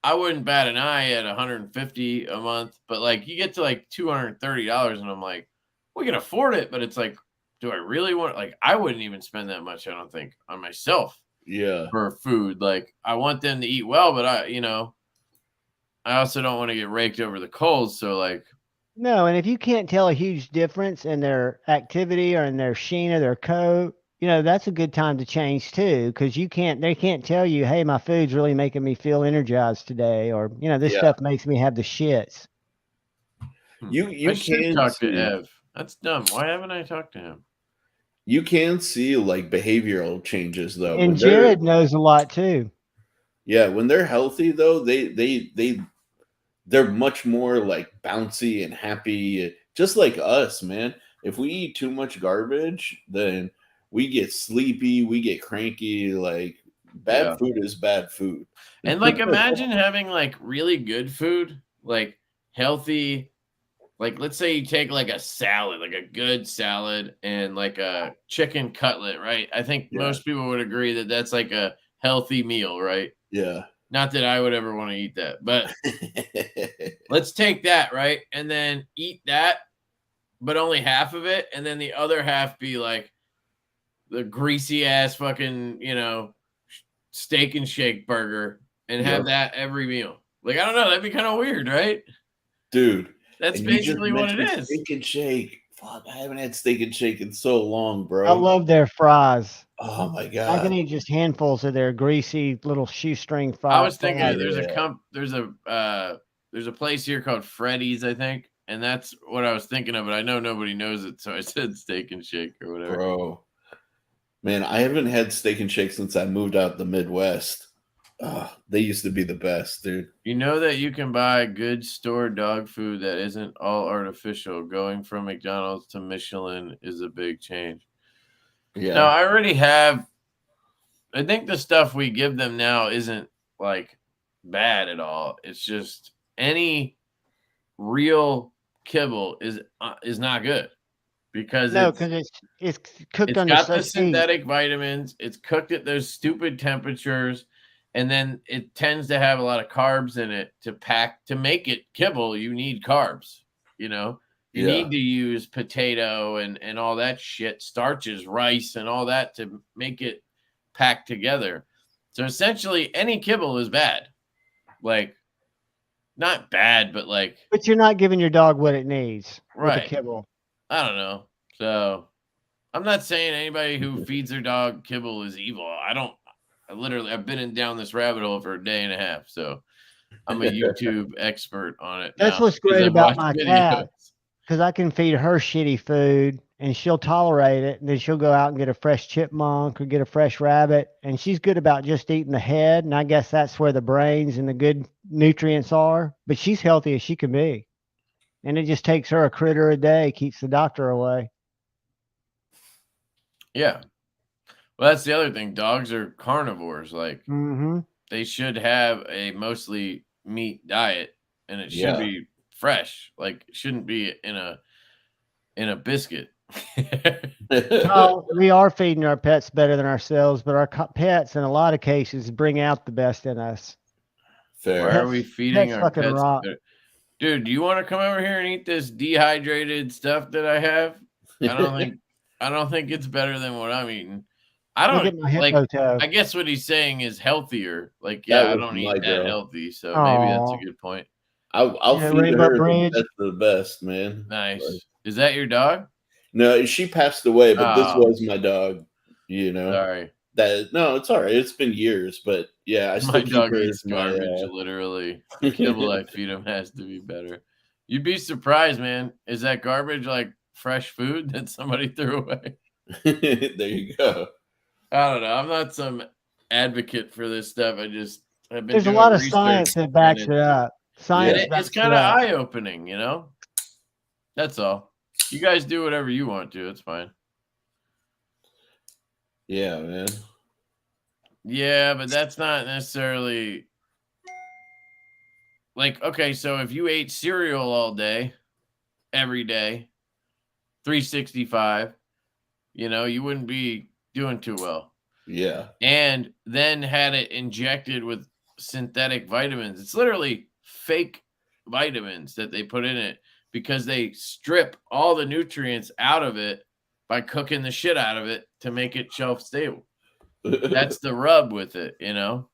I wouldn't bat an eye at 150 a month, but like you get to like $230 and I'm like, we can afford it. But it's like, do I really want, like, I wouldn't even spend that much, I don't think, on myself. Yeah. For food. Like, I want them to eat well, but I also don't want to get raked over the coals. So like, no. And if you can't tell a huge difference in their activity or in their sheen of their coat, you know, that's a good time to change too. Cause they can't tell you, hey, my food's really making me feel energized today. Or, you know, this stuff makes me have the shits. You can talk to Ev. That's dumb. Why haven't I talked to him? You can see like behavioral changes though. And Jared knows a lot too. Yeah. When they're healthy though, they're much more like bouncy and happy, just like us, man. If we eat too much garbage, then we get sleepy, we get cranky. Like bad food is bad food. And like, imagine having like really good food, like healthy. Like, let's say you take like a salad, like a good salad, and like a chicken cutlet, right? I think most people would agree that that's like a healthy meal, right? Yeah. Not that I would ever want to eat that, but let's take that, right? And then eat that, but only half of it. And then the other half be like the greasy ass fucking, you know, steak and shake burger and have that every meal. Like, I don't know. That'd be kind of weird, right? Dude. That's basically what it is. Steak and shake. Fuck, I haven't had steak and shake in so long, bro. I love their fries. Oh my god! I can eat just handfuls of their greasy little shoestring fries. I was thinking there's a place here called Freddy's, I think, and that's what I was thinking of. But I know nobody knows it, so I said steak and shake or whatever. Bro, man, I haven't had steak and shake since I moved out the Midwest. They used to be the best, dude. You know that you can buy good store dog food that isn't all artificial. Going from McDonald's to Michelin is a big change. Yeah. No, I already have. I think the stuff we give them now isn't like bad at all. It's just any real kibble is not good because it's cooked it's under got the synthetic vitamins. It's cooked at those stupid temperatures. And then it tends to have a lot of carbs in it to make it kibble. You need carbs, you know, You need to use potato and all that shit, starches, rice, and all that to make it packed together. So essentially, any kibble is bad. Like, not bad, but like. But you're not giving your dog what it needs with a kibble. I don't know. So I'm not saying anybody who feeds their dog kibble is evil. I've been down this rabbit hole for a day and a half. So I'm a YouTube expert on it. That's what's great about my cat. Because I can feed her shitty food and she'll tolerate it. And then she'll go out and get a fresh chipmunk or get a fresh rabbit. And she's good about just eating the head. And I guess that's where the brains and the good nutrients are. But she's healthy as she can be. And it just takes her a critter a day, keeps the doctor away. Yeah. Well, that's the other thing. Dogs are carnivores. Like, they should have a mostly meat diet. And it should be fresh. Like, it shouldn't be in a biscuit. Well, we are feeding our pets better than ourselves, but our pets in a lot of cases bring out the best in us. Fair. Why are we feeding our pets? Dude, do you want to come over here and eat this dehydrated stuff that I have? I don't think it's better than what I'm eating. I don't like. I guess what he's saying is healthier. Like, I don't eat that healthy, so maybe that's a good point. I'll feed her the best, man. Nice. But, is that your dog? No, she passed away, but this was my dog. You know. Sorry. No, it's all right. It's been years, but yeah, I still my dog eats garbage. Literally, the kibble I feed him has to be better. You'd be surprised, man. Is that garbage like fresh food that somebody threw away? There you go. I don't know. I'm not some advocate for this stuff. I've been. There's a lot of science that backs it up. Science. It's kind of eye opening, you know. That's all. You guys do whatever you want to. It's fine. Yeah, man. Yeah, but that's not necessarily like, okay, so if you ate cereal all day, every day, 365, you know, you wouldn't be doing too well. Yeah. And then had it injected with synthetic vitamins. It's literally fake vitamins that they put in it because they strip all the nutrients out of it by cooking the shit out of it to make it shelf stable. That's the rub with it, you know?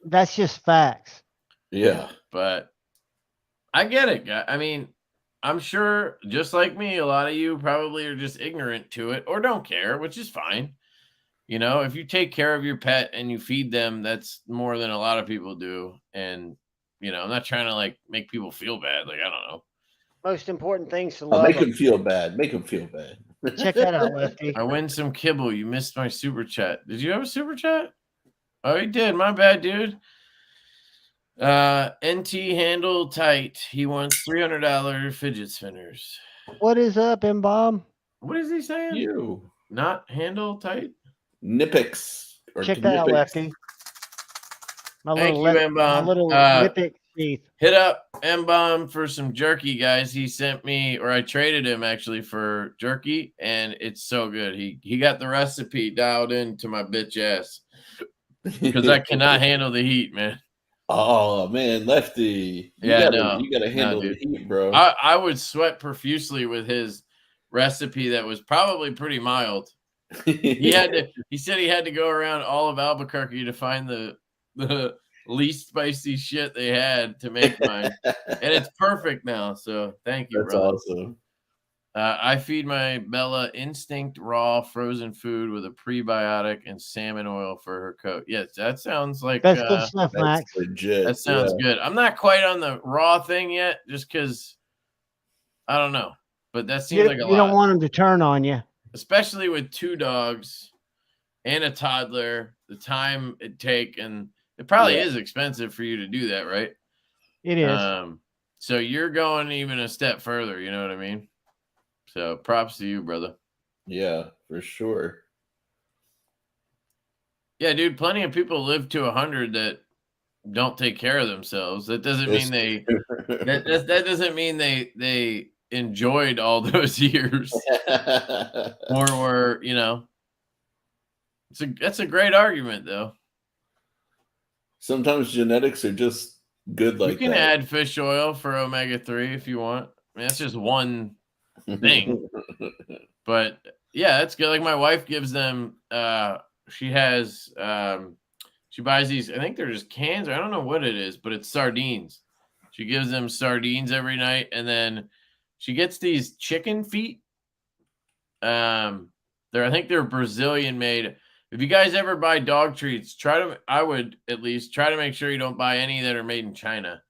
That's just facts. Yeah. But I get it. I mean, I'm sure just like me, a lot of you probably are just ignorant to it or don't care, which is fine. You know, if you take care of your pet and you feed them, that's more than a lot of people do. And, you know, I'm not trying to like make people feel bad. Like, I don't know. Most important things to love. Make them feel bad. Make them feel bad. Check that out, Lefty. I win some kibble. You missed my super chat. Did you have a super chat? Oh, you did. My bad, dude. NT handle tight. He wants $300 fidget spinners. What is up, M-Bomb? What is he saying? You. Not handle tight? Nipix. Check that out, Lefty. Thank you, M-Bomb. My little Nipix sheath. Hit up M-Bomb for some jerky, guys. He sent me, or I traded him actually for jerky, and it's so good. He got the recipe dialed into my bitch ass because I cannot handle the heat, man. Oh man, Lefty. You gotta handle the heat, bro. I would sweat profusely with his recipe that was probably pretty mild. He said he had to go around all of Albuquerque to find the least spicy shit they had to make mine. And it's perfect now. So thank you, That's brother. Awesome. I feed my Bella Instinct raw frozen food with a prebiotic and salmon oil for her coat. Yes, that sounds like that's good stuff, Max. Legit. That sounds good. I'm not quite on the raw thing yet, just because I don't know. But that seems like a lot. You don't want them to turn on you, especially with 2 dogs and a toddler. The time it take, and it probably is expensive for you to do that, right? It is. So you're going even a step further. You know what I mean? So props to you, brother. Yeah, for sure. Yeah, dude, plenty of people live to 100 that don't take care of themselves. That doesn't mean that doesn't mean they enjoyed all those years. or were, you know. That's a great argument though. Sometimes genetics are just good like that. You can add fish oil for omega-3 if you want. I mean, that's just one thing. But yeah, that's good. Like my wife gives them. She has. She buys these. I think they're just cans. Or I don't know what it is, but it's sardines. She gives them sardines every night, and then she gets these chicken feet. I think they're Brazilian made. If you guys ever buy dog treats, I would at least try to make sure you don't buy any that are made in China.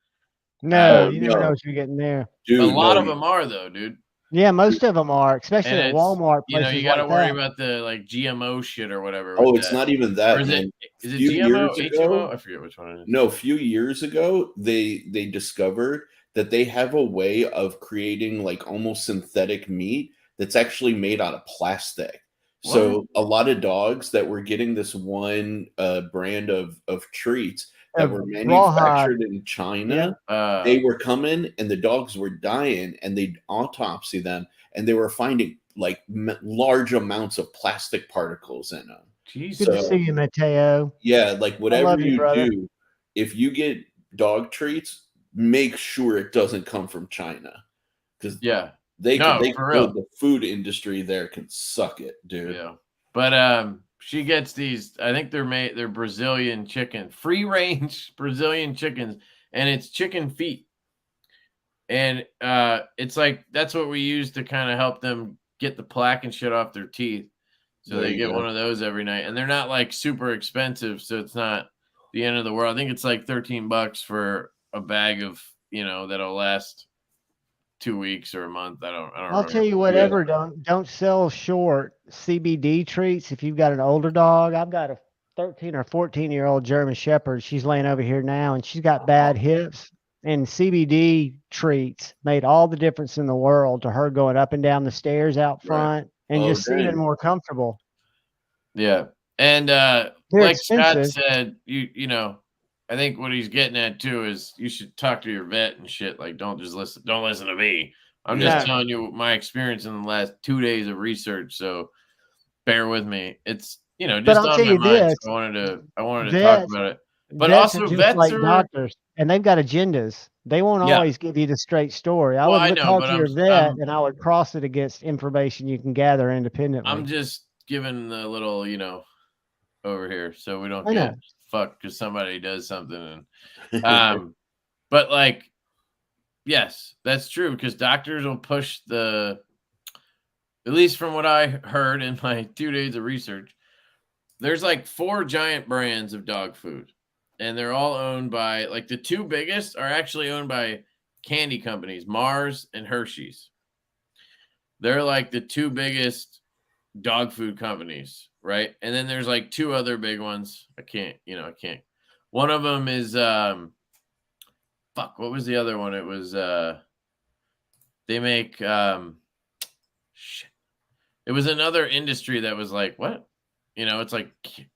No, you never know what you're getting there. Dude, a lot of them are though, dude. Yeah, most of them are, especially at Walmart. You know, you got to worry about the like GMO shit or whatever. Oh, it's not even that. Or is it GMO, HMO? I forget which one it is. No, a few years ago, they discovered that they have a way of creating like almost synthetic meat that's actually made out of plastic. What? So a lot of dogs that were getting this one brand of treats that were manufactured in China, they were coming and the dogs were dying, and they'd autopsy them, and they were finding like large amounts of plastic particles in them. Jesus. Good to see you, Mateo. Yeah, like whatever you do, if you get dog treats, make sure it doesn't come from China, because the food industry there can suck it, dude. Yeah, but she gets these. I think they're Brazilian chicken, free range Brazilian chickens, and it's chicken feet, and it's like that's what we use to kind of help them get the plaque and shit off their teeth. So they get one of those every night, and they're not like super expensive, so it's not the end of the world. I think it's like $13 for a bag of, you know, that'll last 2 weeks or a month. I don't I'll tell you whatever. Don't sell short CBD treats if you've got an older dog. I've got a 13 or 14-year-old German Shepherd. She's laying over here now, and she's got bad hips. And CBD treats made all the difference in the world to her going up and down the stairs out front and just seeming more comfortable. Yeah. And like Scott said, you know, I think what he's getting at too is you should talk to your vet and shit. Like, don't listen to me. I'm just telling you my experience in the last 2 days of research. So bear with me. It's, you know, just on my mind. So I wanted to talk about it. But also vets like doctors, and they've got agendas. They won't always give you the straight story. I would talk to your vet, and I would cross it against information you can gather independently. I'm just giving the little, you know, over here, so we don't get fucked because somebody does something. And but like, yes, that's true, because doctors will push at least from what I heard in my 2 days of research, there's like 4 giant brands of dog food. And they're all owned by, like, the 2 biggest are actually owned by candy companies, Mars and Hershey's. They're like the 2 biggest dog food companies, right? And then there's like 2 other big ones. I can't. One of them is, what was the other one? It was, they make, shit. It was another industry that was like, what? You know, it's like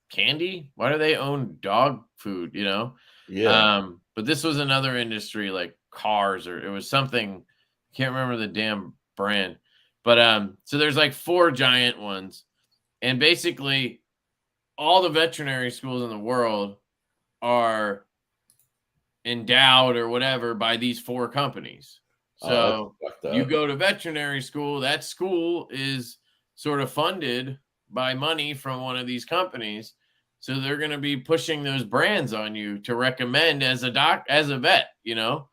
candy. Why do they own dog food? You know? Yeah. But this was another industry, like cars, or it was something. Can't remember the damn brand. But so there's like 4 giant ones, and basically all the veterinary schools in the world are endowed or whatever by these 4 companies. So you go to veterinary school, that school is sort of funded by money from one of these companies. So they're going to be pushing those brands on you to recommend as a vet, you know?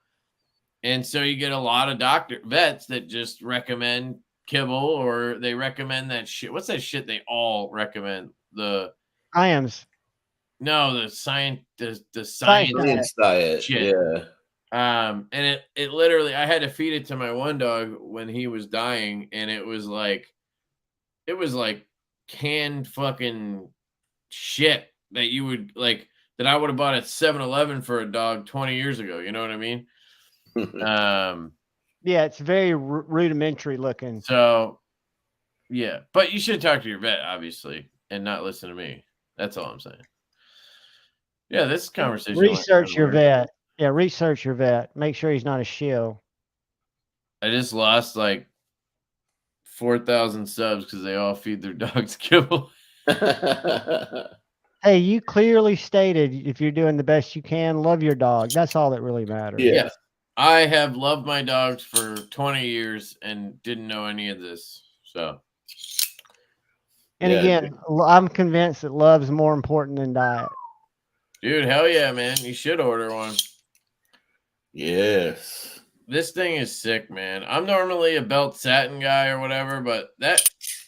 And so you get a lot of vets that just recommend kibble, or they recommend that shit. What's that shit they all recommend? The IAMS. No, the science diet shit. Yeah. And it literally, I had to feed it to my one dog when he was dying, and it was like canned fucking shit that you would like, that I would have bought at 7-Eleven for a dog 20 years ago. You know what I mean? Yeah, it's very rudimentary looking. So, yeah, but you should talk to your vet, obviously, and not listen to me. That's all I'm saying. Yeah, this conversation. Research your vet. Yeah, research your vet. Make sure he's not a shill. I just lost like 4,000 subs because they all feed their dogs kibble. Hey, you clearly stated if you're doing the best you can, love your dog. That's all that really matters. Yeah. I have loved my dogs for 20 years and didn't know any of this. So. And again, I'm convinced that love's more important than diet. Dude, hell yeah, man. You should order one. Yes. This thing is sick, man. I'm normally a belt satin guy or whatever, but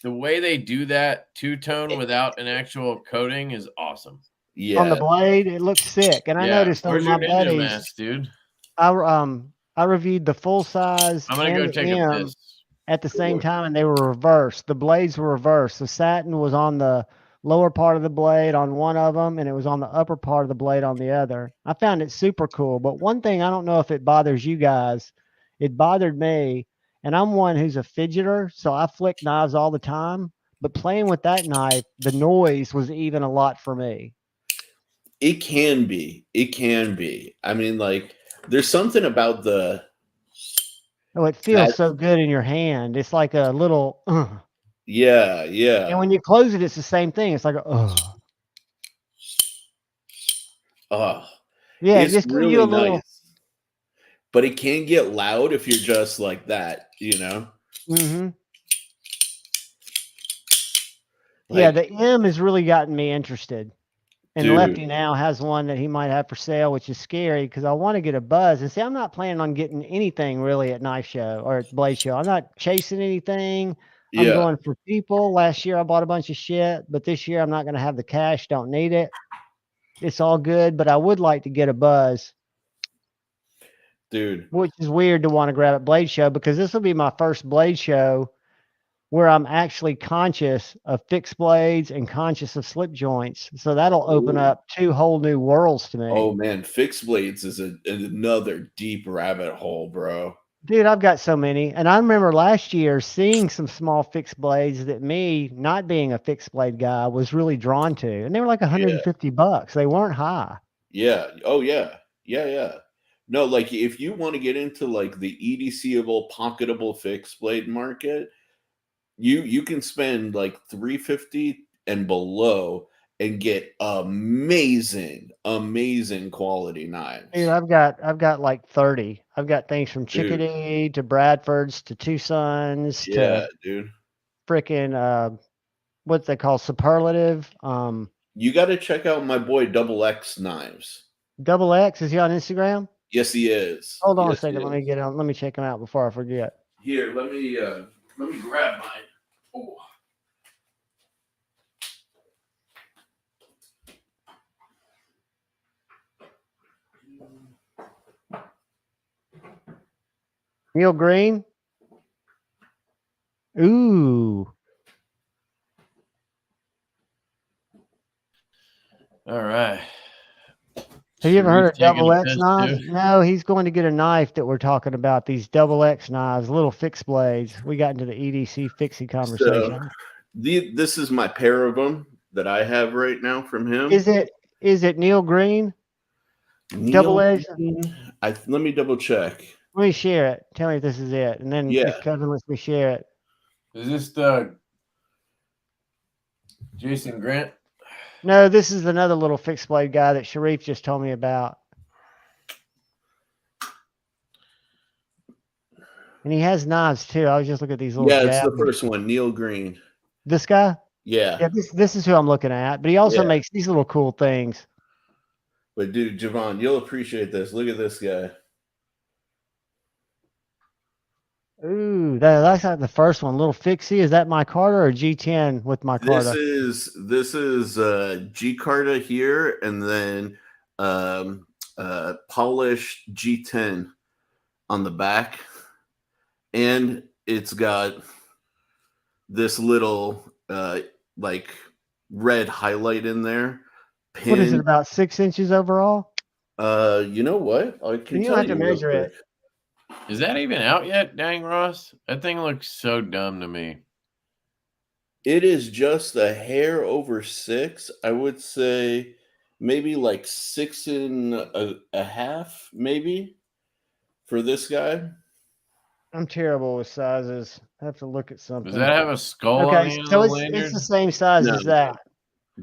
the way they do that two-tone without an actual coating is awesome. Yeah. On the blade, it looks sick. And I noticed on my buddies, mask, dude? I reviewed the full size I'm gonna and go the take M a piss. at the same time, and they were reversed. The blades were reversed. The satin was on the lower part of the blade on one of them, and it was on the upper part of the blade on the other. I found it super cool. But one thing, I don't know if it bothers you guys, it bothered me, and I'm one who's a fidgeter, so I flick knives all the time. But playing with that knife, the noise was even a lot for me. It can be. It can be. I mean, like, there's something about the. Oh, it feels so good in your hand. It's like a little. Yeah, yeah. And when you close it, it's the same thing. It's like a. Oh, yeah, it's just really you a nice. little. But it can get loud if you're just like that, you know. Mm-hmm. Yeah, the M has really gotten me interested. And dude. Lefty now has one that he might have for sale, which is scary because I want to get a buzz. And see, I'm not planning on getting anything really at knife show or at blade show. I'm not chasing anything. I'm going for people. Last year I bought a bunch of shit, but this year I'm not going to have the cash. Don't need it. It's all good, but I would like to get a buzz. Dude. Which is weird to want to grab at blade show because this will be my first blade show where I'm actually conscious of fixed blades and conscious of slip joints. So that'll open up two whole new worlds to me. Oh man, fixed blades is another deep rabbit hole, bro. Dude, I've got so many. And I remember last year seeing some small fixed blades that me, not being a fixed blade guy, was really drawn to. And they were like $150. They weren't high. Yeah. Oh yeah. Yeah, yeah. No, like if you want to get into like the EDCable, pocketable fixed blade market, you can spend like $350 and below and get amazing quality knives. Dude, I've got like 30. I've got things from Chickadee to Bradford's to Tucson's to dude. Freaking what they call superlative. You got to check out my boy Double X Knives. Double X, is he on Instagram? Yes, he is. Hold on a second. Let me get on. Let me check him out before I forget. Here, let me grab mine. Oh. Neil Green. Ooh. All right. Have you ever heard of double X knives? No, he's going to get a knife that we're talking about. These double X knives, little fixed blades. We got into the EDC fixie conversation. So, this is my pair of them that I have right now from him. Is it Neil Green? Double X. Let me double check. Let me share it. Tell me if this is it, and then if Kevin lets me share it. Is this the Jason Grant? No, this is another little fixed blade guy that Sharif just told me about. And he has knives too. I was just looking at these little. Yeah, it's the first one, Neil Green. This guy? Yeah. Yeah, this is who I'm looking at. But he also makes these little cool things. But dude, Javon, you'll appreciate this. Look at this guy. Ooh, that's not the first one. Little fixie. Is that my Carter or G10 with my Carter? This is G Carter here, and then polished G10 on the back, and it's got this little like red highlight in there. What is it, about 6 inches overall? You know what? I can you don't have to measure it. Is that even out yet, dang Ross? That thing looks so dumb to me. It is just a hair over 6. I would say maybe like 6 and a half, maybe, for this guy. I'm terrible with sizes. I have to look at something. Does that have a skull on the end so of the lanyard? it's the same size as that.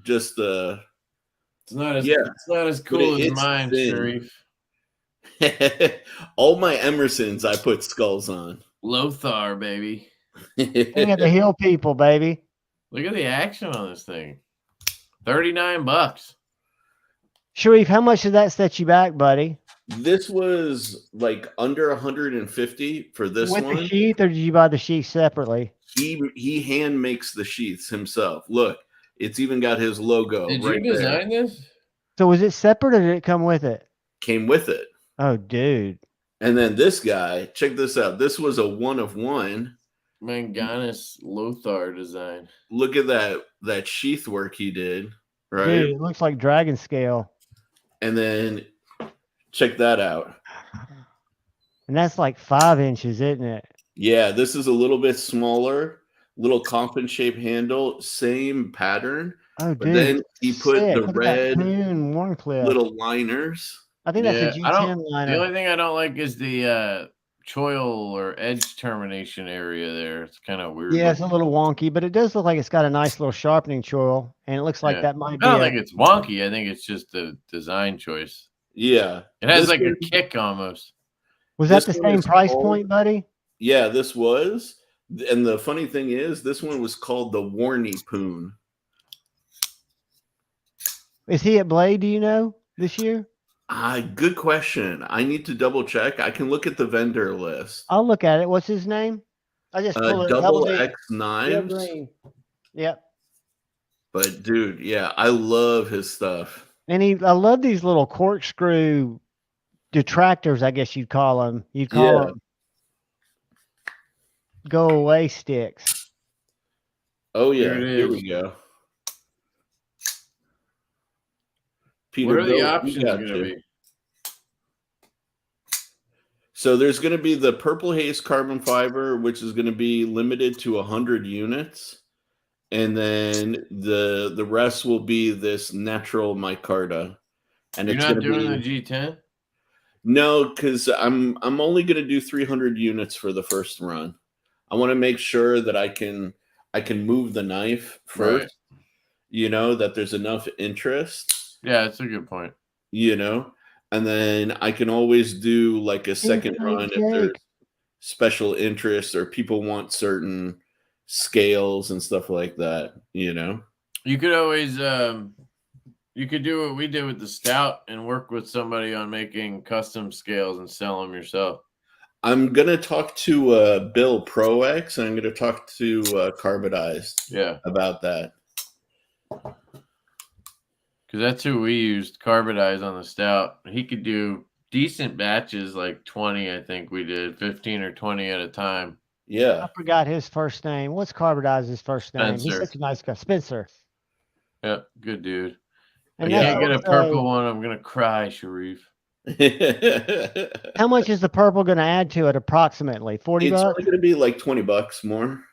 Just it's not as cool as mine, Sharif. All my Emersons, I put skulls on. Lothar, baby. King of the Hill people, baby. Look at the action on this thing. $39. Sharif, how much did that set you back, buddy? This was like under 150 for this With one. the sheath, or did you buy the sheath separately? He hand makes the sheaths himself. Look, it's even got his logo. Did right you design this? So was it separate or did it come with it? Came with it. Oh, dude. And then this guy, check this out. This was a 1 of 1. Manganas Lothar design. Look at that sheath work he did, right? Dude, it looks like dragon scale. And then check that out. And that's like 5 inches, isn't it? Yeah, this is a little bit smaller, little coffin shaped handle, same pattern. Oh, But dude. then he put Sick. the Look at that red coon Warncliffe. little liners. I think that's a G10 The liner. only thing I don't like is the choil or edge termination area there. It's kind of weird. Yeah, it's a little wonky, but it does look like it's got a nice little sharpening choil, and it looks like Yeah. that might be. I don't think it's wonky. I think it's just a design choice. Yeah. It has This like a one- kick almost. Was that this the one same is price called- point, buddy? Yeah, this was. And the funny thing is, this one was called the Warney Poon. Is he at Blade, do you know, this year? Good question. I need to double check. I can look at the vendor list. I'll look at it. What's his name? I just pull it. Double D. X Yeah, knives. green. Yep. But dude, yeah, I love his stuff. And I love these little corkscrew detractors, I guess you'd call them. You'd call them go away sticks. Oh yeah, Here it here is. we go. Peter, What are the Bill, we options got going to you. be? So there's going to be the purple haze carbon fiber, which is going to be limited to 100 units, and then the rest will be this natural micarta. And You're it's not going to doing be the G10? no, because I'm only going to do 300 units for the first run. I want to make sure that I can move the knife first. Right. You know, that there's enough interest. Yeah, that's a good point. You know, and then I can always do like a second run if there's special interest or people want certain scales and stuff like that, you know. You could always you could do what we did with the stout and work with somebody on making custom scales and sell them yourself. I'm gonna talk to Bill ProX and I'm gonna talk to Carbidized about that. Because that's who we used, Carbidized on the stout. He could do decent batches, like 20, I think we did, 15 or 20 at a time. Yeah. I forgot his first name. What's Carbidized's first name? He's Spencer. such a nice guy. Spencer. Yep, good dude. And I that's can't get a also- purple one. I'm going to cry, Sharif. How much is the purple going to add to it approximately? 40 It's bucks? only gonna be like $20 more.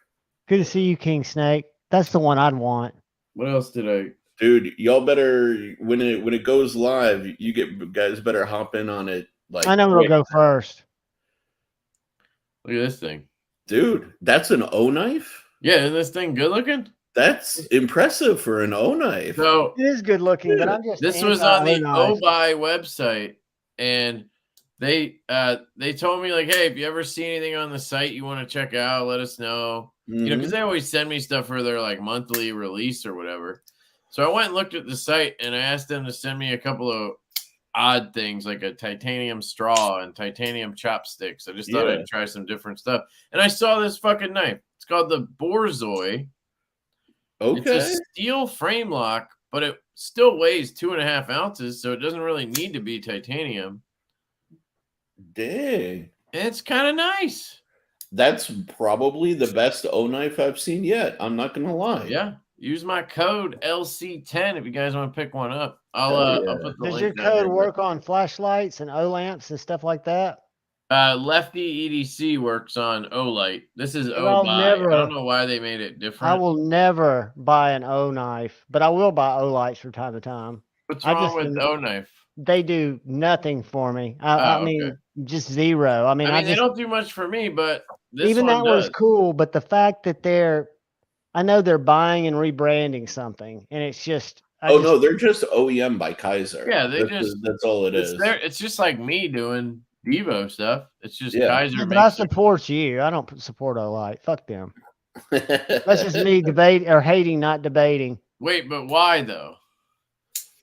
Good to see you, King Snake. That's the one I'd want. What else did I... Dude, y'all better when it goes live, you guys better hop in on it. Like I know it'll quick. go first. Look at this thing. Dude, that's an O knife? Yeah, isn't this thing good looking? That's impressive for an O knife. So It is good looking, but I'm just this was on the anti-O-knife. OBuy website, and they told me, like, hey, if you ever see anything on the site you want to check out, let us know. You know, because they always send me stuff for their like monthly release or whatever. So I went and looked at the site and I asked them to send me a couple of odd things like a titanium straw and titanium chopsticks. I just thought I'd try some different stuff. And I saw this fucking knife. It's called the Borzoi. Okay. It's a steel frame lock, but it still weighs 2.5 ounces, so it doesn't really need to be titanium. Dang. And it's kind of nice. That's probably the best O knife I've seen yet. I'm not gonna lie. Yeah. Use my code LC10 if you guys want to pick one up. I'll put the Does link your down code there. work on flashlights and O lamps and stuff like that? LeftyEDC works on O-Light. This is I'll O-Buy. never- I don't know why they made it different. I will never buy an O knife, but I will buy O lights from time to time. What's I wrong just- with O-Knife? They do nothing for me. I mean, okay. just zero. I mean, they don't do much for me, but this even one that does. was cool, but the fact that I know they're buying and rebranding something, and it's just No, they're just OEM by Kaiser. Yeah, that's all it is. It's just like me doing Divo stuff. It's just Kaiser. Yeah, but I support you. I don't support Olight. Fuck them. That's just me hating, not debating. Wait, but why though?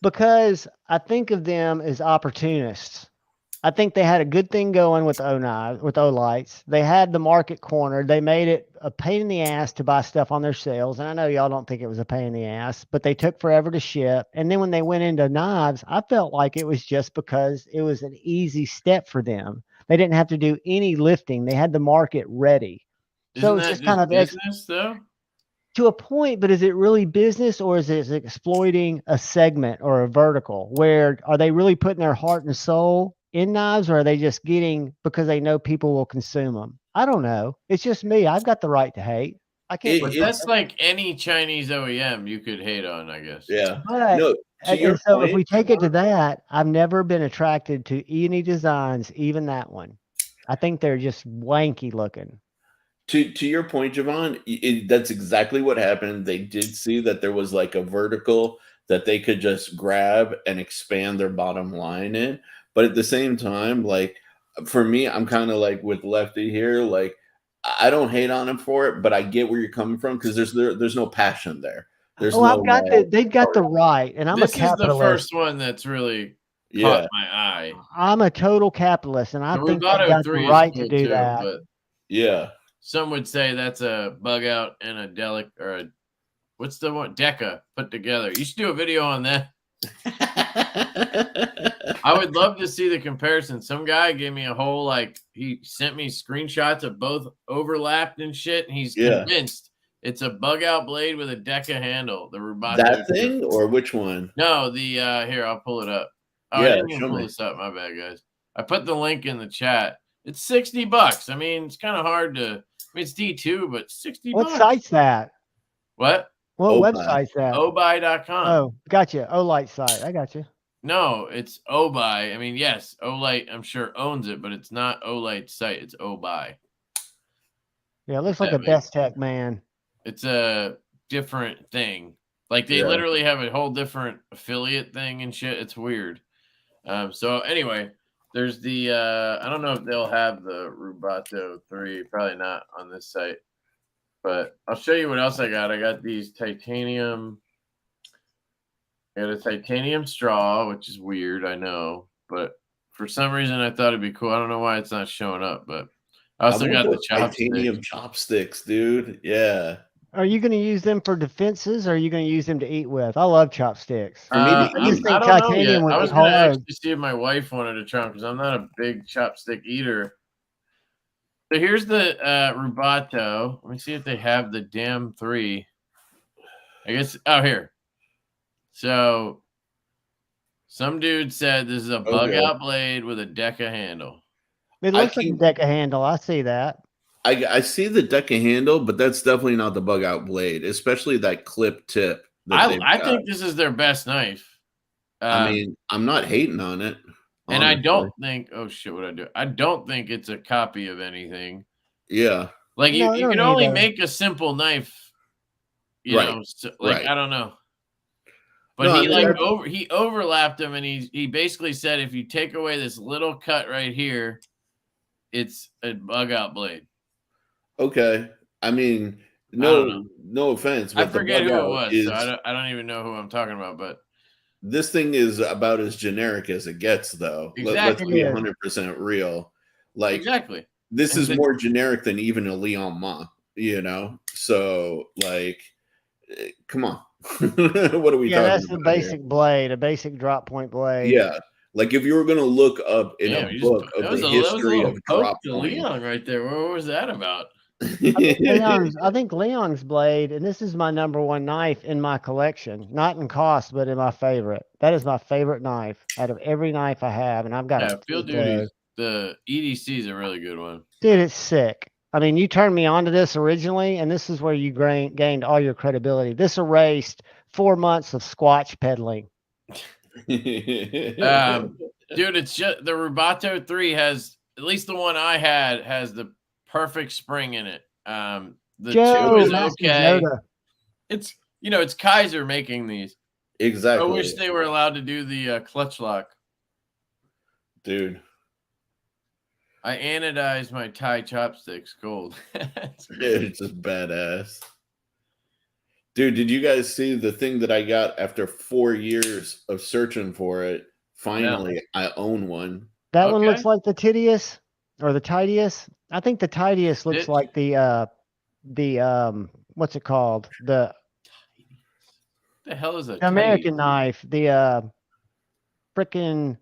Because I think of them as opportunists. I think they had a good thing going with Olights. They had the market cornered. They made it a pain in the ass to buy stuff on their sales. And I know y'all don't think it was a pain in the ass, but they took forever to ship. And then when they went into knives, I felt like it was just because it was an easy step for them. They didn't have to do any lifting. They had the market ready. So it's just kind of business though? To a point, but is it really business, or is it exploiting a segment or a vertical? Where are they really putting their heart and soul in knives, or are they just getting because they know people will consume them? I don't know. It's just me. I've got the right to hate. I can't. But that's like any Chinese OEM you could hate on, I guess. Yeah. But, no, and so if we take it to that, I've never been attracted to any designs, even that one. I think they're just wanky looking. To your point, Javon, that's exactly what happened. They did see that there was like a vertical that they could just grab and expand their bottom line in. But at the same time, like for me, I'm kind of like with Lefty here. Like I don't hate on him for it, but I get where you're coming from because there's no passion there. There's they've got the right, and this is the first one that's really caught my eye. I'm a total capitalist, and I think they've got the right to do that. But yeah. Some would say that's a bug out and a delic or a what's the one Deca put together. You should do a video on that. I would love to see the comparison. Some guy gave me a whole he sent me screenshots of both overlapped and shit, and he's convinced it's a bug out blade with a Deca handle. The Rubato. That thing or which one? No, the here I'll pull it up. Oh, I didn't even pull this up. My bad, guys. I put the link in the chat. It's $60. I mean, it's kind of hard to. I mean, it's D2, but $60. What site's that? What? What website's that? Obuy.com. Oh, gotcha. Olight site. I got you. No, it's Obuy. I mean, yes, Olight, I'm sure, owns it, but it's not Olight's site. It's Obuy. Yeah, it looks like a Best Tech man. It's a different thing. Like, they literally have a whole different affiliate thing and shit. It's weird. So, anyway, there's the, I don't know if they'll have the Rubato 3. Probably not on this site. But I'll show you what else I got. I got these titanium. I got a titanium straw, which is weird, I know. But for some reason, I thought it'd be cool. I don't know why it's not showing up. But I also got the titanium chopsticks, dude. Yeah. Are you going to use them for defenses, or are you going to use them to eat with? I love chopsticks. For me, I don't know yet. I was going to actually see if my wife wanted to try them because I'm not a big chopstick eater. So here's the Rubato. Let me see if they have the damn 3. I guess. Oh, here. So some dude said this is a bug out blade with a Deca handle. It looks like a Deca handle. I see that. I see the Deca handle, but that's definitely not the bug out blade, especially that clip tip. I think this is their best knife. I mean, I'm not hating on it. Honestly. And I don't think, oh shit, what I do? I don't think it's a copy of anything. Yeah. Like you can only make a simple knife, you know, so, I don't know. But he overlapped them, and he basically said if you take away this little cut right here, it's a bug out blade. Okay. I mean, no offense. But I forget who it was. So I don't even know who I'm talking about, but this thing is about as generic as it gets, though. Exactly. Let's be 100% real. Like exactly. This is more generic than even a Leon Ma, you know? So like, come on. What are we talking about? Yeah, that's the basic blade, a basic drop point blade. Yeah. Like if you were going to look up in a book of the history of drop point. Leon right there. What was that about? I think Leon's blade, and this is my #1 knife in my collection, not in cost, but in my favorite. That is my favorite knife out of every knife I have, and I've got Field Duty. The EDC is a really good one. Dude, it's sick. I mean, you turned me on to this originally, and this is where you gained all your credibility. This erased 4 months of Squatch peddling. Dude, it's just the Rubato 3 has, at least the one I had, has the perfect spring in it. The 2 is okay. It's it's Kaiser making these. Exactly. I wish they were allowed to do the clutch lock. Dude. I anodized my Thai chopsticks gold. It's just badass. Dude, did you guys see the thing that I got after 4 years of searching for it? Finally, I own one. That one looks like the Titius or the Titius. I think the Titius looks like the what's it called? The hell is the American knife. The frickin'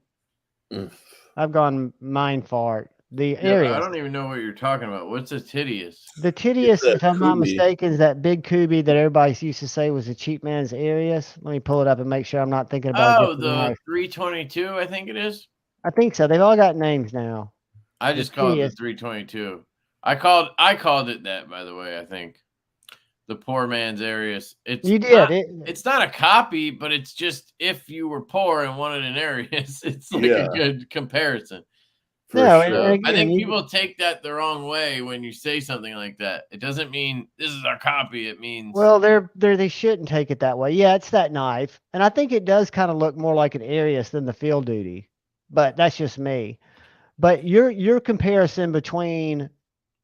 I've gone mind fart. The area. I don't even know what you're talking about. What's a Titius? The Titius, if I'm not mistaken, is that big Kubi that everybody used to say was a cheap man's Arius. Let me pull it up and make sure I'm not thinking about. Oh, the 322, I think it is. I think so. They've all got names now. I just call it the 322. I called it that, by the way. I think the poor man's Arius. It's not a copy, but it's just if you were poor and wanted an Arius, it's like a good comparison. No, sure. I think people take that the wrong way when you say something like that. It doesn't mean this is our copy. It means they shouldn't take it that way. Yeah, it's that knife, and I think it does kind of look more like an Arius than the Field Duty, but that's just me. But your comparison between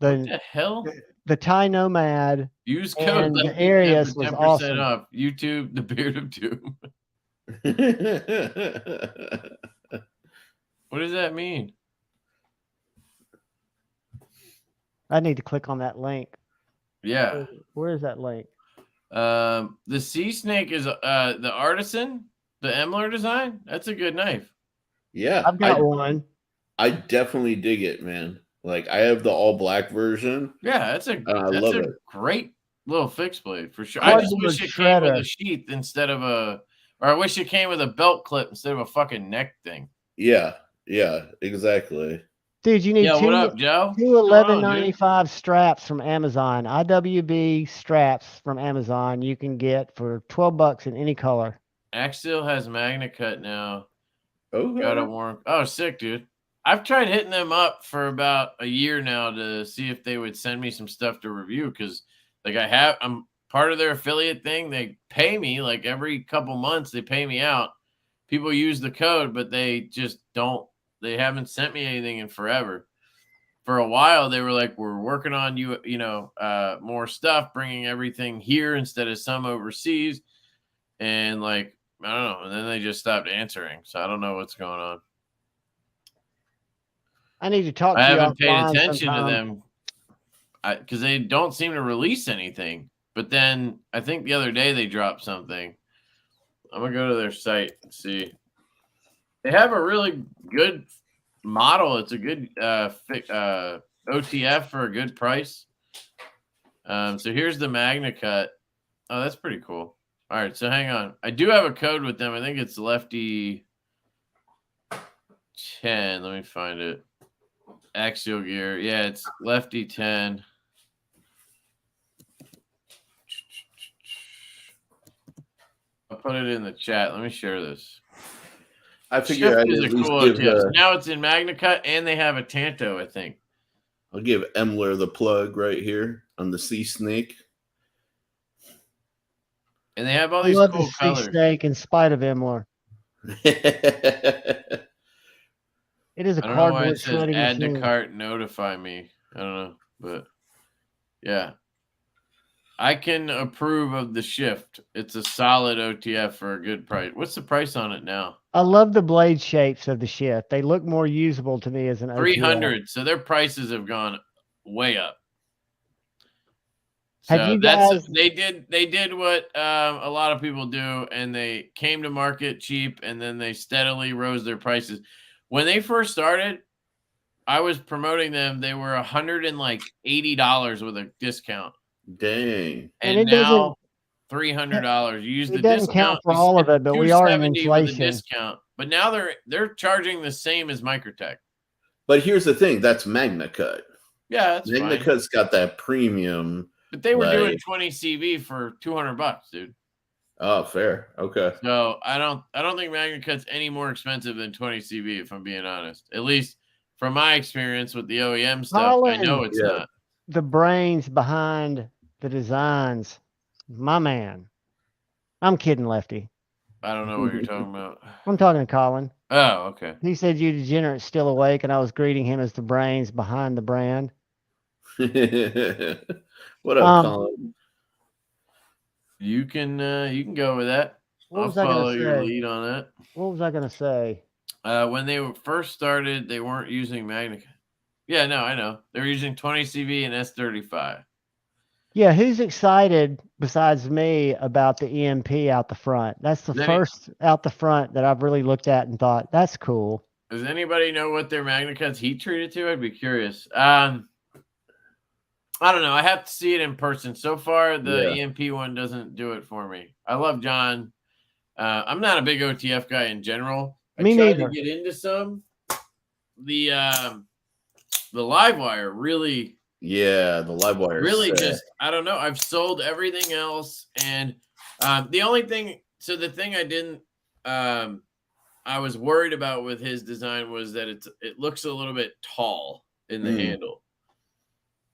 the Thai Nomad use code and the Arius was awesome. Off. YouTube, the Beard of Doom. What does that mean? I need to click on that link. Yeah. Where is that link? The Sea Snake is the Artisan, the Emler design. That's a good knife. Yeah. I've got one. I definitely dig it, man. Like I have the all black version. Yeah, that's a great little fixed blade for sure. Cardboard I just wish it came with a sheath instead of or I wish it came with a belt clip instead of a fucking neck thing. Yeah, exactly. Dude, you need what up, Joe? Two $11.95 straps from Amazon. IWB straps from Amazon you can get for $12 in any color. Axial has Magna Cut now. Okay. Got a warm. Oh, sick, dude. I've tried hitting them up for about a year now to see if they would send me some stuff to review because, like, I'm part of their affiliate thing. They pay me like every couple months. They pay me out. People use the code, but they just don't. They haven't sent me anything in forever. For a while, they were like, "We're working on more stuff, bringing everything here instead of some overseas," and like I don't know. And then they just stopped answering, so I don't know what's going on. I need to talk to you. I haven't paid attention to them because they don't seem to release anything. But then I think the other day they dropped something. I'm gonna go to their site and see. They have a really good model. It's a good OTF for a good price. So here's the Magna Cut. Oh, that's pretty cool. All right, so hang on. I do have a code with them. I think it's Lefty 10. Let me find it. Axial gear. Yeah, it's Lefty 10. I'll put it in the chat. Let me share this. I figure I'd at least give now it's in Magna Cut and they have a Tanto, I think. I'll give Emler the plug right here on the Sea Snake. And they have all these cool colors. Sea Snake in spite of Emler. It is a cardboard shredding add machine. to cart, notify me. I don't know, but yeah. I can approve of the shift. It's a solid OTF for a good price. What's the price on it now? I love the blade shapes of the shift. They look more usable to me as an OTF. 300. So their prices have gone way up. Have you guys... They did what a lot of people do, and they came to market cheap, and then they steadily rose their prices. When they first started, I was promoting them. They were $180 with a discount. Dang. And now $300. You use the discount. It doesn't count for all of it, but we are in inflation. Discount. But now they're charging the same as Microtech. But here's the thing, that's Magna Cut. Yeah, that's Magna Cut's got that premium. But they were doing 20 CV for $200, dude. Oh, fair. Okay. So I don't think Magna Cut's any more expensive than 20 CV, if I'm being honest. At least from my experience with the OEM stuff, I know it's not. The brains behind the designs, my man. I'm kidding, Lefty. I don't know what you're talking about. I'm talking to Colin. Oh, okay. He said you degenerate's still awake, and I was greeting him as the brains behind the brand. What up, Colin? You can go with that. I'll follow your lead on that. What was I gonna say? When they first started, they weren't using Magna. Yeah, no, I know. They were using 20 CV and S35. Yeah, who's excited besides me about the EMP out the front? That's the first out the front that I've really looked at and thought, that's cool. Does anybody know what their Magna Cut's heat treated to? I'd be curious. I don't know. I have to see it in person. So far, the EMP one doesn't do it for me. I love John. I'm not a big OTF guy in general. Me neither. To get into some. The Livewire really. Yeah, the Livewire. Really just, I don't know. I've sold everything else. And the only thing, so the thing I didn't, I was worried about with his design was that it looks a little bit tall in the handle.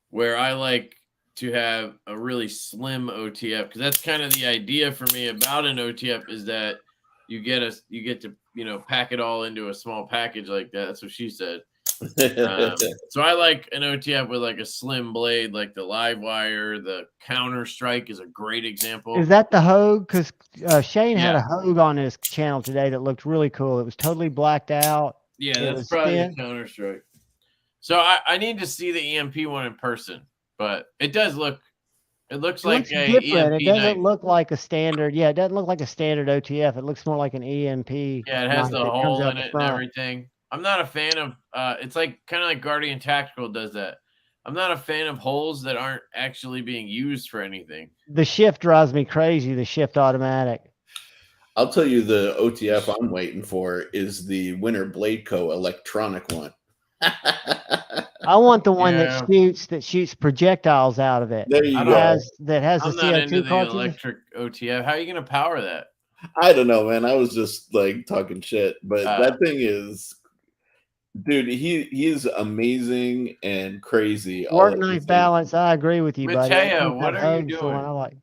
Where I like to have a really slim OTF, because that's kind of the idea for me about an OTF is that you get to pack it all into a small package like that. That's what she said. So I like an OTF with like a slim blade, like the Livewire. The Counter Strike is a great example. Is that the Hogue? Because Shane had a Hogue on his channel today that looked really cool. It was totally blacked out. Yeah, that's probably the Counter Strike. So I need to see the EMP one in person, but it does look. It looks like a different. EMP It doesn't knife. look like a standard. Yeah, it doesn't look like a standard OTF. It looks more like an EMP. Yeah, it has the hole in it and everything. I'm not a fan of. It's like kind of like Guardian Tactical does that. I'm not a fan of holes that aren't actually being used for anything. The shift drives me crazy. The shift automatic. I'll tell you, the OTF I'm waiting for is the Winter Bladeco electronic one. I want the one that shoots projectiles out of it. There you go. That has I'm the not CO2 into the cartridge. electric OTF. How are you going to power that? I don't know, man. I was just like talking shit, but that thing is, dude. He's amazing and crazy. Work-life balance. I agree with you, buddy. Mateo, what are you doing? I like.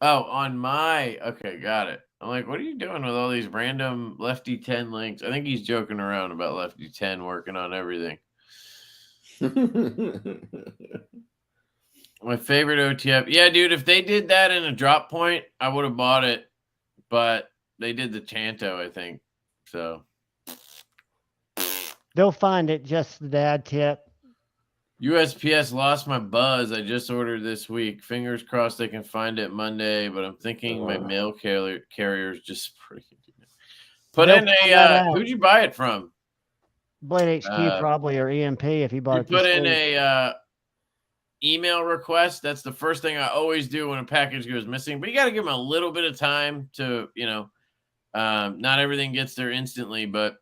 Oh, on my okay, got it. I'm like, what are you doing with all these random Lefty 10 links? I think he's joking around about Lefty 10 working on everything. My favorite OTF. Yeah, dude, if they did that in a drop point, I would have bought it. But they did the Chanto, I think. So they'll find it. Just the dad tip. USPS lost my buzz. I just ordered this week. Fingers crossed they can find it Monday, but I'm thinking my mail carrier's just put in a who'd you buy it from? Blade HQ probably, or EMP if you bought it. Put in a email request. That's the first thing I always do when a package goes missing. But you got to give them a little bit of time to, not everything gets there instantly, but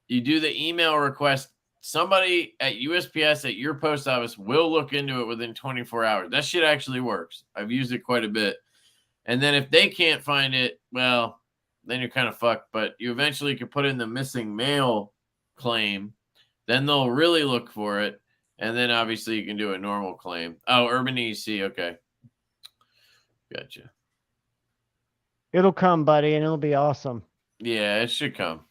you do the email request. Somebody at USPS at your post office will look into it within 24 hours. That shit actually works. I've used it quite a bit. And then if they can't find it, well, then you're kind of fucked. But you eventually can put in the missing mail claim. Then they'll really look for it. And then obviously you can do a normal claim. Oh, Urban EC. Okay. Gotcha. It'll come, buddy, and it'll be awesome. Yeah, it should come.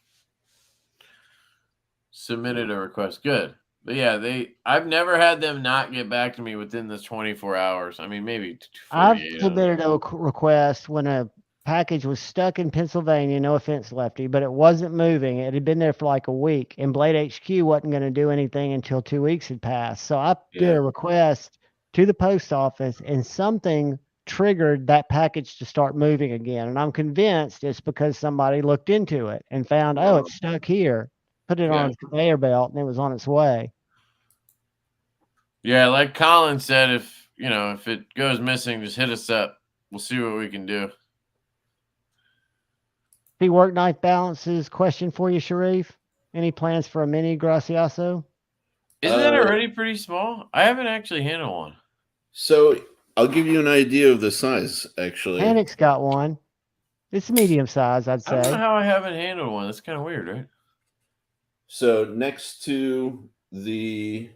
Submitted a request. Good. But yeah, I've never had them not get back to me within the 24 hours. I mean, maybe 48 I've submitted a request when a package was stuck in Pennsylvania. No offense, Lefty, but it wasn't moving. It had been there for like a week, and Blade HQ wasn't going to do anything until 2 weeks had passed. So I did a request to the post office, and something triggered that package to start moving again. And I'm convinced it's because somebody looked into it and found, oh, it's stuck here. Put it on a conveyor belt, and it was on its way. Yeah, like Colin said, if it goes missing, just hit us up. We'll see what we can do. The work-life balances question for you, Sharif. Any plans for a mini Gracioso? Isn't that already pretty small? I haven't actually handled one. So I'll give you an idea of the size, actually. Panic's got one. It's medium size, I'd say. I don't know how I haven't handled one. That's kind of weird, right? So next to the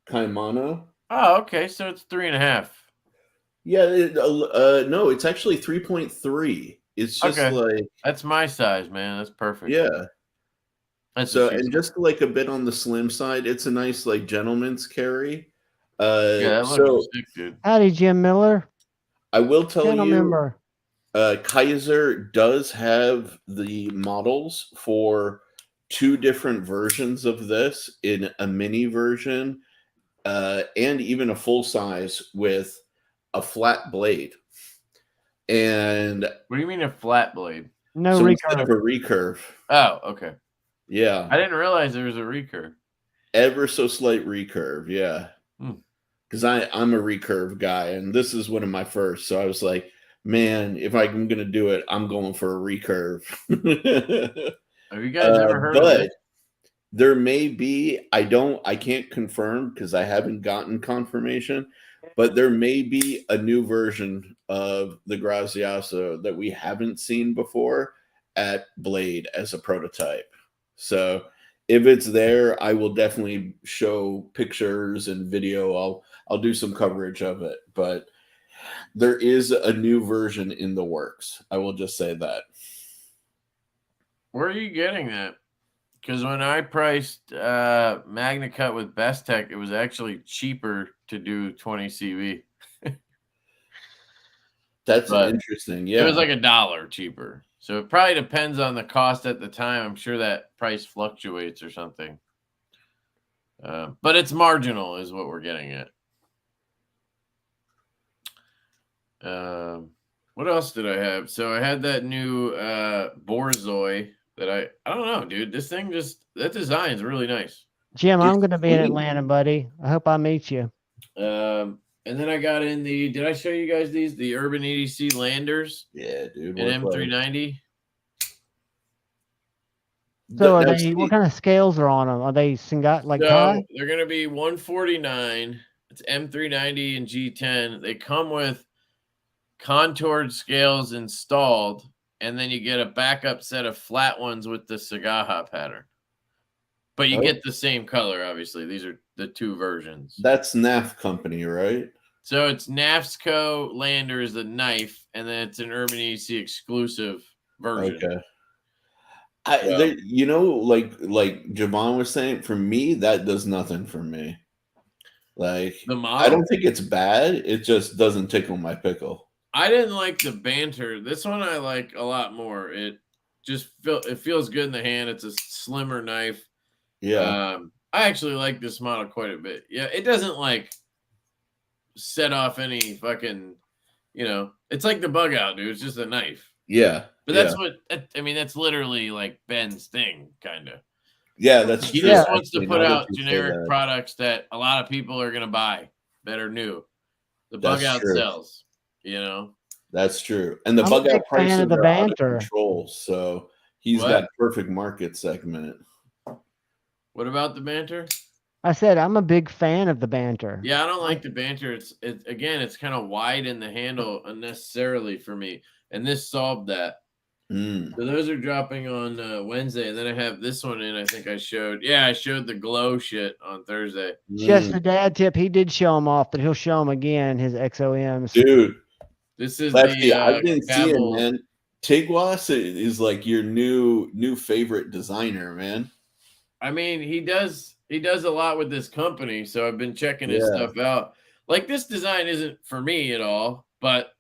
Kaimano. Oh, okay. So it's 3.5. Yeah, no, it's actually 3.3. It's just like that's my size, man. That's perfect. Yeah. That's so, and just like a bit on the slim side, it's a nice like gentleman's carry. Yeah, that looks sick, dude. Howdy, Jim Miller. I will tell Channel you, member. Kaiser does have the models for 2 different versions of this, in a mini version and even a full size with a flat blade. And what do you mean a flat blade? No recurve. Instead of a recurve. Oh, okay. Yeah. I didn't realize there was a recurve. Ever so slight recurve, yeah. Because I'm a recurve guy, and this is one of my first. So I was like, man, if I'm going to do it, I'm going for a recurve. Have you guys ever heard of it? There may be, I can't confirm because I haven't gotten confirmation, but there may be a new version of the Graziaso that we haven't seen before at Blade as a prototype. So if it's there, I will definitely show pictures and video. I'll do some coverage of it, but there is a new version in the works. I will just say that. Where are you getting that? Because when I priced Magna Cut with Best Tech, it was actually cheaper to do 20 CV. That's interesting. Yeah. It was like $1 cheaper. So it probably depends on the cost at the time. I'm sure that price fluctuates or something. But it's marginal is what we're getting at. What else did I have? So I had that new Borzoi that I don't know, dude. This thing that design is really nice. Jim, I'm going to be in Atlanta, buddy. I hope I meet you. And then I got in did I show you guys these? The Urban EDC Landers? Yeah, dude. An M390. So are they, what kind of scales are on them? Are they like tie? They're going to be 149. It's M390 and G10. They come with contoured scales installed, and then you get a backup set of flat ones with the Sagaha pattern. But you get the same color, obviously. These are the 2 versions. That's NAF company, right? So it's NAFSCO Lander is the knife, and then it's an Urban EDC exclusive version. Okay. You know, like Javon was saying, for me, that does nothing for me. Like, I don't think it's bad. It just doesn't tickle my pickle. I didn't like the banter. This one I like a lot more. It just feels good in the hand. It's a slimmer knife. Yeah. I actually like this model quite a bit. Yeah, it doesn't like set off any fucking, it's like the bug out, dude. It's just a knife. Yeah. But that's that's literally like Ben's thing, kind of. Yeah, that's true. He just wants to put out generic products that a lot of people are going to buy that are new. The bug out sells, That's true. And the bug out prices are out of control. So he's got perfect market segment. What about the banter? I said I'm a big fan of the banter. Yeah, I don't like the banter. It's kind of wide in the handle unnecessarily for me, and this solved that. So those are dropping on Wednesday, and then I have this one in. I think I showed. Yeah, I showed the glow shit on Thursday. Just a dad tip. He did show them off, but he'll show them again. His XOMs, dude. This is Lefty, I've been seeing, man. Tigwas is like your new favorite designer, man. I mean, he does a lot with this company, so I've been checking his stuff out. Like, this design isn't for me at all, but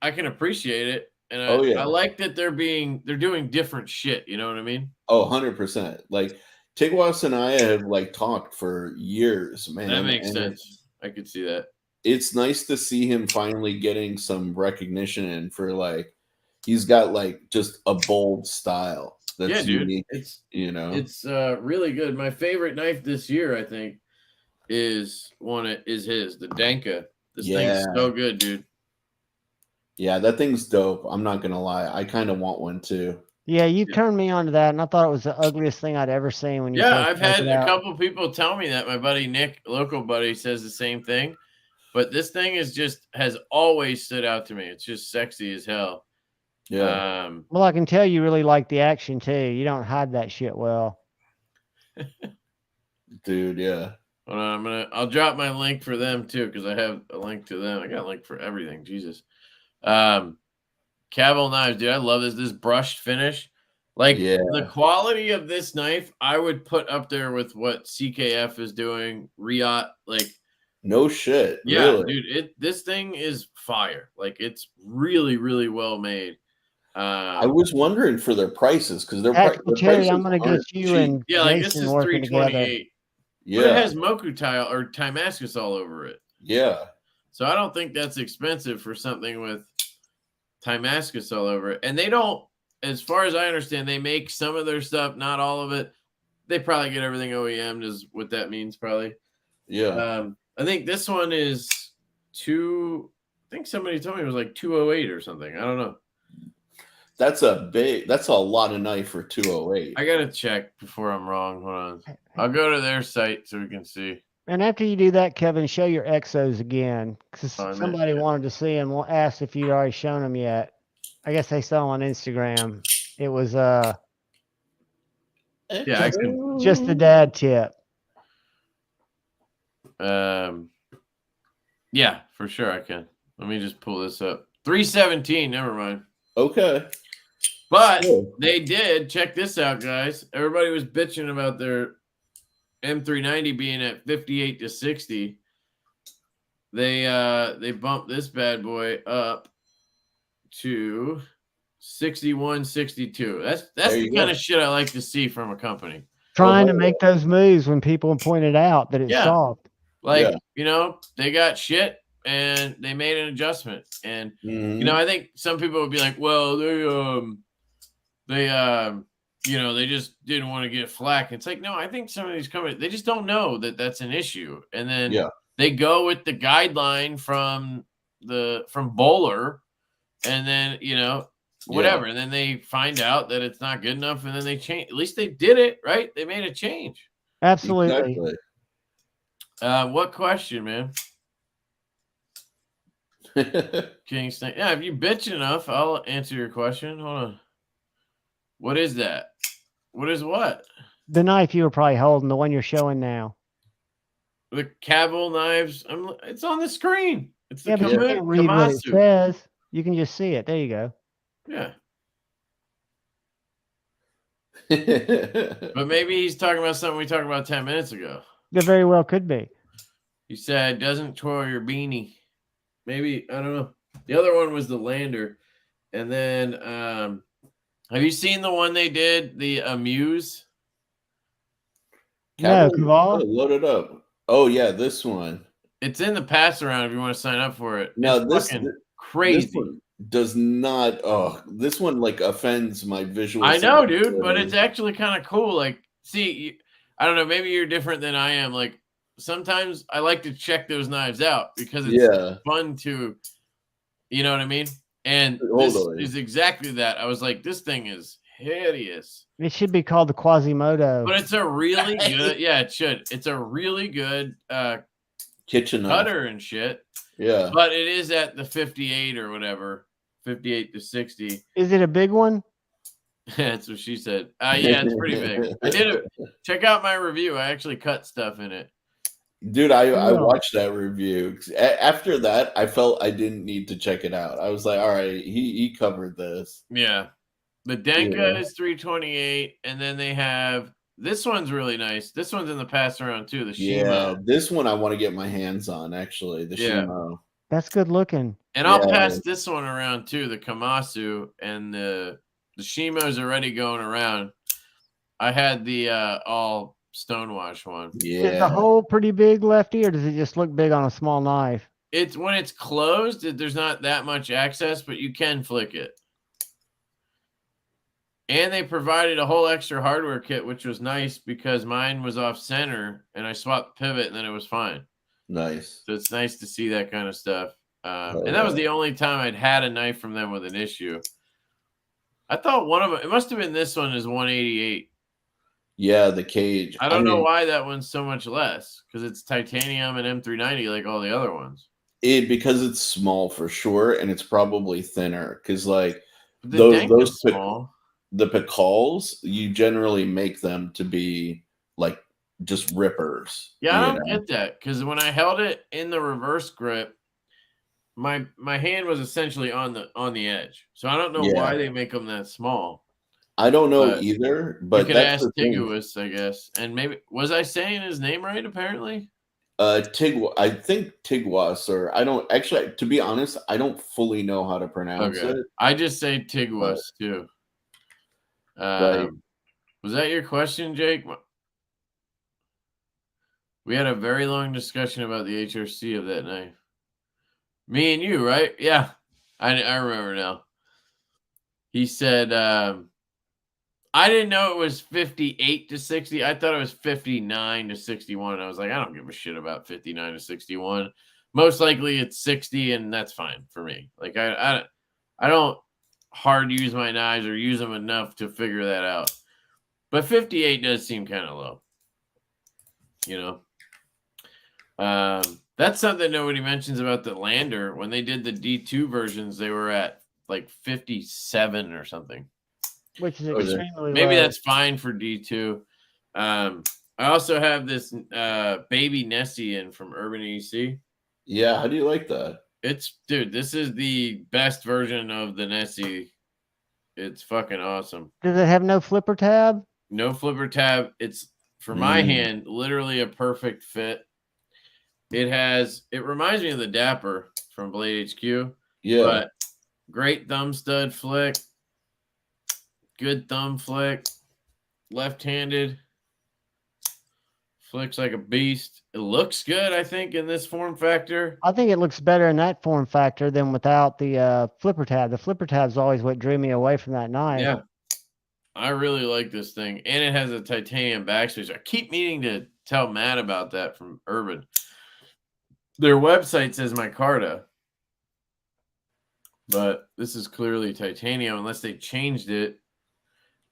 I can appreciate it. And I like that they're doing different shit. You know what I mean? Oh, 100%. Like, Tigwas and I have like talked for years, man. That makes sense. I could see that. It's nice to see him finally getting some recognition for like, he's got like just a bold style. That's unique. It's really good. My favorite knife this year, I think, is the Danka. This thing's so good, dude. Yeah, that thing's dope. I'm not gonna lie. I kind of want one too. Yeah, you turned me on to that, and I thought it was the ugliest thing I'd ever seen. When I've had a couple people tell me that. My buddy Nick, local buddy, says the same thing. But this thing has always stood out to me. It's just sexy as hell. Yeah. Well, I can tell you really like the action too. You don't hide that shit well. Dude, yeah. Hold on, I'll drop my link for them too, because I have a link to them. I got a link for everything. Jesus. Cavil knives, dude. I love this brushed finish. Like the quality of this knife, I would put up there with what CKF is doing. Riot, like no shit. Yeah, really? dude. This thing is fire. Like it's really, really well made. I was wondering for their prices because their Cherry, I'm prices gonna get you cheap. and Yeah, like this Jason is working together. $328. Yeah, but it has Moku tile or Timascus all over it. Yeah, so I don't think that's expensive for something with Timascus all over it. And they don't, as far as I understand, they make some of their stuff, not all of it. They probably get everything OEM'd, is what that means, probably. Yeah. I think this one is I think somebody told me it was like 208 or something. I don't know. That's a lot of knife for 208. I gotta check before I'm wrong. Hold on. I'll go to their site so we can see. And after you do that, Kevin, show your exos again. Because somebody wanted to see them. Asked if you'd already shown them yet. I guess they saw them on Instagram. It was yeah, I can just the dad tip. Yeah, for sure I can. Let me just pull this up. 317, never mind. Okay. But they did, check this out, guys. Everybody was bitching about their M390 being at 58 to 60. They bumped this bad boy up to 61, 62. That's the kind of shit I like to see from a company. Trying to make those moves when people pointed out that it's soft. Like, you know, they got shit and they made an adjustment. And you know, I think some people would be like, well, you know, they just didn't want to get flack. It's like, no, I think some of these companies, they just don't know that that's an issue. And then they go with the guideline from Bowler, and then, you know, whatever. And then they find out that it's not good enough, and then they change. At least they did it, right? They made a change. Absolutely. Exactly. What question, man? Kingston. Yeah, if you bitch enough, I'll answer your question. Hold on. What is that? What is what? The knife you were probably holding, the one you're showing now. The Cavil knives. It's on the screen. It's the but you can't read what it says. You can just see it. There you go. Yeah. But maybe he's talking about something we talked about 10 minutes ago. It very well could be. He said, doesn't twirl your beanie. Maybe, I don't know. The other one was the Lander. And then, have you seen the one they did, the Amuse? No, Caval? Load it up. Oh, yeah, this one. It's in the pass around if you want to sign up for it. No, it's crazy. This one does not. Oh, this one like offends my visual. I know, dude, but it's actually kind of cool. Like, see, I don't know. Maybe you're different than I am. Like, sometimes I like to check those knives out because it's fun to, you know what I mean? And this is exactly that. I was like, this thing is hideous. It should be called the Quasimodo. But it's a really good, yeah, it should. It's a really good kitchen cutter and shit. Yeah. But it is at the 58 or whatever, 58 to 60. Is it a big one? That's what she said. Yeah, it's pretty big. I did it. Check out my review. I actually cut stuff in it. Dude, I watched that review. After that, I felt I didn't need to check it out. I was like, all right, he covered this. Yeah. The Denka is 328, and then they have this one's really nice. This one's in the pass around too. The Shimo. Yeah, this one I want to get my hands on actually. The Shimo. That's good looking. And I'll pass this one around too. The Kamasu and the Shimo's already going around. I had the all stonewash one. Yeah. Is the hole pretty big, Lefty, or does it just look big on a small knife? It's when it's closed, there's not that much access, but you can flick it. And they provided a whole extra hardware kit, which was nice because mine was off center and I swapped the pivot and then it was fine. Nice. So it's nice to see that kind of stuff. And that was the only time I'd had a knife from them with an issue. I thought one of them, it must have been this one, is 188. Yeah, the cage. I don't know why that one's so much less because it's titanium and M390 like all the other ones. Because it's small for sure, and it's probably thinner because like those small. The Picals, you generally make them to be like just rippers. Yeah, I don't get that, because when I held it in the reverse grip, my hand was essentially on the edge. So I don't know why they make them that small. I don't know either, but you could that's ask Tiguous, I guess. And maybe, was I saying his name right? Apparently, I think Tiguas, or I don't actually. To be honest, I don't fully know how to pronounce it. I just say Tiguous too. Was that your question, Jake? We had a very long discussion about the HRC of that knife. Me and you, right? Yeah, I remember now. He said, I didn't know it was 58 to 60. I thought it was 59 to 61. I was like, I don't give a shit about 59 to 61. Most likely it's 60, and that's fine for me. Like, I don't hard use my knives or use them enough to figure that out. But 58 does seem kind of low. You know? That's something nobody mentions about the Lander. When they did the D2 versions, they were at like 57 or something. Which is extremely maybe low. that's fine for D2. I also have this baby Nessie in from Urban EC. Yeah, how do you like that? Dude, this is the best version of the Nessie. It's fucking awesome. Does it have no flipper tab? No flipper tab. It's, for my hand, literally a perfect fit. It reminds me of the Dapper from Blade HQ. Yeah. But great thumb stud flick. Good thumb flick. Left-handed. Flicks like a beast. It looks good, I think, in this form factor. I think it looks better in that form factor than without the flipper tab. The flipper tab is always what drew me away from that knife. Yeah. I really like this thing. And it has a titanium backspacer. I keep meaning to tell Matt about that from Urban. Their website says micarta, but this is clearly titanium unless they changed it.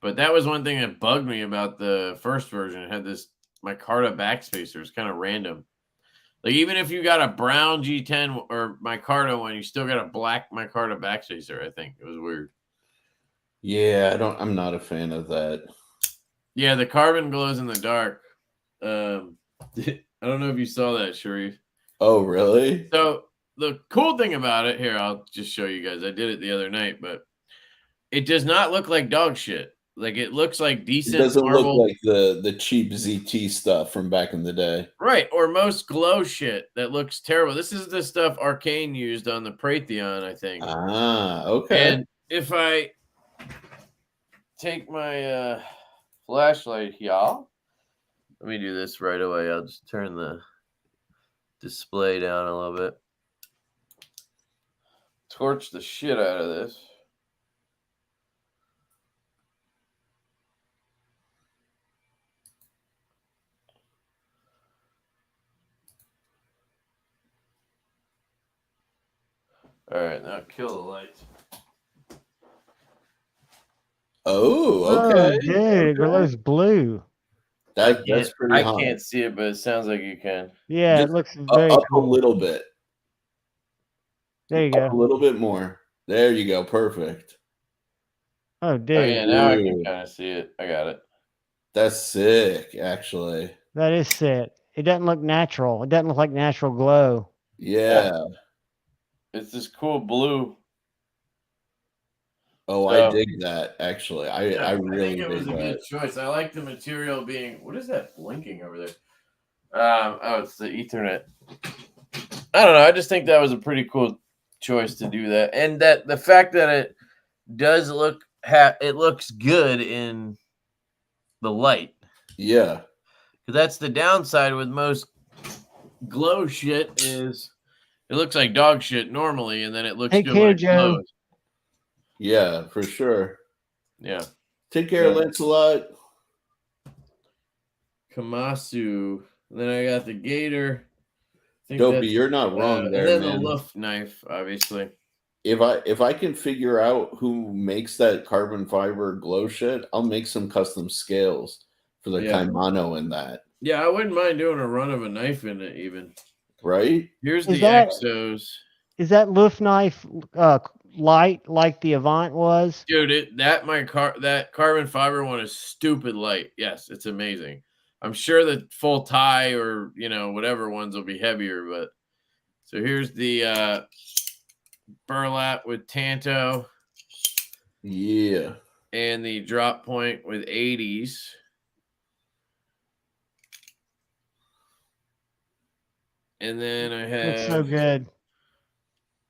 But that was one thing that bugged me about the first version. It had this micarta backspacer. It's kind of random. Like, even if you got a brown G10 or micarta one, you still got a black micarta backspacer, I think. It was weird. Yeah, I'm not a fan of that. Yeah, the carbon glows in the dark. I don't know if you saw that, Sharif. Oh, really? So the cool thing about it, here, I'll just show you guys. I did it the other night, but it does not look like dog shit. Like, it looks like decent. It doesn't look like the cheap ZT stuff from back in the day. Right, or most glow shit that looks terrible. This is the stuff Arcane used on the Praetheon, I think. Ah, okay. And if I take my flashlight here, let me do this right away. I'll just turn the display down a little bit. Torch the shit out of this. All right, now kill the lights. Oh, okay. Oh, dude, it glows blue. That's pretty hot. I can't see it, but it sounds like you can. Yeah, Just it looks very up cool. a little bit. There you go. A little bit more. There you go. Perfect. Oh, dude. Oh, yeah, now I can kind of see it. I got it. That's sick, actually. That is sick. It doesn't look natural. It doesn't look like natural glow. Yeah. It's this cool blue. Oh, I dig that, actually. I really think it dig was a that. good choice. I like the material being... What is that blinking over there? Oh, it's the Ethernet. I don't know. I just think that was a pretty cool choice to do that. And that the fact that it does look... it looks good in the light. Yeah. Because that's the downside with most glow shit is it looks like dog shit normally, and then it looks good when it glows. Yeah, for sure. Yeah. Take care, Lancelot. Kamasu. And then I got the Gator. Dopey, you're not wrong there, and then man. the Luft knife, obviously. If I can figure out who makes that carbon fiber glow shit, I'll make some custom scales for the Kaimano in that. Yeah, I wouldn't mind doing a run of a knife in it, even. Right? Here's the Exos. Is that Luft knife light like the Avant was? Dude, that carbon fiber one is stupid light. Yes, it's amazing. I'm sure the full tie or, you know, whatever ones will be heavier, but so here's the burlap with Tanto. Yeah. And the drop point with 80s. And then I have looks so good.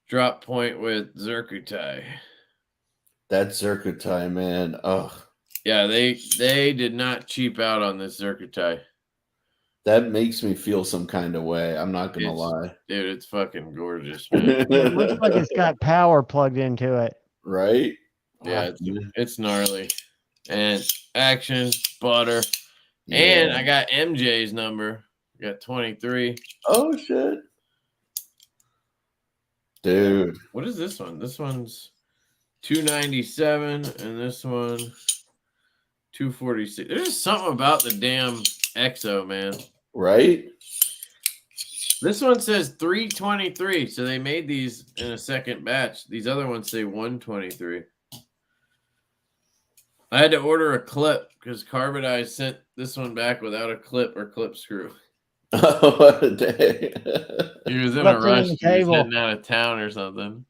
Drop point with Zircutai. That Zircutai, man. Ugh. Yeah, they did not cheap out on this Zircutai. That makes me feel some kind of way. I'm not gonna lie. Dude, it's fucking gorgeous, man. It looks like it's got power plugged into it. Right? Yeah, it's gnarly. And action, butter. Yeah. And I got MJ's number. I got 23. Oh shit. Dude. What is this one? This one's 297 and this one 246. There's just something about the damn EXO, man. Right? This one says 323, so they made these in a second batch. These other ones say 123. I had to order a clip because Carbonite sent this one back without a clip or clip screw. Oh, what a day. He was in a rush. He was heading out of town or something.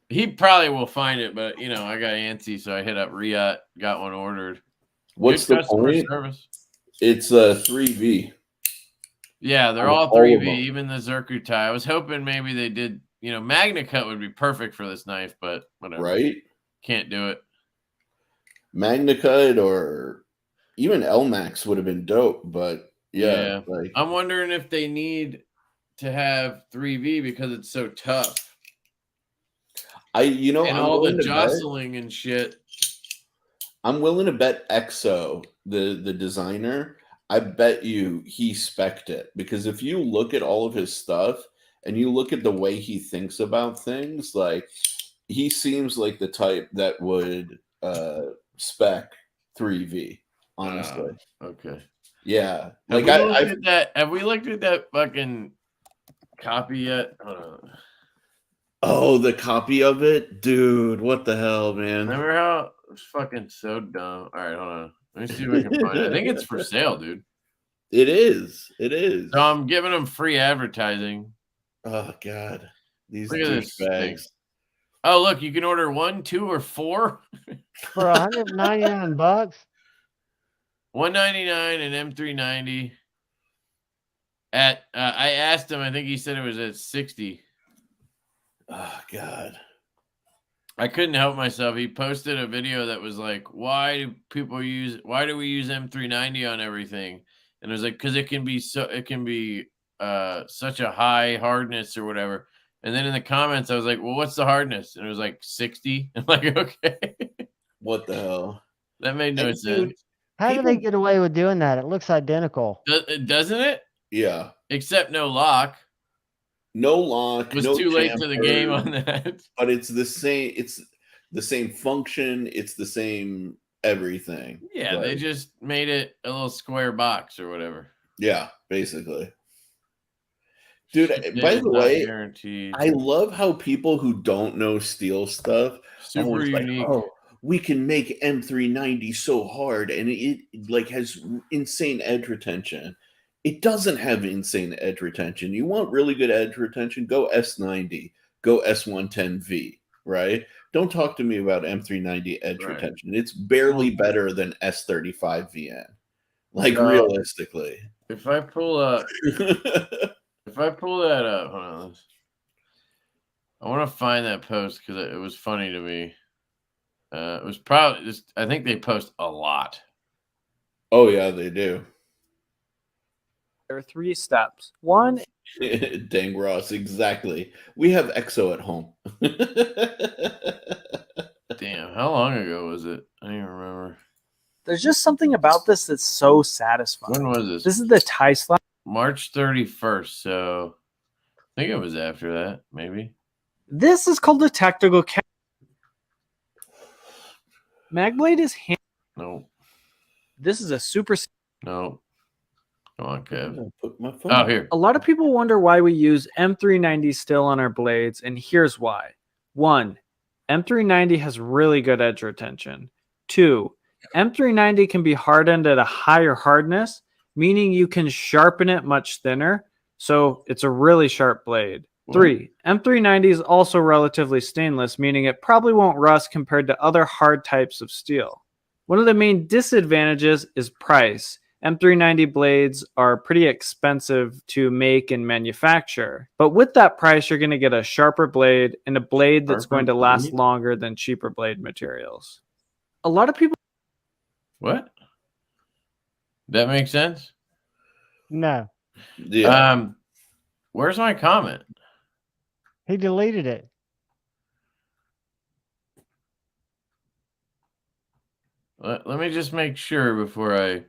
He probably will find it, but, you know, I got antsy, so I hit up Riot, got one ordered. What's the point? Service. It's a 3V. Yeah, they're all 3V, even the Zircutai. I was hoping maybe they did, you know, Magna Cut would be perfect for this knife, but whatever. Right? Can't do it. Magna Cut or even LMAX would have been dope, but yeah. Like, I'm wondering if they need to have 3V because it's so tough. And all the jostling and shit. I'm willing to bet EXO, the designer, I bet you he spec'd it, because if you look at all of his stuff and you look at the way he thinks about things, like he seems like the type that would spec 3V, honestly. Okay. Yeah. Have we looked at that fucking copy yet? Oh, the copy of it? Dude, what the hell, man? Remember how it was fucking so dumb? All right, hold on. Let me see if I can find it. I think it's for sale, dude. It is. It is. So I'm giving them free advertising. Oh, God. These douchebags. Oh, look, you can order 1, 2, or 4 for $199. $199 and M390. At I asked him, I think he said it was at 60. Oh, God. I couldn't help myself. He posted a video that was like, why do we use M390 on everything? And it was like, because it can be such a high hardness or whatever. And then in the comments, I was like, well, what's the hardness? And it was like 60. I'm like, okay. What the hell? That made no sense. How do they get away with doing that? It looks identical. Doesn't it? Yeah. Except no lock. No lock. It was too late to the game on that. But it's the same. It's the same function. It's the same everything. Yeah, they just made it a little square box or whatever. Yeah, basically. Dude, by the way, I love how people who don't know steel stuff super unique. Like, oh, we can make M390 so hard, and it like has insane edge retention. It doesn't have insane edge retention. You want really good edge retention? Go S90, go S110V, right? Don't talk to me about M390 edge retention. It's barely better than S35VN. Like, realistically. If I pull up, that up, hold on. I want to find that post because it was funny to me. It was probably just, I think they post a lot. Oh, yeah, they do. There are 3 steps. 1, dang Ross, exactly. We have EXO at home. Damn, how long ago was it? I don't even remember. There's just something about this that's so satisfying. When was this? This is the tie slap. March 31st, so I think it was after that, maybe. This is called a tactical Magblade is No. This is a super. No. Come on, Kev. Put my phone. Oh, here. A lot of people wonder why we use M390 still on our blades, and here's why. 1, M390 has really good edge retention. 2, M390 can be hardened at a higher hardness, meaning you can sharpen it much thinner. So it's a really sharp blade. 3. M390 is also relatively stainless, meaning it probably won't rust compared to other hard types of steel. One of the main disadvantages is price. M390 blades are pretty expensive to make and manufacture. But with that price, you're going to get a sharper blade and a blade that's going to last longer than cheaper blade materials. A lot of people... What? That makes sense? No. Yeah. Where's my comment? He deleted it. Let me just make sure before I...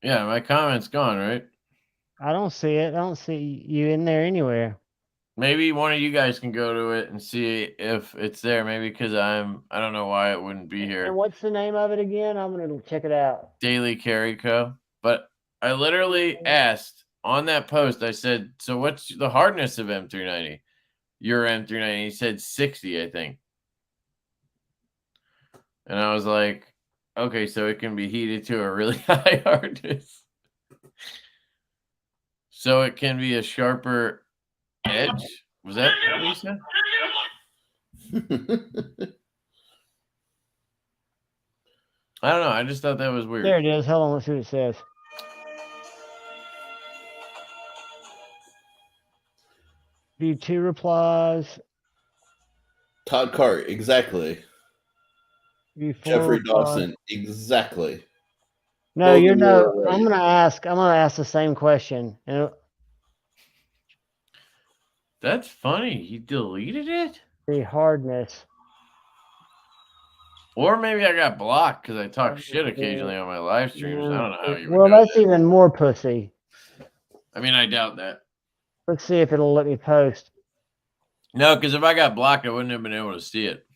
Yeah, my comment's gone, right? I don't see it. I don't see you in there anywhere. Maybe one of you guys can go to it and see if it's there. Maybe because I don't know why it wouldn't be here. And what's the name of it again? I'm going to check it out. Daily Carry Co. But I literally asked on that post, I said, so what's the hardness of M390? Your M390. He said 60, I think. And I was like, okay, so it can be heated to a really high hardness. So it can be a sharper edge. Was that what you said? I don't know. I just thought that was weird. There it is. Hold on. Let's see what it says. View 2 replies. Todd Cart, exactly. View 4 Jeffrey replies. Dawson, exactly. No, Both you're of you no. are right. I'm gonna ask the same question. And That's funny. He deleted it? the hardness. Or maybe I got blocked because I talk shit occasionally on my live streams. I don't know how you would Well, know that's that. even more pussy. I mean, I doubt that. Let's see if it'll let me post. No, because if I got blocked, I wouldn't have been able to see it.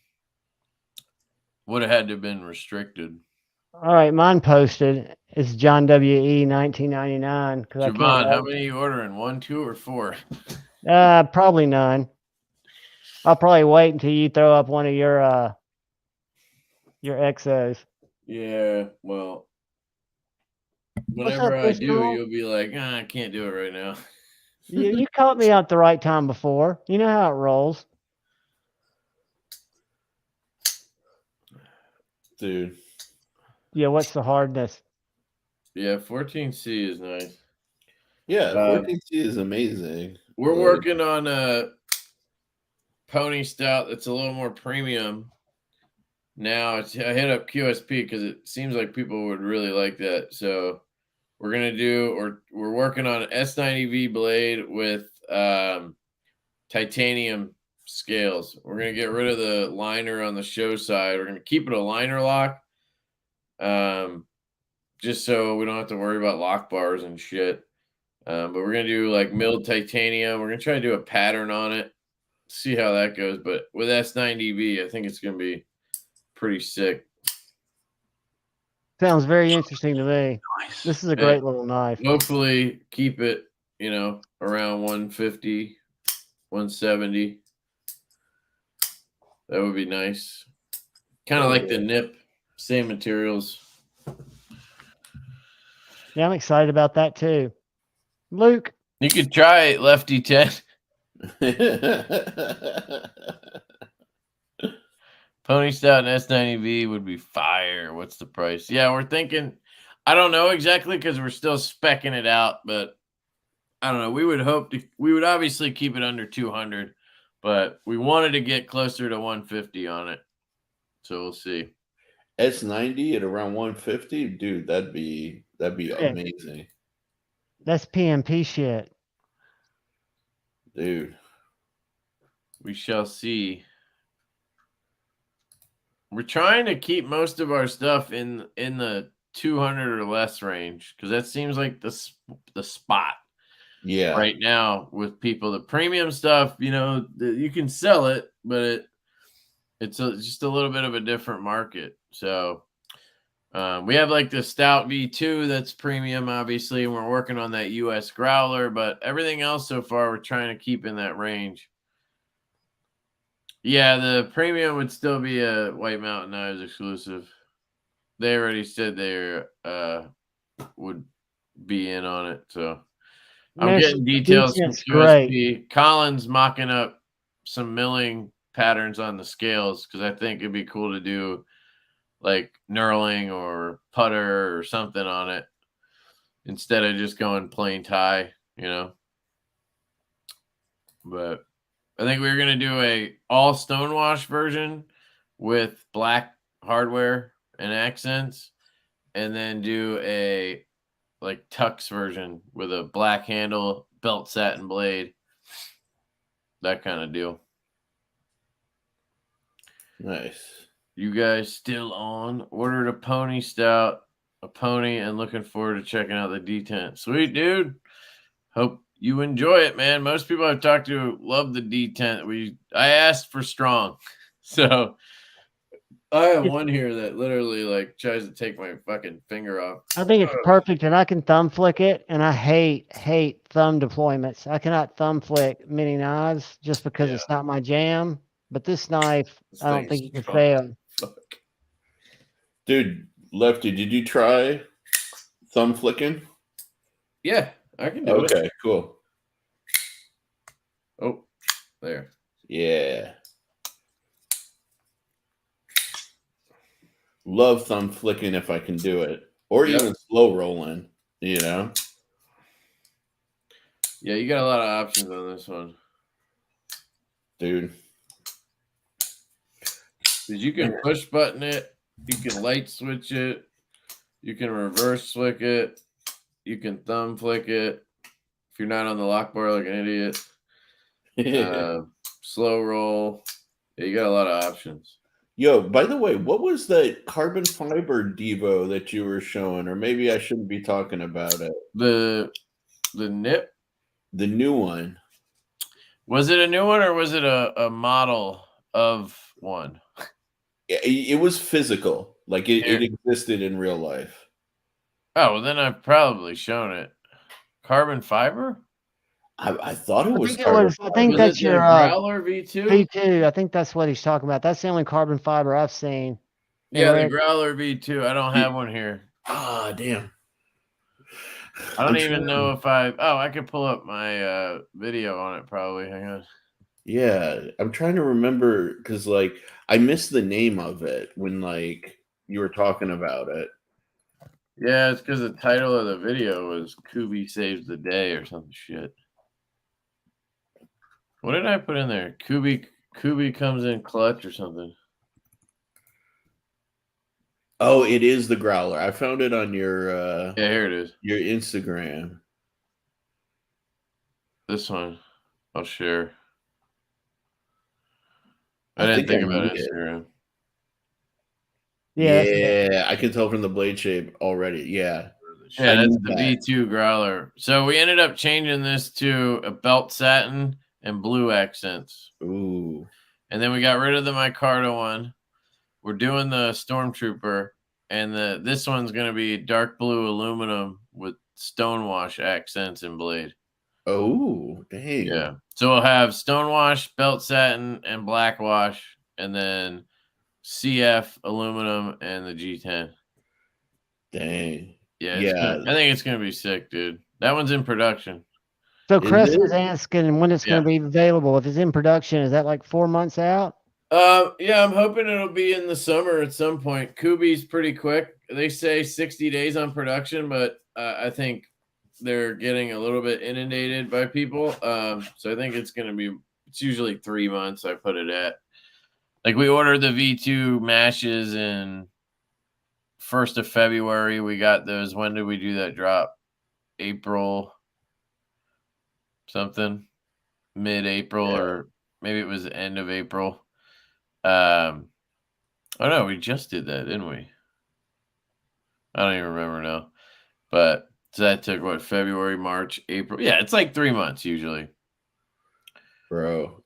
Would have had to have been restricted. All right, mine posted. It's John W.E. 1999. Javon, how many are you ordering? 1, 2, or 4? Probably none. I'll probably wait until you throw up one of your exos. Yeah, well, whenever I do, you'll be like, I can't do it right now. You caught me out the right time before. You know how it rolls. Dude. Yeah, what's the hardness? Yeah, 14C is nice. Yeah, 14C is amazing. We're working on a pony stout that's a little more premium. Now I hit up QSP because it seems like people would really like that. So we're we're working on an S90V blade with titanium scales. We're gonna get rid of the liner on the show side. We're gonna keep it a liner lock, just so we don't have to worry about lock bars and shit. But we're gonna do like milled titanium. We're gonna try to do a pattern on it, see how that goes. But with S90V, I think it's gonna be pretty sick. Sounds very interesting to me. Nice. This is a great little knife. Hopefully keep it, around 150, 170. That would be nice. Kind of like the nip, same materials. Yeah, I'm excited about that too. Luke. You could try Lefty 10. Pony Stout and S90V would be fire. What's the price? Yeah, we're thinking, I don't know exactly because we're still speccing it out, but I don't know. We would obviously keep it under 200, but we wanted to get closer to 150 on it. So we'll see. S90 at around 150, dude, that'd be amazing. That's PMP shit. Dude. We shall see. We're trying to keep most of our stuff in the 200 or less range because that seems like the spot. Yeah. Right now with people, the premium stuff, you can sell it, but it's just a little bit of a different market. So we have like the Stout V2 that's premium, obviously, and we're working on that US Growler, but everything else so far we're trying to keep in that range. Yeah, the premium would still be a White Mountain Knives exclusive. They already said they would be in on it, so I'm getting details from QSP. Great. Colin's mocking up some milling patterns on the scales because I think it'd be cool to do like knurling or putter or something on it instead of just going plain tie, you know. But I think we were gonna do a all stonewash version with black hardware and accents, and then do a like tux version with a black handle, belt satin blade, that kind of deal. Nice. You guys still on? Ordered a pony stout, a pony, and looking forward to checking out the D10. Sweet, dude. Hope you enjoy it, man. Most people I've talked to love the D10. I asked for strong, so I have one here that literally like tries to take my fucking finger off. I think it's perfect, and I can thumb flick it, and I hate thumb deployments. I cannot thumb flick mini knives just because it's not my jam. But this knife, I don't think you can fail. Fuck. Dude, Lefty, did you try thumb flicking? Yeah, I can do it. Okay, cool. Oh, there. Yeah. Love thumb flicking if I can do it. Or even slow rolling, you know? Yeah, you got a lot of options on this one. Dude. Because you can push button it, you can light switch it, you can reverse flick it, you can thumb flick it if you're not on the lock bar like an idiot. Slow roll. Yeah, you got a lot of options. Yo, by the way, what was the carbon fiber Divo that you were showing? Or maybe I shouldn't be talking about it. The nip? The new one. Was it a new one or was it a model of one? It was physical. Like it existed in real life. Oh, well, then I've probably shown it. Carbon fiber? I thought it was. I think that's your Growler V2. V2. I think that's what he's talking about. That's the only carbon fiber I've seen. Yeah, the Growler V2. I don't have one here. Ah, damn. I don't even know if I could pull up my video on it probably. Hang on. Yeah, I'm trying to remember because like I missed the name of it when like you were talking about it. Yeah, it's because the title of the video was Kubi Saves the Day or some shit. What did I put in there? Kubi comes in clutch or something. Oh, it is the Growler. I found it on your yeah, here it is. Your Instagram. This one. I'll share. I didn't think about Instagram. Yeah, I can tell from the blade shape already. Yeah. Yeah, that's the V2 Growler. So we ended up changing this to a belt satin and blue accents. Ooh. And then we got rid of the micarta one. We're doing the Stormtrooper, and this one's going to be dark blue aluminum with stonewash accents and blade. Oh, dang. Yeah. So we'll have stonewash, belt satin, and black wash, and then CF aluminum and the G10. Dang. Yeah. I think it's going to be sick, dude. That one's in production. So Chris was asking when it's going to be available. If it's in production, is that like 4 months out? Yeah, I'm hoping it'll be in the summer at some point. Kubi's pretty quick. They say 60 days on production, but I think they're getting a little bit inundated by people. So I think it's usually 3 months I put it at. Like we ordered the V2 mashes in 1st of February. We got those. When did we do that drop? April something, mid-April, or maybe it was the end of April. Oh no, we just did that, didn't we? I don't even remember now. But so that took what, February, March, April? Yeah, it's like 3 months usually. Bro,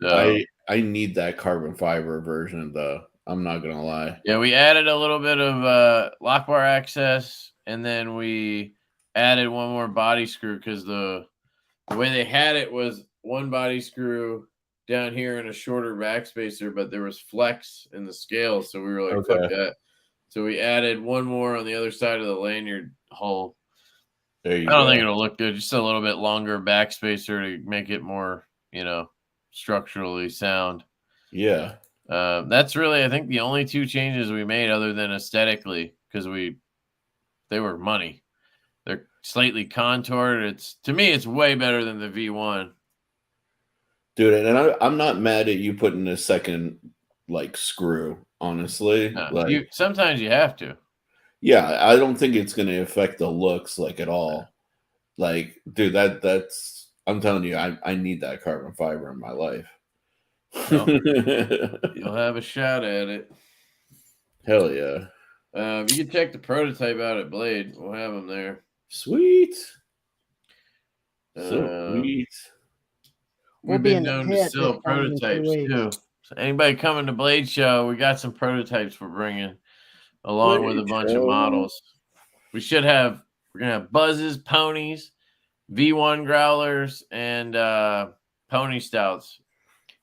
I need that carbon fiber version though. I'm not gonna lie. Yeah, we added a little bit of lock bar access, and then we added one more body screw because the way they had it was one body screw down here and a shorter backspacer, but there was flex in the scale, so we were like, fuck that. So we added one more on the other side of the lanyard hole. There you I don't go. think it'll look good. Just a little bit longer backspacer to make it more, structurally sound. Yeah. That's really, I think, the only two changes we made other than aesthetically, because they were money. They're slightly contoured. To me, it's way better than the V1. Dude, and I'm not mad at you putting a second screw, honestly. No, sometimes you have to. Yeah, I don't think it's going to affect the looks at all. Dude, that's I'm telling you, I need that carbon fiber in my life. Well, you'll have a shot at it. Hell yeah. You can check the prototype out at Blade. We'll have them there. Sweet. So sweet. We've been known to sell prototypes too. So anybody coming to Blade Show, we got some prototypes we're bringing along with a bunch of models. We're going to have buzzes, ponies, V1 growlers, and pony stouts.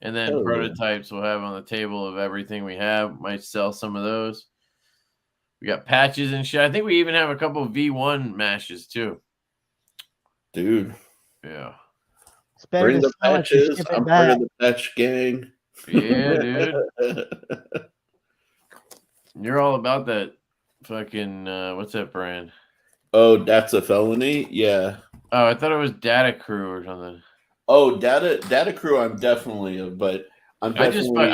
And then prototypes we'll have on the table of everything we have. Might sell some of those. We got patches and shit. I think we even have a couple of V1 mashes too. Dude. Yeah. Bring the patches. I'm part of the patch gang. Yeah, dude. You're all about that fucking, what's that brand? Oh, That's a Felony? Yeah. Oh, I thought it was Data Crew or something. Oh, Data Crew, I'm definitely, but I'm definitely.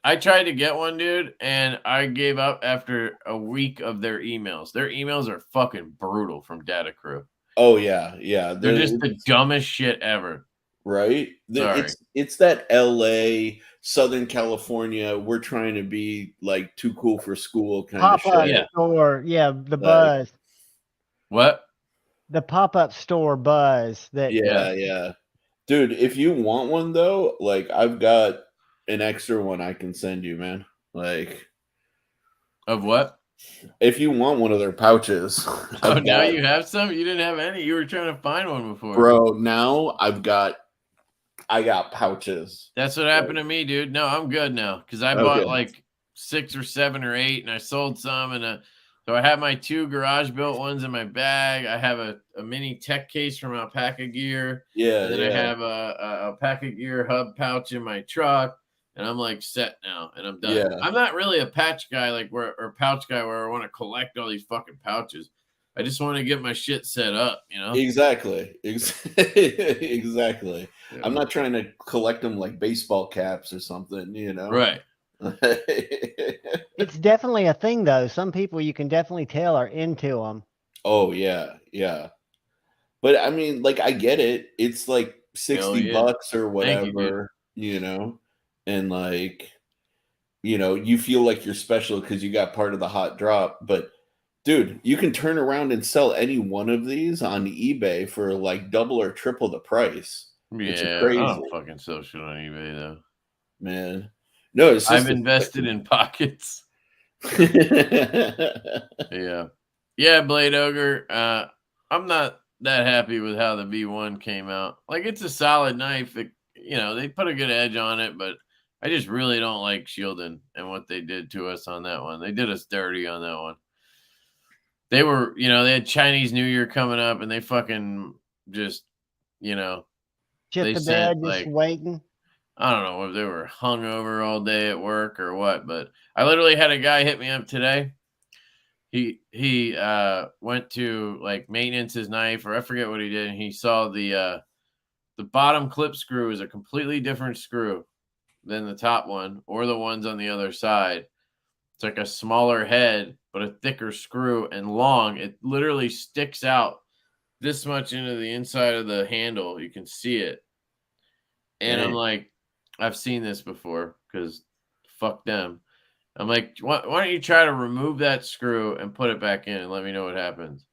I tried to get one, dude, and I gave up after a week of their emails. Their emails are fucking brutal from Data Crew. Oh, yeah. Yeah. They're just the dumbest shit ever. Right? Sorry. It's that LA, Southern California, we're trying to be too cool for school kind of shit. Yeah. Store. Yeah, the buzz. What? The pop-up store buzz. Yeah. Dude, if you want one though, I've got an extra one I can send you, man. Of what? If you want one of their pouches. Oh, now you have some? You didn't have any. You were trying to find one before. Bro, now I got pouches. That's what happened to me, dude. No, I'm good now because I bought 6 or 7 or 8 and I sold some. And so I have my 2 garage built ones in my bag. I have a mini tech case from Alpaca Gear. Yeah. And then I have a Alpaca Gear hub pouch in my truck. And I'm set now and I'm done. Yeah. I'm not really a patch guy or pouch guy where I want to collect all these fucking pouches. I just want to get my shit set up, Exactly. Exactly. Yeah. I'm not trying to collect them like baseball caps or something, Right. It's definitely a thing, though. Some people you can definitely tell are into them. Oh, yeah. Yeah. But I mean, I get it. It's $60 or whatever, and you feel like you're special because you got part of the hot drop. But dude, you can turn around and sell any one of these on eBay for double or triple the price. Yeah, crazy. I don't fucking sell shit on eBay though, man. No, it's just I've invested in pockets. Yeah, Blade Ogre. I'm not that happy with how the V1 came out. It's a solid knife. They put a good edge on it, but I just really don't like shielding and what they did to us on that one. They did us dirty on that one. They were, they had Chinese New Year coming up and they fucking just, shit the bed, just waiting. I don't know if they were hungover all day at work or what, but I literally had a guy hit me up today. He went to maintenance his knife, or I forget what he did, and he saw the bottom clip screw is a completely different screw than the top one or the ones on the other side. It's a smaller head, but a thicker screw and long. It literally sticks out this much into the inside of the handle. You can see it. And I'm I've seen this before because fuck them. I'm why don't you try to remove that screw and put it back in and let me know what happens?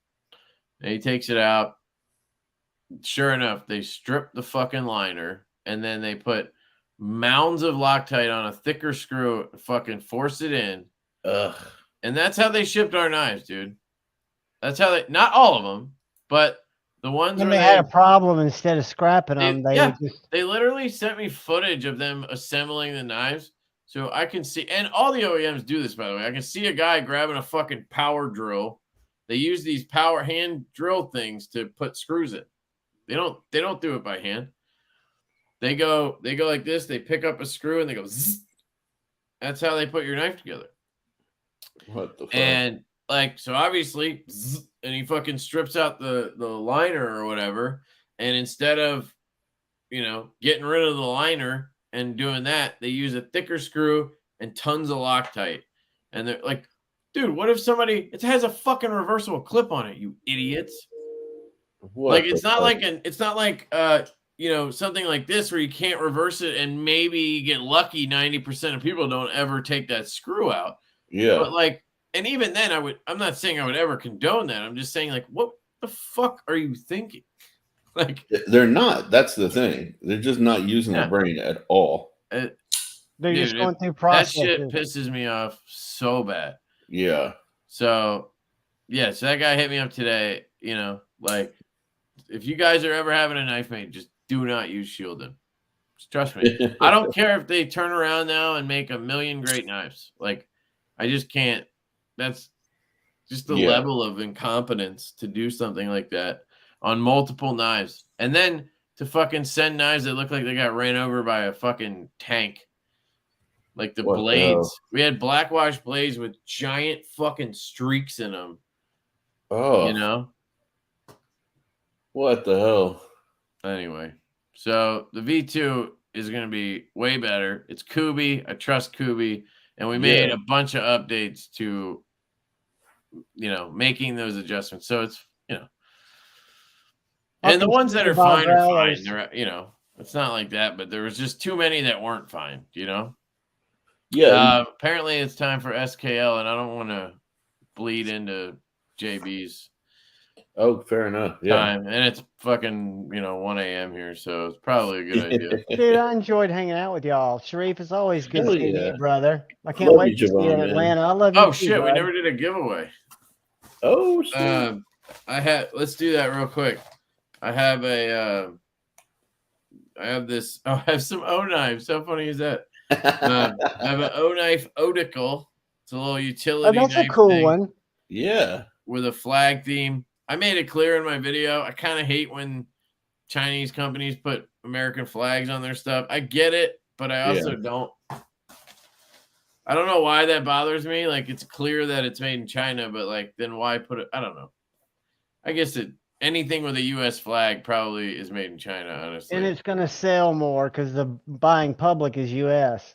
And he takes it out. Sure enough, they strip the fucking liner and then they put mounds of Loctite on a thicker screw, fucking force it in. Ugh. And that's how they shipped our knives, dude. That's how not all of them, but The ones when where they had a problem, instead of scrapping them, they would just. They literally sent me footage of them assembling the knives, so I can see. And all the OEMs do this, by the way. I can see a guy grabbing a fucking power drill. They use these power hand drill things to put screws in. They don't do it by hand. They go like this. They pick up a screw and they go zzz. That's how they put your knife together. What the fuck? And like, so obviously, zzz, and he fucking strips out the liner or whatever. And instead of, getting rid of the liner and doing that, they use a thicker screw and tons of Loctite. And they're like, dude, what if it has a fucking reversible clip on it, you idiots? It's not like something like this where you can't reverse it and maybe you get lucky. 90% of people don't ever take that screw out. Yeah. But and even then I'm not saying I would ever condone that. I'm just saying, like, what the fuck are you thinking? Like, they're not. That's the thing. They're just not using their brain at all. They're just going through processes. That shit pisses me off so bad. Yeah. So that guy hit me up today. If you guys are ever having a knife made, just do not use shielding. Just trust me. I don't care if they turn around now and make 1 million great knives. Like, I just can't. That's just the level of incompetence to do something like that on multiple knives. And then to fucking send knives that look like they got ran over by a fucking tank. Like the blades. We had black wash blades with giant fucking streaks in them. Oh. What the hell? Anyway, so the V2 is going to be way better. It's Kubi. I trust Kubi. And we made a bunch of updates to, making those adjustments. So it's, and the ones that are fine are fine. They're, it's not like that, but there was just too many that weren't fine, Yeah. Apparently it's time for SKL, and I don't want to bleed into JB's. Oh, fair enough. Yeah. Time. And it's fucking, 1 a.m. here, so it's probably a good idea. Dude, I enjoyed hanging out with y'all. Sharif, it's always good seeing you, brother. I can't wait to see you in Atlanta. I love you. Oh, shit. We never did a giveaway. Oh, shit. Let's do that real quick. I have some O knives. How funny is that? I have an O knife Odical. It's a little utility knife. That's a cool one. Yeah. With a flag theme. I made it clear in my video. I kind of hate when Chinese companies put American flags on their stuff. I get it, but I also don't. I don't know why that bothers me. Like, it's clear that it's made in China, but then why put it? I don't know. I guess anything with a U.S. flag probably is made in China, honestly. And it's going to sell more because the buying public is U.S.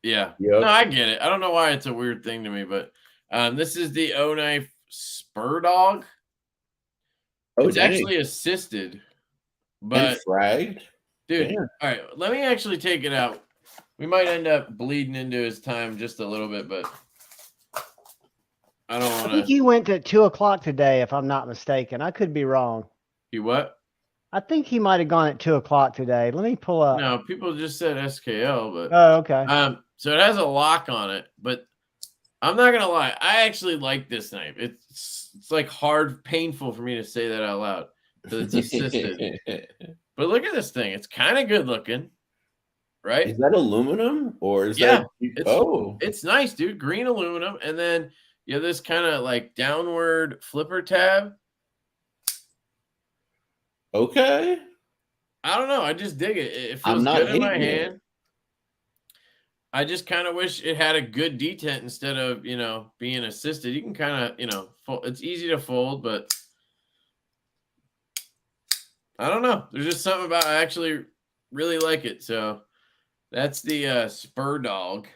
Yeah. Yep. No, I get it. I don't know why it's a weird thing to me, but this is the O knife Spur Dog. It's actually assisted, but fragged. Dude, all right, let me actually take it out. We might end up bleeding into his time just a little bit, but I don't want to. I think he went at 2:00 today, if I'm not mistaken. I could be wrong. You what? I think he might have gone at 2:00 today. Let me pull up. No, people just said SKL, but oh, okay. So it has a lock on it, but I'm not gonna lie, I actually like this knife. It's like hard, painful for me to say that out loud because it's assisted. But look at this thing; it's kind of good looking, right? Is that aluminum or is that? It's nice, dude. Green aluminum, and then you have this kind of like downward flipper tab. Okay. I don't know. I just dig it. It feels good in my hand. I just kind of wish it had a good detent instead of, being assisted. You can kind of, fold. It's easy to fold, but I don't know. There's just something about I actually really like it. So that's the Spur Dog.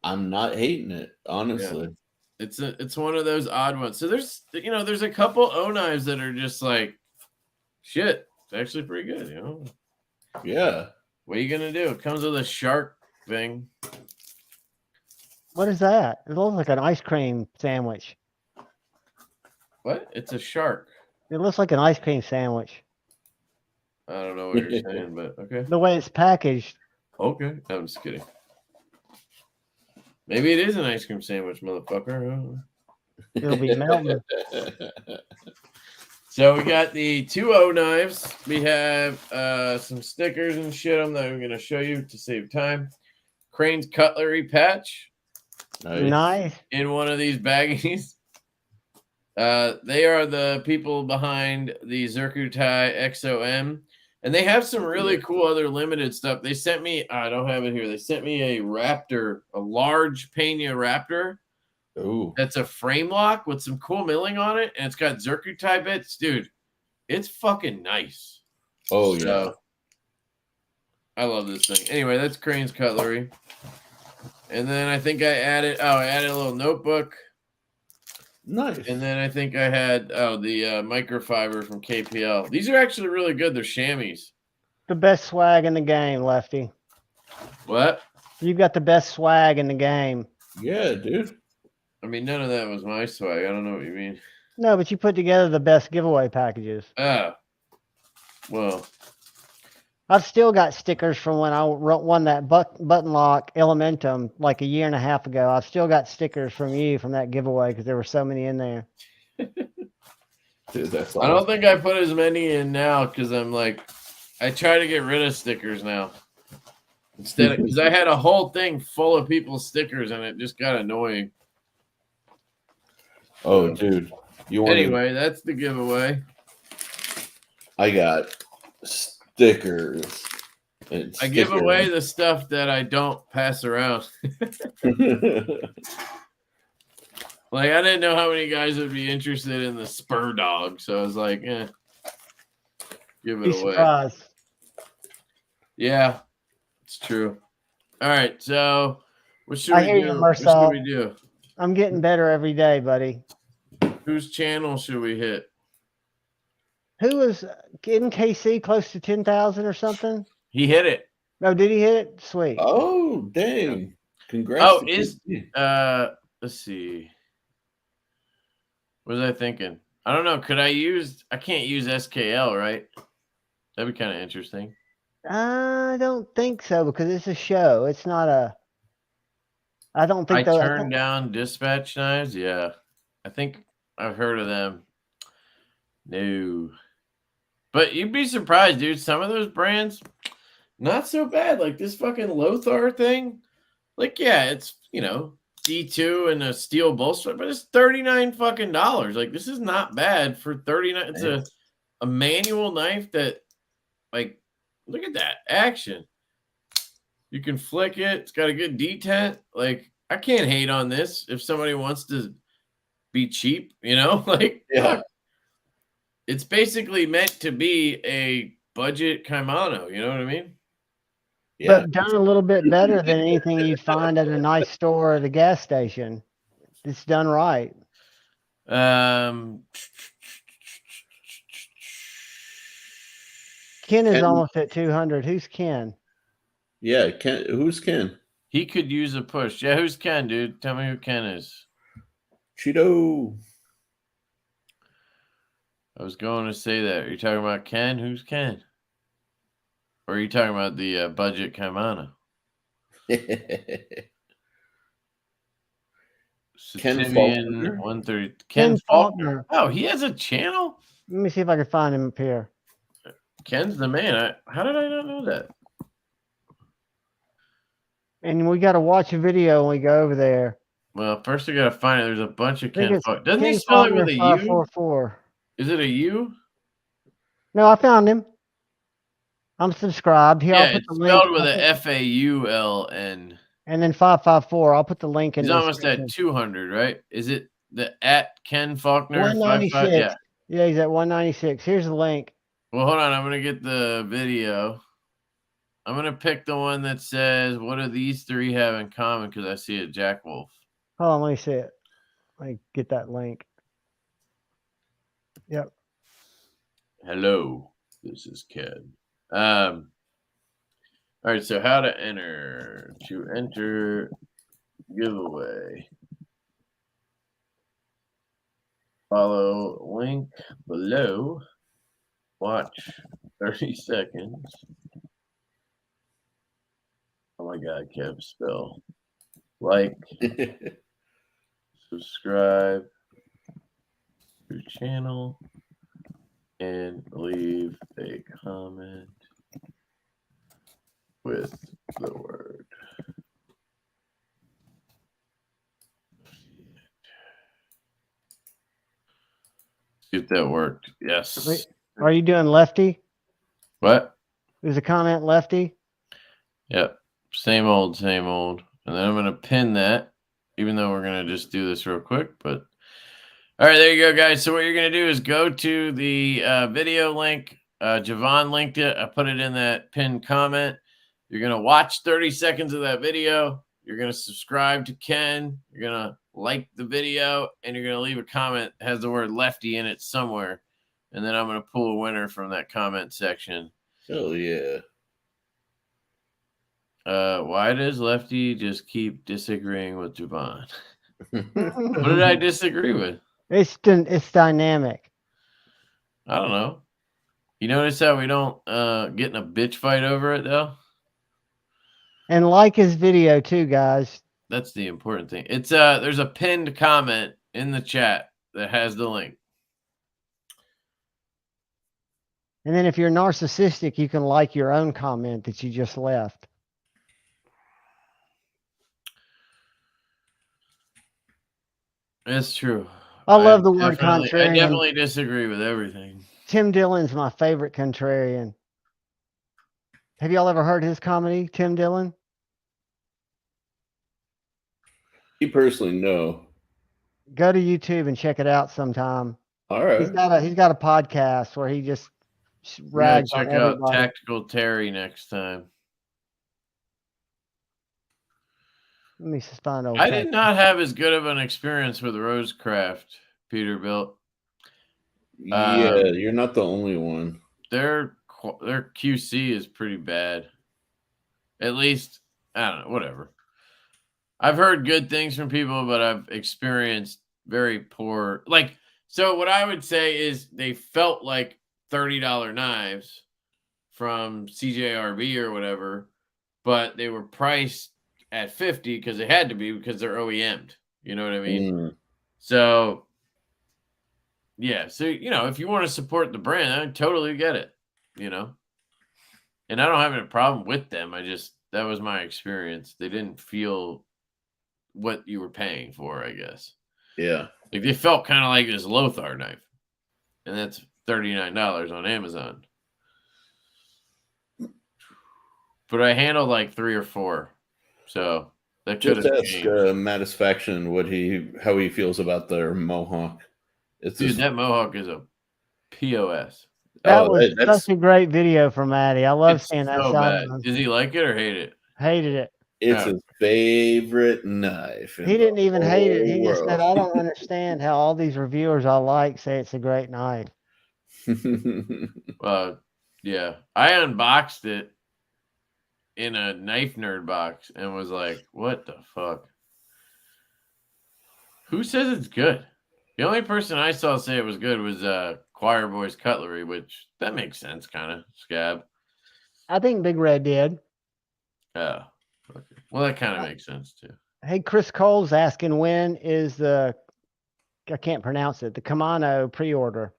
I'm not hating it, honestly. Yeah. It's one of those odd ones. So there's a couple O knives that are just like shit. It's actually pretty good, Yeah. What are you gonna do? It comes with a shark thing. What is that? It looks like an ice cream sandwich. What? It's a shark. It looks like an ice cream sandwich. I don't know what you're saying, but okay. The way it's packaged. Okay. I'm just kidding. Maybe it is an ice cream sandwich, motherfucker. It'll be melting. So we got the 2.0 knives. We have some stickers and shit on that I'm going to show you to save time. Crane's cutlery patch. Nice. In one of these baggies. They are the people behind the Zircutai XOM. And they have some really cool other limited stuff. They sent me, I don't have it here. They sent me a Raptor, a large Pena Raptor. Oh, That's a frame lock with some cool milling on it. And it's got Zircutai bits. Dude, it's fucking nice. Oh, yeah. I love this thing. Anyway, that's Crane's cutlery. And then I think I added a little notebook. Nice. And then I think I had the microfiber from KPL. These are actually really good. They're chamois. The best swag in the game, Lefty. What? You've got the best swag in the game. Yeah, dude. I mean, none of that was my swag. I don't know what you mean. No, but you put together the best giveaway packages. Well. I've still got stickers from when I won that button lock Elementum like a year and a half ago. I've still got stickers from you from that giveaway because there were so many in there. Dude, that's awesome. I don't think I put as many in now because I'm like, I try to get rid of stickers now. Instead of, because I had a whole thing full of people's stickers and it just got annoying. Oh, dude. Anyway, that's the giveaway. I got stickers. I give away the stuff that I don't pass around. Like, I didn't know how many guys would be interested in the spur dog, so I was like, give it away. Surprised. Yeah, it's true. All right, so what should we do? What should we do? I'm getting better every day, buddy. Whose channel should we hit? Who was in KC close to 10,000 or something? He hit it. No, did he hit it? Sweet. Oh, dang. Congrats. Oh, let's see. What was I thinking? I don't know. I can't use SKL, right? That'd be kind of interesting. I don't think so because it's a show. It's not a. I don't think I turned down Dispatch knives. Yeah, I think I've heard of them. No, but you'd be surprised, dude. Some of those brands, not so bad. Like this fucking Lothar thing. Like, yeah, it's D2 and a steel bolster, but it's $39 fucking dollars. Like, this is not bad for $39. It's a manual knife that, like, look at that action. You can flick it. It's got a good detent. Like, I can't hate on this if somebody wants to be cheap, like, yeah. It's basically meant to be a budget Kaimano. You know what I mean? Yeah. But done a little bit better than anything you'd find at a nice store at a gas station. It's done right. Ken is almost at 200. Who's Ken? Yeah, Ken. Who's Ken? He could use a push. Yeah, who's Ken, dude? Tell me who Ken is. Cheeto. I was going to say that. Are you talking about Ken? Who's Ken? Or are you talking about the budget Kaimano? Ken Faulkner? 130. Ken Faulkner. Oh, he has a channel? Let me see if I can find him up here. Ken's the man. How did I not know that? And we got to watch a video when we go over there. Well, first we got to find it. There's a bunch of Ken Faulkner. Doesn't Ken he spell it with a U? 544. Is it a U? No, I found him. I'm subscribed. Here, Yeah, I'll put it's the link. spelled with a Fauln. And then 554. I'll put the link in. He's almost at 200, right? Is it the at Ken Faulkner? 196. Yeah, he's at 196. Here's the link. Well, hold on. I'm going to get the video. I'm going to pick the one that says, what do these three have in common? Because I see a Jack Wolf. Hold on, let me see it. Let me get that link. Yep. Hello, this is Ken. All right, so how to enter. To enter giveaway. Follow link below. Watch 30 seconds. Oh my God, Kev, spell. Like, subscribe to channel. and leave a comment with the word. See if that worked. Yes. Wait, are you doing Lefty? What? There's a comment Lefty. Yep. Same old, same old. And then I'm going to pin that, even though we're going to just do this real quick. But all right, there you go, guys. So what you're going to do is go to the video link. Javon linked it. I put it in that pinned comment. You're going to watch 30 seconds of that video. You're going to subscribe to Ken. You're going to like the video, and you're going to leave a comment that has the word Lefty in it somewhere. And then I'm going to pull a winner from that comment section. Oh, yeah. Why does Lefty just keep disagreeing with Javon? What did I disagree with? It's dynamic. I don't know. You notice how we don't get in a bitch fight over it, though? And like his video too, guys. That's the important thing. It's there's a pinned comment in the chat that has the link. And then if you're narcissistic, you can like your own comment that you just left. It's true. I love the word contrarian. I definitely disagree with everything. Tim Dillon's my favorite contrarian. Have y'all ever heard his comedy, Tim Dillon? Me personally, no. Go to YouTube and check it out sometime. All right. He's got a podcast where he just rags on everybody. Check out Tactical Terry next time. Let me just find out. I did not have as good of an experience with Rosecraft, Peterbilt. Yeah, you're not the only one. Their QC is pretty bad. At least, I don't know, whatever. I've heard good things from people, but I've experienced very poor. So what I would say is they felt like $30 knives from CJRB or whatever, but they were priced at 50 because they had to be because they're OEM'd. You know what I mean? So, yeah. So, if you want to support the brand, I totally get it, And I don't have any problem with them. That was my experience. They didn't feel what you were paying for, I guess. Yeah. They felt kind of like this Lothar knife. And that's $39 on Amazon. But I handled like 3 or 4. So that could just ask Mattisfaction how he feels about their Mohawk. That Mohawk is a POS. That was such a great video from Matty. I love seeing that side. Does he like it or hate it? Hated it. It's his favorite knife. He didn't even hate it. He just said, I don't understand how all these reviewers I like say it's a great knife. Yeah. I unboxed it in a Knife Nerd box and was like, what the fuck? Who says it's good? The only person I saw say it was good was Choir Boys Cutlery, which that makes sense, kind of. Scab. I think Big Red did. Oh. Okay. Well, that kind of makes sense too. Hey, Chris Cole's asking when is I can't pronounce it, the Kaimano pre-order.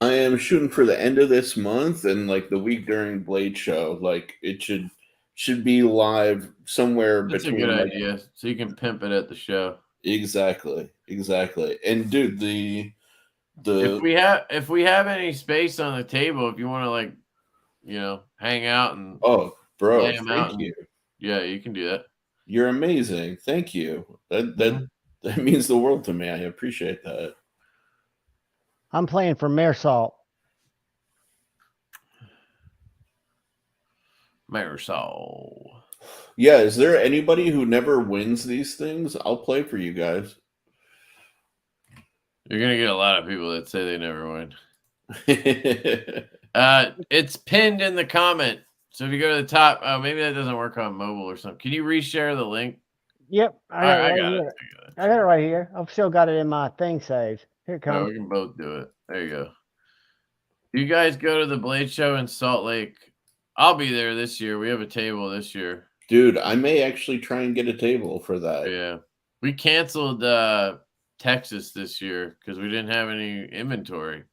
I am shooting for the end of this month and like the week during Blade Show. Like it should be live somewhere That's between. That's a good idea. So you can pimp it at the show. Exactly. And dude, if we have any space on the table, if you want to hang out and bro, thank you. Yeah, you can do that. You're amazing. Thank you. That means the world to me. I appreciate that. I'm playing for Maresalt. Yeah, is there anybody who never wins these things? I'll play for you guys. You're gonna get a lot of people that say they never win. It's pinned in the comment. So if you go to the top, maybe that doesn't work on mobile or something. Can you reshare the link? Yep, I got it. I got it right here. I've still got it in my thing saved. Here it comes. We can both do it. There you go. You guys go to the Blade Show in Salt Lake. I'll be there this year. We have a table this year. Dude, I may actually try and get a table for that. Yeah. We canceled Texas this year because we didn't have any inventory.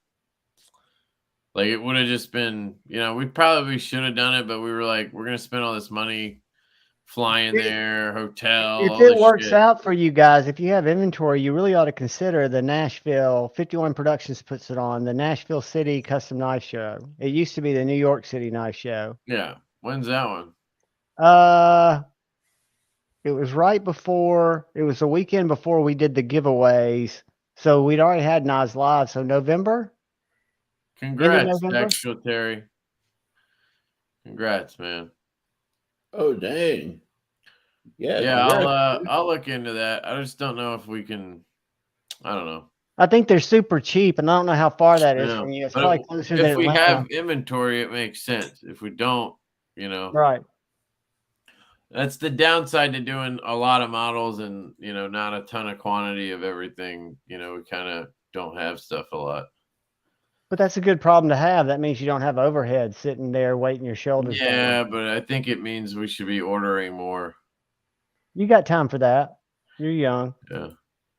Like it would have just been, we probably should have done it, but we were like, we're gonna spend all this money flying there, hotel, If all it this works shit. out for you guys, if you have inventory, you really ought to consider the Nashville 51 Productions puts it on, the Nashville City Custom Knife Show. It used to be the New York City Knife Show. Yeah. When's that one? It was right before, it was the weekend before we did the giveaways. So we'd already had Knives Live. So November? Congrats, November? Extra Terry. Congrats, man. Oh dang. Yeah. Yeah, I'll look into that. I just don't know if we can. I don't know. I think they're super cheap, and I don't know how far that is from you. It's probably closer than if we Atlanta. have inventory, it makes sense. If we don't, Right. That's the downside to doing a lot of models and not a ton of quantity of everything. We kind of don't have stuff a lot. But that's a good problem to have. That means you don't have overhead sitting there weighting your shoulders down. Yeah, but I think it means we should be ordering more. You got time for that. You're young. Yeah.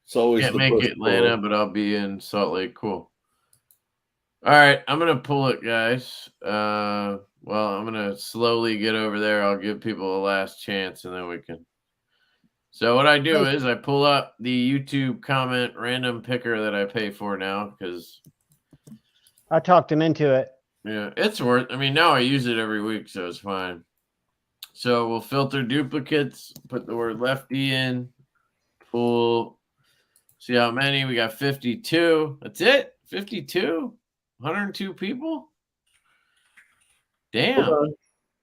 It's always Can't make Atlanta, but I'll be in Salt Lake. Cool. All right, I'm gonna pull it, guys. Well, I'm gonna slowly get over there. I'll give people a last chance, and then we can. So what I do is I pull up the YouTube comment random picker that I pay for now because I talked him into it. Yeah, it's worth. I mean, now I use it every week, so it's fine. So we'll filter duplicates. Put the word lefty in. Pull. See how many we got? 52. That's it. 52. 102 people. Damn.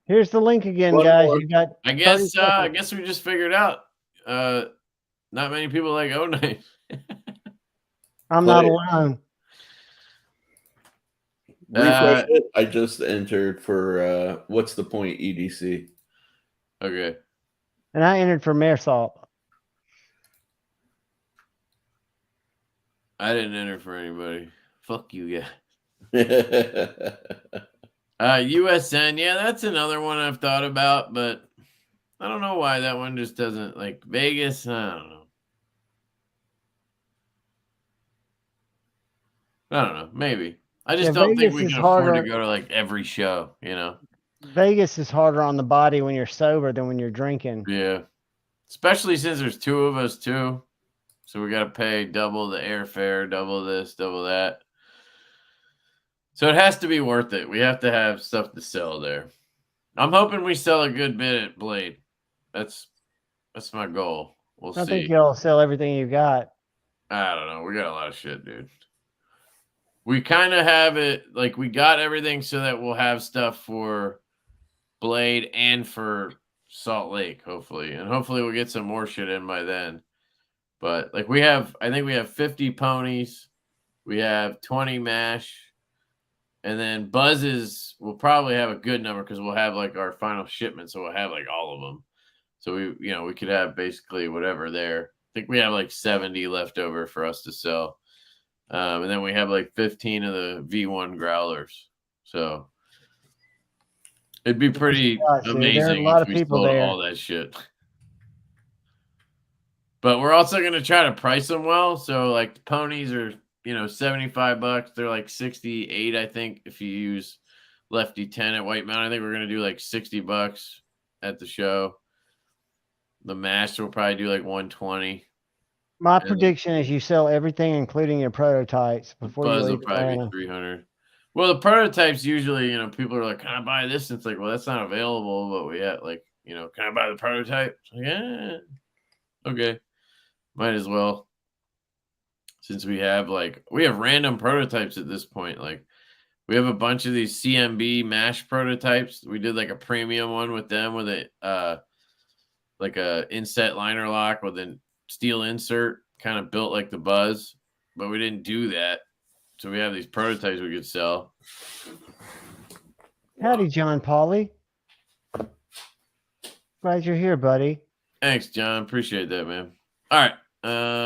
Here's the link again, guys. You got. I guess we just figured out. Not many people like O-Knife. I'm not alone. Refresh it. I just entered for what's the point EDC. Okay. And I entered for Mare Salt. I didn't enter for anybody. Fuck you, guys. USN, yeah, that's another one I've thought about, but I don't know why that one just doesn't like Vegas. I don't know. Maybe. I just don't think we can afford to go to like every show, Vegas is harder on the body when you're sober than when you're drinking. Yeah. Especially since there's two of us too. So we got to pay double the airfare, double this, double that. So it has to be worth it. We have to have stuff to sell there. I'm hoping we sell a good bit at Blade. That's my goal. We'll see. I think you'll sell everything you got. I don't know. We got a lot of shit, dude. We kind of have it, like we got everything so that we'll have stuff for Blade and for Salt Lake, hopefully. And hopefully we'll get some more shit in by then. But like I think we have 50 ponies. We have 20 mash. And then buzzes, we'll probably have a good number because we'll have like our final shipment. So we'll have like all of them. So we could have basically whatever there. I think we have like 70 left over for us to sell. And then we have like 15 of the V1 growlers. So it'd be pretty amazing if we sold all that shit. But we're also going to try to price them well. So like the ponies are, $75. They're like 68, I think, if you use Lefty 10 at White Mountain. I think we're going to do like $60 at the show. The master will probably do like 120. My prediction is you sell everything, including your prototypes, before you leave. Buzz will probably be 300. Well, the prototypes usually, people are like, "Can I buy this?" And it's like, well, that's not available. But we have like, can I buy the prototype? Like, yeah, okay, might as well. Since we have random prototypes at this point. Like, we have a bunch of these CMB mash prototypes. We did like a premium one with them with a like a inset liner lock with a steel insert, kind of built like the Buzz, but we didn't do that. So we have these prototypes we could sell. Howdy, John Pauly. Glad you're here, buddy. Thanks, John. Appreciate that, man. All right.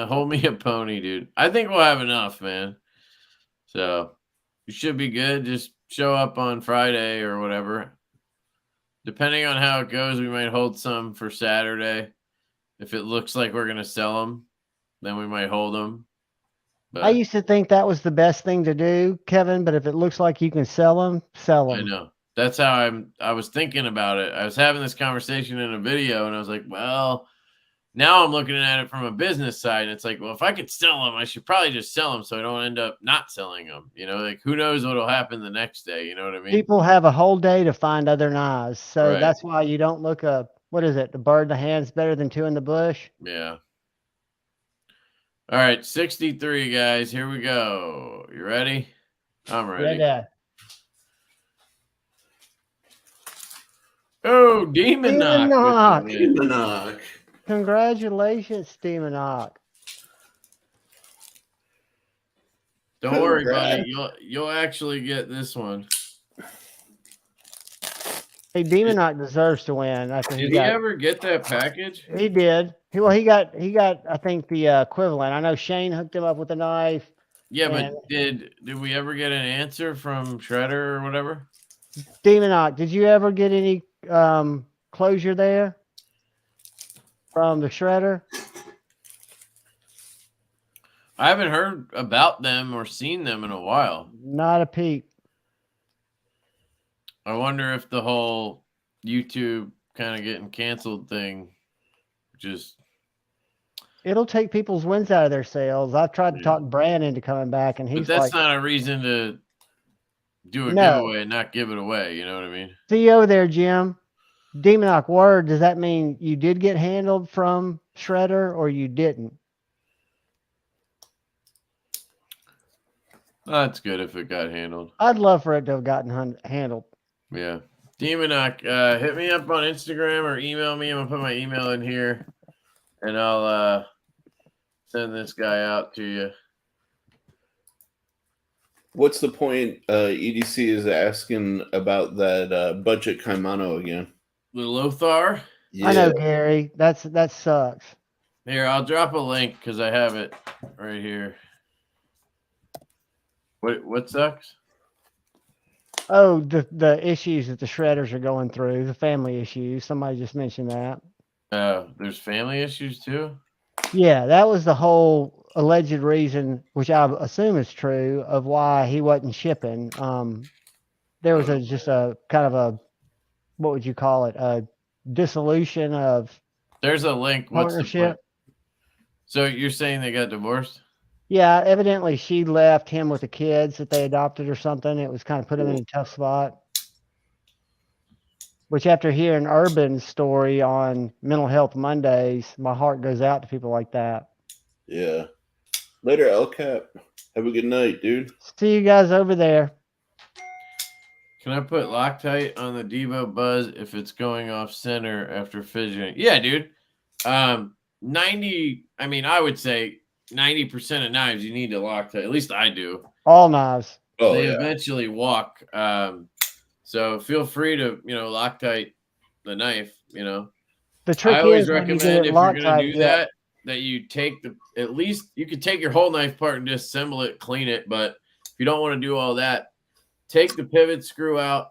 Hold me a pony, dude. I think we'll have enough, man. So you should be good. Just show up on Friday or whatever. Depending on how it goes, we might hold some for Saturday. If it looks like we're going to sell them, then we might hold them. I used to think that was the best thing to do, Kevin, but if it looks like you can sell them, sell them. I know. That's how I was thinking about it. I was having this conversation in a video and I was like, well, now I'm looking at it from a business side. And it's like, well, if I could sell them, I should probably just sell them so I don't end up not selling them. You know, like who knows what'll happen the next day. You know what I mean? People have a whole day to find other knives. So Right. that's why you don't look up, what is it? The bird in the hand's better than two in the bush. Yeah. All right, 63 guys. Here we go. You ready? I'm ready. Yeah. Oh, Demon Knock. Demon Knock. Congratulations, Demon Knock. Don't worry, buddy. You'll actually get this one. Hey, Demon Knock deserves to win. Did he ever get that package? He did. He got I think the equivalent. I know Shane hooked him up with a knife. Yeah, but did we ever get an answer from Shredder or whatever? Demon Knock, did you ever get any closure there from the shredder? I haven't heard about them or seen them in a while. Not a peep. I wonder if the whole YouTube kind of getting canceled thing just... It'll take people's wins out of their sales. I've tried to talk Brand into coming back, and he's But that's not a reason to do a giveaway and not give it away. You know what I mean? See you over there, Jim. Demon Knock word, does that mean you did get handled from Shredder or you didn't? That's good if it got handled. I'd love for it to have gotten handled. Yeah. Demon Knock, hit me up on Instagram or email me. I'm going to put my email in here, and I'll send this guy out to you. What's the point? EDC is asking about that budget Kaimano again. The Lothar? Yeah. I know, Gary. That sucks. Here, I'll drop a link because I have it right here. What sucks? Oh, the issues that the shredders are going through, the family issues. Somebody just mentioned that. There's family issues too? Yeah, that was the whole alleged reason, which I assume is true, of why he wasn't shipping. There was just a kind of a, what would you call it? A dissolution of There's a link. What's the partnership. So you're saying they got divorced? Yeah, evidently she left him with the kids that they adopted or something. It was kind of put him in a tough spot. Which, after hearing Urban's story on Mental Health Mondays, my heart goes out to people like that. Yeah. Later, LCAP. Have a good night, dude. See you guys over there. Can I put Loctite on the Divo Buzz if it's going off center after fidgeting? Yeah, dude. 90, I mean, I would say 90% of knives you need to Loctite. At least I do. All knives. Oh, they yeah. eventually walk. So feel free to, Loctite the knife, The trick I always is when you recommend get if it you're going to Loctite, do that you take at least you could take your whole knife part and disassemble it, clean it. But if you don't want to do all that, take the pivot screw out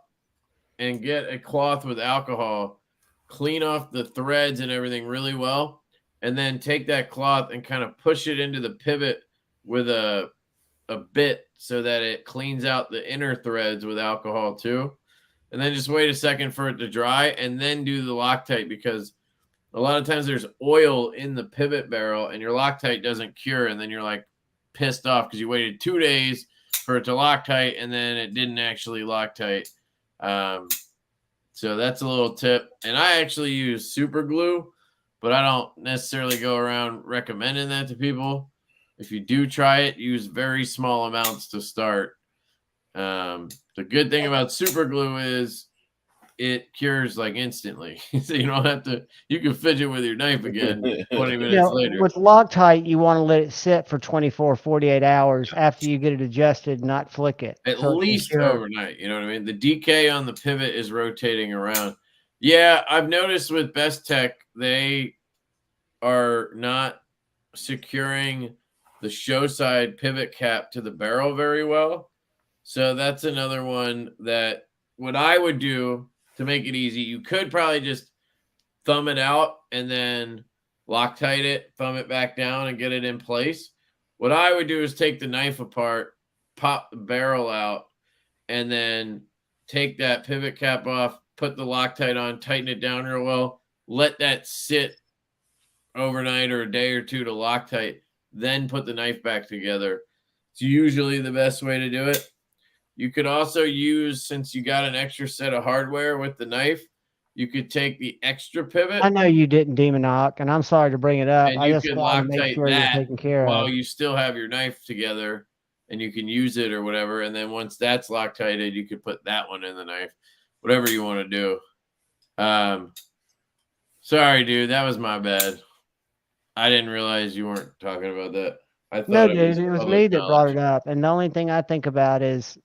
and get a cloth with alcohol, clean off the threads and everything really well. And then take that cloth and kind of push it into the pivot with a bit so that it cleans out the inner threads with alcohol too. And then just wait a second for it to dry and then do the Loctite, because a lot of times there's oil in the pivot barrel and your Loctite doesn't cure. And then you're like pissed off because you waited 2 days for it to Loctite and then it didn't actually Loctite. So that's a little tip. And I actually use super glue, but I don't necessarily go around recommending that to people. If you do try it, use very small amounts to start. The good thing about super glue is it cures like instantly. So you don't have to, you can fidget with your knife again 20 minutes later. With Loctite, you want to let it sit for 24, 48 hours after you get it adjusted, not flick it. At least overnight, you know what I mean? The DK on the pivot is rotating around. Yeah, I've noticed with Best Tech, they are not securing the show side pivot cap to the barrel very well. So that's another one that what I would do to make it easy, you could probably just thumb it out and then Loctite it, thumb it back down and get it in place. What I would do is take the knife apart, pop the barrel out, and then take that pivot cap off, put the Loctite on, tighten it down real well, let that sit overnight or a day or two to Loctite, then put the knife back together. It's usually the best way to do it. You could also use, since you got an extra set of hardware with the knife, you could take the extra pivot. I know you didn't, Demon Knock, and I'm sorry to bring it up. And I you just can wanted to make Loctite sure you're that taken care while of. you still have your knife together, and you can use it or whatever. And then once that's Loctited, you could put that one in the knife, whatever you want to do. Sorry, dude, that was my bad. I didn't realize you weren't talking about that. I thought No, dude, it was public me that brought knowledge. it up. And the only thing I think about is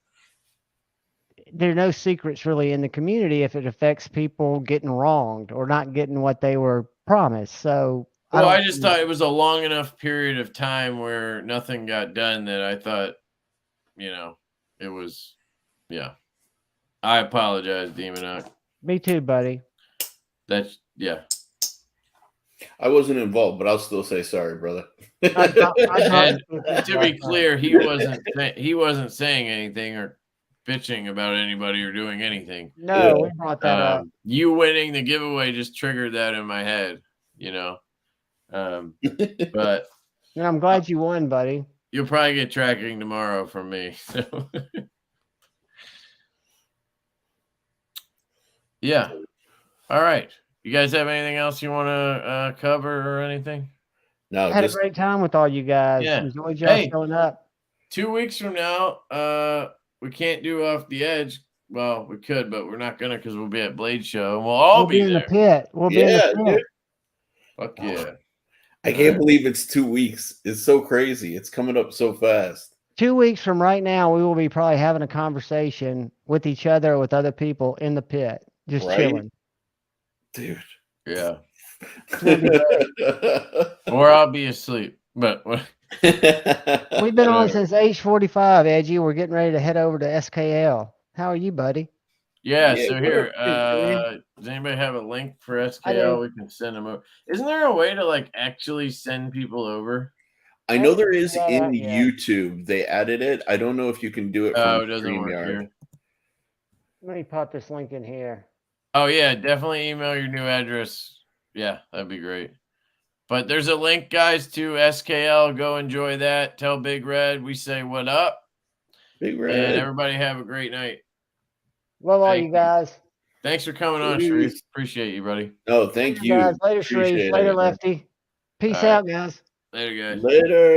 there are no secrets really in the community if it affects people getting wronged or not getting what they were promised. So Well, I just thought it was a long enough period of time where nothing got done that I thought, you know, it was, yeah. I apologize, Demon Knock. Me too, buddy. That's, yeah. I wasn't involved, but I'll still say sorry, brother. And to be clear, he wasn't saying anything or bitching about anybody or doing anything. No, we brought that up. You winning the giveaway just triggered that in my head, you know. But and I'm glad you won, buddy. You'll probably get tracking tomorrow from me. So. Yeah. All right. You guys have anything else you want to cover or anything? No, I had a great time with all you guys. Yeah. Enjoyed y'all showing up. 2 weeks from now, we can't do Off the Edge. Well, we could, but we're not gonna because we'll be at Blade Show and we'll all be in there. the pit. We'll be in the pit. Fuck yeah. I can't believe it's 2 weeks. It's so crazy. It's coming up so fast. 2 weeks from right now, we will be probably having a conversation with each other or with other people in the pit. Just chilling. Dude. Yeah. Or I'll be asleep. But we've been on since 8:45, Edgy. We're getting ready to head over to SKL. How are you, buddy? Yeah, so here, does anybody have a link for SKL? We can send them over. Isn't there a way to like actually send people over? I know there is in YouTube. They added it. I don't know if you can do it from it doesn't work here. Let me pop this link in here. Oh yeah, definitely email your new address. Yeah, that'd be great. But there's a link, guys, to SKL. Go enjoy that. Tell Big Red we say what up. Big Red. And everybody have a great night. Love all you guys. Thanks for coming on, Sharif. Appreciate you, buddy. Oh, thank you. Guys. Later, Sharif. Later, Lefty. Peace out, guys. Later, guys. Later.